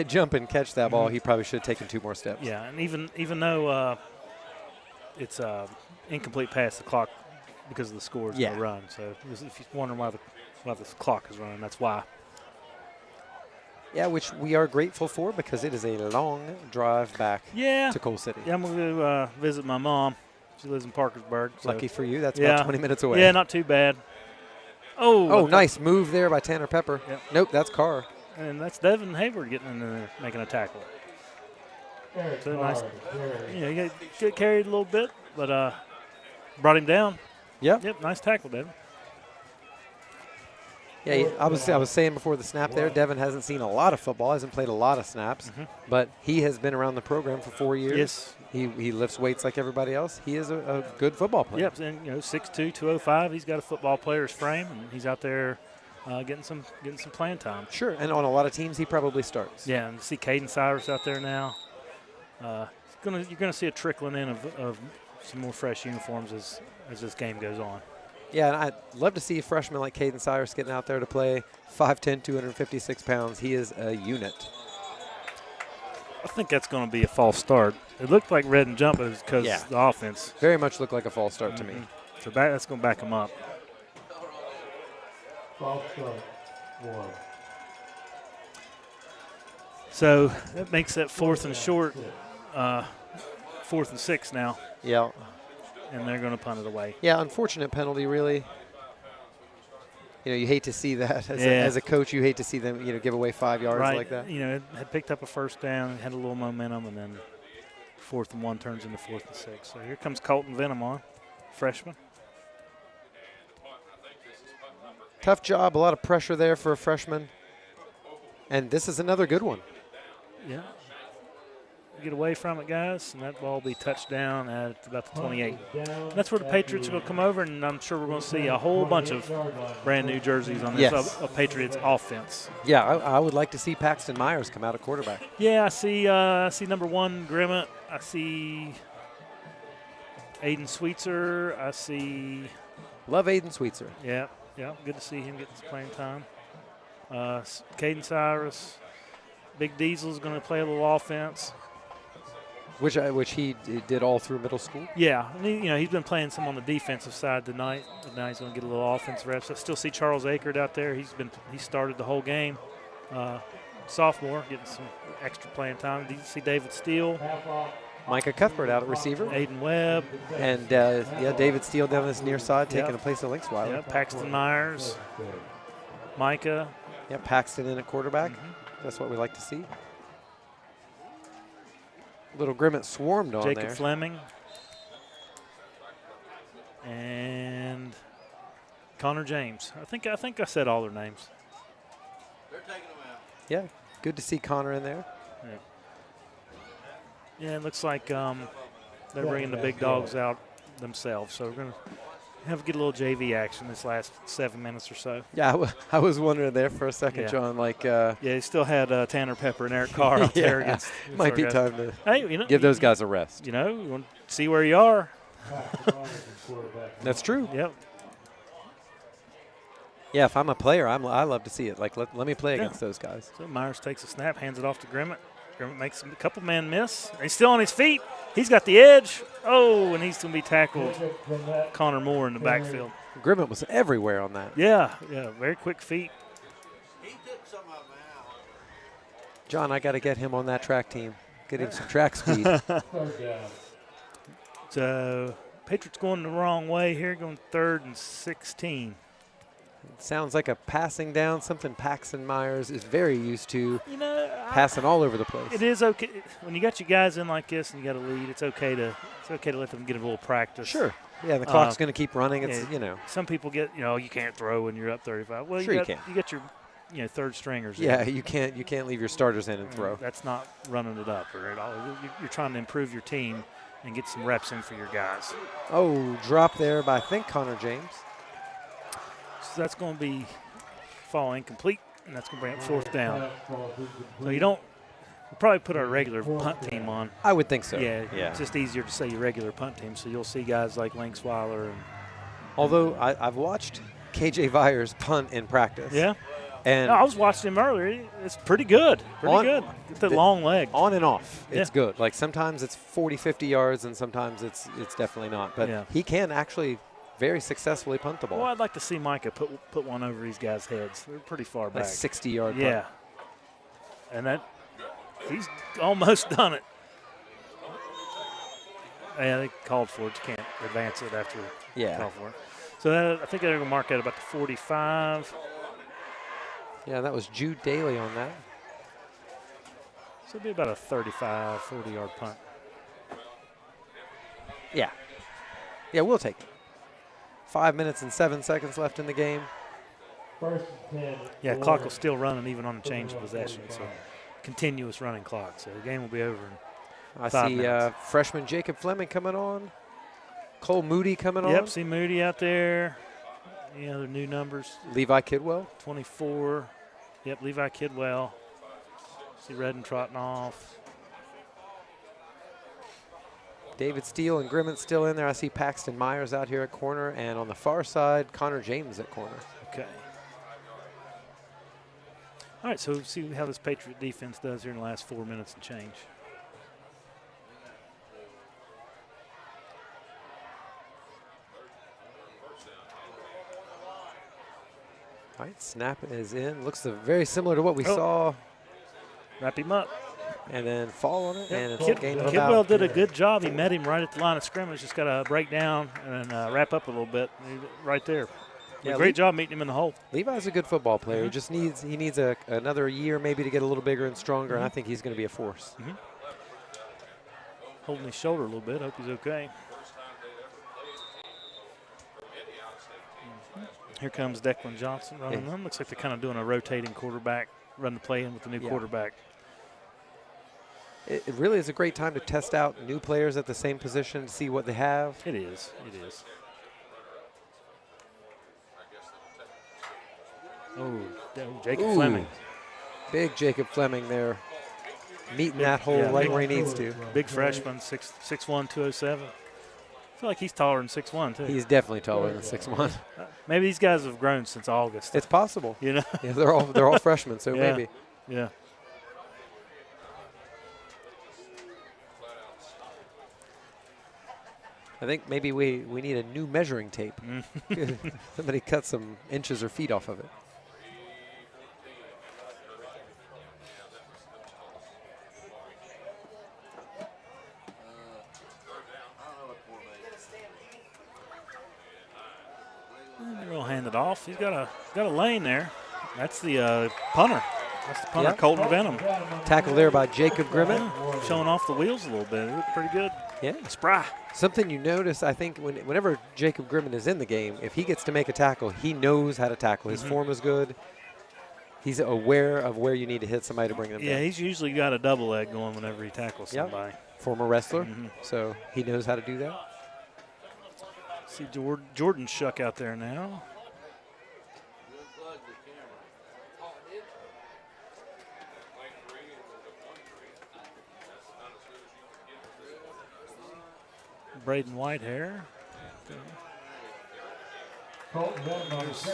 jump and catch that ball, he probably should have taken 2 more steps. Yeah, and even though it's incomplete pass, the clock because of the score is going to run. So if you're wondering why the clock is running, that's why. Yeah, which we are grateful for because it is a long drive back to Coal City. Yeah, I'm going to go visit my mom. She lives in Parkersburg. So. Lucky for you, that's about 20 minutes away. Yeah, not too bad. Oh, nice move there by Tanner Pepper. Yep. Nope, that's Carr. And that's Devin Hayward getting in there, making a tackle. So nice. He got carried a little bit, but brought him down. Yep, nice tackle, Devin. Yeah, I was saying before the snap there, Devin hasn't seen a lot of football, hasn't played a lot of snaps, but he has been around the program for 4 years. Yes. He lifts weights like everybody else. He is a good football player. Yep, and 6'2", 205. He's got a football player's frame, and he's out there getting some playing time. Sure, and on a lot of teams he probably starts. Yeah, and see Caden Cyrus out there now. You're gonna see a trickling in of some more fresh uniforms as this game goes on. Yeah, and I'd love to see a freshman like Caden Cyrus getting out there to play. 5'10", 256 pounds. He is a unit. I think that's going to be a false start. It looked like red and jump because the offense. Very much looked like a false start to me. So that's going to back him up. False start, 1. So that makes that 4th and short, 4th and 6 now. Yeah. And they're going to punt it away. Yeah, unfortunate penalty, really. You hate to see that. As a coach, you hate to see them, give away 5 yards like that. It had picked up a first down, had a little momentum, and then 4th and 1 turns into 4th and 6. So here comes Colton Venom on, freshman. Tough job, a lot of pressure there for a freshman. And this is another good one. Yeah. Get away from it, guys, and that ball will be touched down at about the 28. And that's where the Patriots are going to come over, and I'm sure we're going to see a whole bunch of brand new jerseys on this Patriots offense. Yeah, I would like to see Paxton Myers come out at quarterback. Yeah, I see number 1 Grimmett. I see Aiden Sweetser. I see. Love Aiden Sweetser. Yeah, good to see him getting some playing time. Caden Cyrus. Big Diesel's going to play a little offense. Which he did all through middle school. Yeah, and he's been playing some on the defensive side tonight. But now he's going to get a little offensive reps. I still see Charles Akert out there. He started the whole game. Sophomore, getting some extra playing time. Do you see David Steele? Micah Cuthbert out at receiver. Aiden Webb. And David Steele down this near side taking the place of Linksweiler. Yeah, Paxton Myers. Micah. Yeah, Paxton in at quarterback. That's what we like to see. Little Grimmett swarmed on Jacob there. Fleming. And Connor James. I think I said all their names. They're taking them out. Yeah, good to see Connor in there. Yeah, it looks like they're bringing the big dogs out themselves. So we're going to get a little JV action this last 7 minutes or so. Yeah, I was wondering there for a second, John. He still had Tanner Pepper and Eric Carr out there. Against might be guys. time to give those guys a rest. You want to see where you are. That's true. Yep. Yeah, if I'm a player, I love to see it. Like, let me play against those guys. So Myers takes a snap, hands it off to Grimmett. Grimmett makes a couple man miss. He's still on his feet. He's got the edge. Oh, and he's going to be tackled. Connor Moore in the backfield. Grimmett was everywhere on that. Yeah, very quick feet. He took some of them out. John, I got to get him on that track team. Get him some track speed. So Patriots going the wrong way here, going 3rd and 16. It sounds like a passing down, something Paxton Myers is very used to, passing all over the place. It is okay when you got your guys in like this and you got a lead. It's okay to let them get a little practice. Sure. Yeah, the clock's going to keep running. It's Some people get you can't throw when you're up 35. Well, sure you can. You got your third stringers. Yeah, you can't leave your starters in and throw. That's not running it up or at all. You're trying to improve your team and get some reps in for your guys. Oh, drop there by I think Connor James. So that's going to be fall incomplete, and that's going to bring up 4th down. So we'll probably put our regular punt team on. I would think so. Yeah. It's just easier to say your regular punt team, so you'll see guys like Linksweiler. Although I've watched KJ Vyers punt in practice. Yeah. And I was watching him earlier. It's pretty good. Good. Get the long leg. On and off, it's good. Like sometimes it's 40, 50 yards, and sometimes it's definitely not. But he can actually very successfully punt the ball. Well, I'd like to see Micah put one over these guys' heads. They're pretty far back. Like 60-yard punt. Yeah. And he's almost done it. Yeah, they called for it. You can't advance it after call for it. So I think they're going to mark out about the 45. Yeah, that was Jude Daly on that. So it'll be about a 35, 40-yard punt. Yeah. Yeah, we'll take it. 5 minutes and 7 seconds left in the game. First and 10. Yeah, clock will still running even on the change of possession. So continuous running clock. So the game will be over in I 5 see minutes. freshman Jacob Fleming coming on. Cole Moody coming on. Yep, see Moody out there. Any other new numbers? Levi Kidwell. 24. Yep, Levi Kidwell. See Redden trotting off. David Steele and Grimmett still in there. I see Paxton Myers out here at corner. And on the far side, Connor James at corner. Okay. All right, so see how this Patriot defense does here in the last 4 minutes and change. All right, snap is in. Looks very similar to what we saw. Wrap him up. And then fall on it, and it's game of Kidwell out. did a good job. He met him right at the line of scrimmage. Just got to break down and wrap up a little bit right there. Yeah, great job meeting him in the hole. Levi's a good football player. He just needs another year maybe to get a little bigger and stronger, and I think he's going to be a force. Holding his shoulder a little bit. Hope he's okay. Here comes Declan Johnson running them. Looks like they're kind of doing a rotating quarterback, run the play in with the new quarterback. It really is a great time to test out new players at the same position, see what they have. It is. It is. Oh, Jacob Fleming. Big Jacob Fleming there. Meeting that hole right where he needs to. Big freshman, 6'1", 207. I feel like he's taller than 6'1", too. He's definitely taller than 6'1". Maybe these guys have grown since August. It's possible. You know? Yeah, they're all freshmen, so maybe. Yeah. I think maybe we need a new measuring tape. Somebody cut some inches or feet off of it. We'll hand it off. He's got a lane there. That's the punter. That's the punter, Colton Venom. Tackle there by Jacob Grimmett. Yeah, showing off the wheels a little bit. It looked pretty good. Yeah. Spry. Something you notice, I think, whenever Jacob Grimmett is in the game, if he gets to make a tackle, he knows how to tackle. His form is good. He's aware of where you need to hit somebody to bring them down. Yeah, he's usually got a double leg going whenever he tackles somebody. Former wrestler, so he knows how to do that. See Jordan Shuck out there now. Braden Whitehair. Looks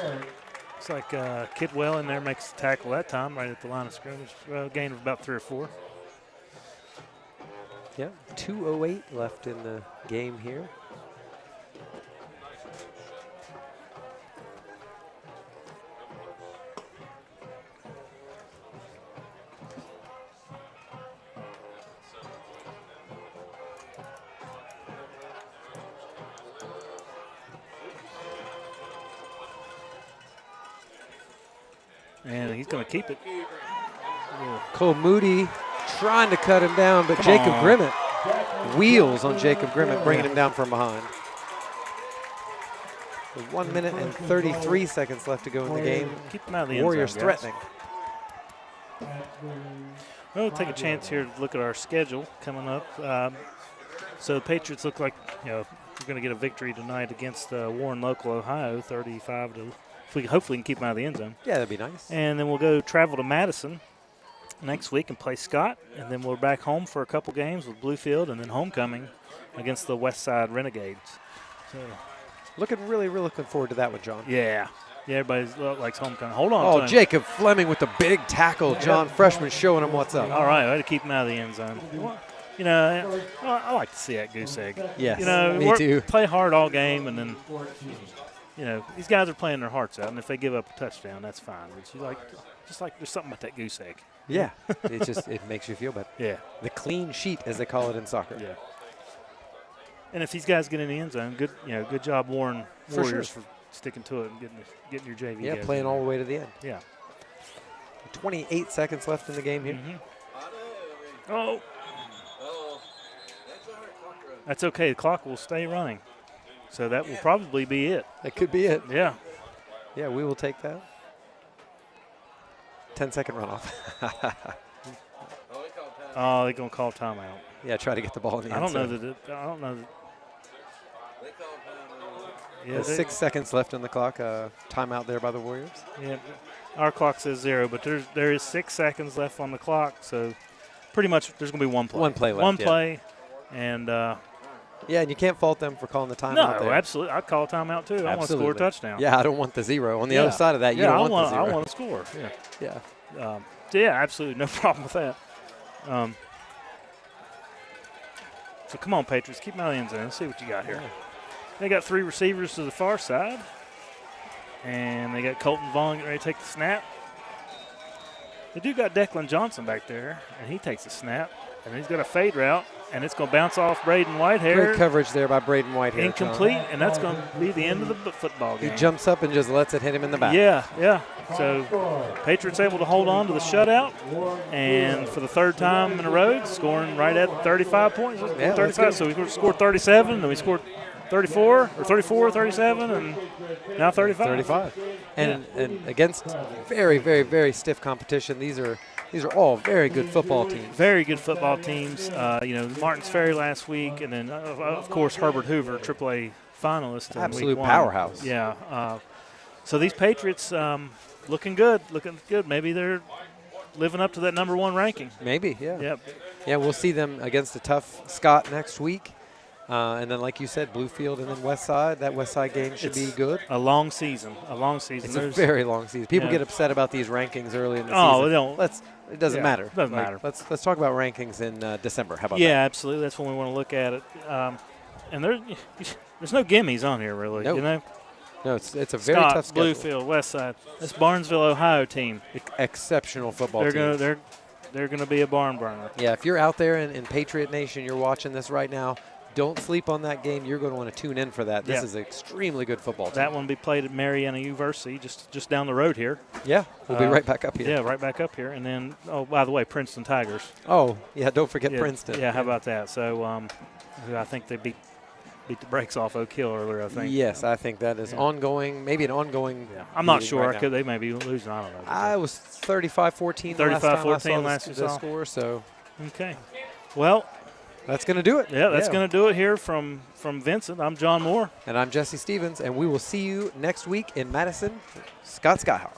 like Kidwell in there makes the tackle that time right at the line of scrimmage. Gain of about 3 or 4. Yeah, 2:08 left in the game here. And he's going to keep it. Cole Moody trying to cut him down, but Jacob Grimmett wheels on Jacob Grimmett, bringing him down from behind. With 1 minute and 33 seconds left to go in the game. Keep them out of the end Warriors zone, guys. threatening. We'll take a chance here to look at our schedule coming up. So the Patriots look like we're going to get a victory tonight against Warren Local, Ohio, 35 to. If we hopefully can keep them out of the end zone. Yeah, that'd be nice. And then we'll go travel to Madison next week and play Scott. And then we're back home for a couple games with Bluefield and then homecoming against the West Side Renegades. So really looking forward to that one, John. Yeah. Yeah, everybody likes homecoming. Hold on. Oh, Jacob Fleming with the big tackle. John Freshman showing him what's up. All right, I had to keep him out of the end zone. You know, I like to see that goose egg. Yes, you know, me too. Play hard all game, and then, you know, these guys are playing their hearts out, and if they give up a touchdown, that's fine. But just like there's something about that goose egg. Yeah, it makes you feel better. Yeah. The clean sheet, as they call it in soccer. Yeah. And if these guys get in the end zone, good job, Warriors, for sticking to it and getting your JV. Yeah, guys playing in all there. the way to the end. Yeah. 28 seconds left in the game here. Oh. That's okay. The clock will stay running. So that will probably be it. That could be it. Yeah. Yeah, we will take that. 10-second runoff. Oh, they're going to call timeout. Yeah, try to get the ball in the end zone. I don't know that. Yeah, There's 6 seconds left on the clock. Timeout there by the Warriors. Yeah, our clock says 0, but there is 6 seconds left on the clock, so pretty much there's going to be one play. One play left. One play, and yeah, and you can't fault them for calling the timeout. no, there. absolutely, I'd call a timeout too. I want to score a touchdown. Yeah, I don't want the 0. On the other side of that, you don't want the 0. I want to score. Yeah, yeah. Yeah, absolutely, no problem with that. So come on, Patriots, keep them out of the end zone. Let's see what you got here. Yeah. They got 3 receivers to the far side, and they got Colton Vaughn getting ready to take the snap. They do got Declan Johnson back there, and he takes the snap, and he's got a fade route, and it's going to bounce off Braden Whitehair. Great coverage there by Braden Whitehair. Incomplete, and that's going to be the end of the football game. He jumps up and just lets it hit him in the back. Yeah. So Patriots able to hold on to the shutout, and for the 3rd time in a row, scoring right at 35 points. Yeah, 35. So we scored 37, then we scored 34, 37, and now 35. 35. And against very, very, very stiff competition, these are all very good football teams. Very good football teams. Martins Ferry last week, and then, of course, Herbert Hoover, AAA finalist. Absolute week 1. powerhouse. Yeah. So these Patriots looking good. Maybe they're living up to that #1 ranking. Maybe, yeah. Yep. Yeah, we'll see them against a tough Scott next week. And then, like you said, Bluefield and then West Side. That West Side game should be good. A long season. It's a very long season. People get upset about these rankings early in the season. Oh, they don't. It doesn't matter. It doesn't matter. Let's talk about rankings in December. How about that? Yeah, absolutely. That's when we want to look at it. And there's no gimmies on here, really. Nope. You know? No, it's a very Scott, tough schedule. Bluefield, West Side. This Barnesville, Ohio team. Exceptional football team. They're going to be a barn burner. Yeah, if you're out there in Patriot Nation, you're watching this right now, don't sleep on that game. You're going to want to tune in for that. This is an extremely good football team. That one will be played at Mariana University, just down the road here. Yeah, we'll be right back up here. Yeah, right back up here. And then, by the way, Princeton Tigers. Oh, yeah, don't forget Princeton. Yeah, how about that? So I think they beat the brakes off Oak Hill earlier, I think. Yes, I think that is ongoing, maybe an ongoing. Yeah. I'm not sure. Right They may be losing. I don't know. I was 35-14 35-14 last time I saw the score, so. Okay. Well, that's going to do it. Yeah, that's going to do it here from Vincent. I'm John Moore. And I'm Jesse Stevens, and we will see you next week in Madison, Scott Skyhawk.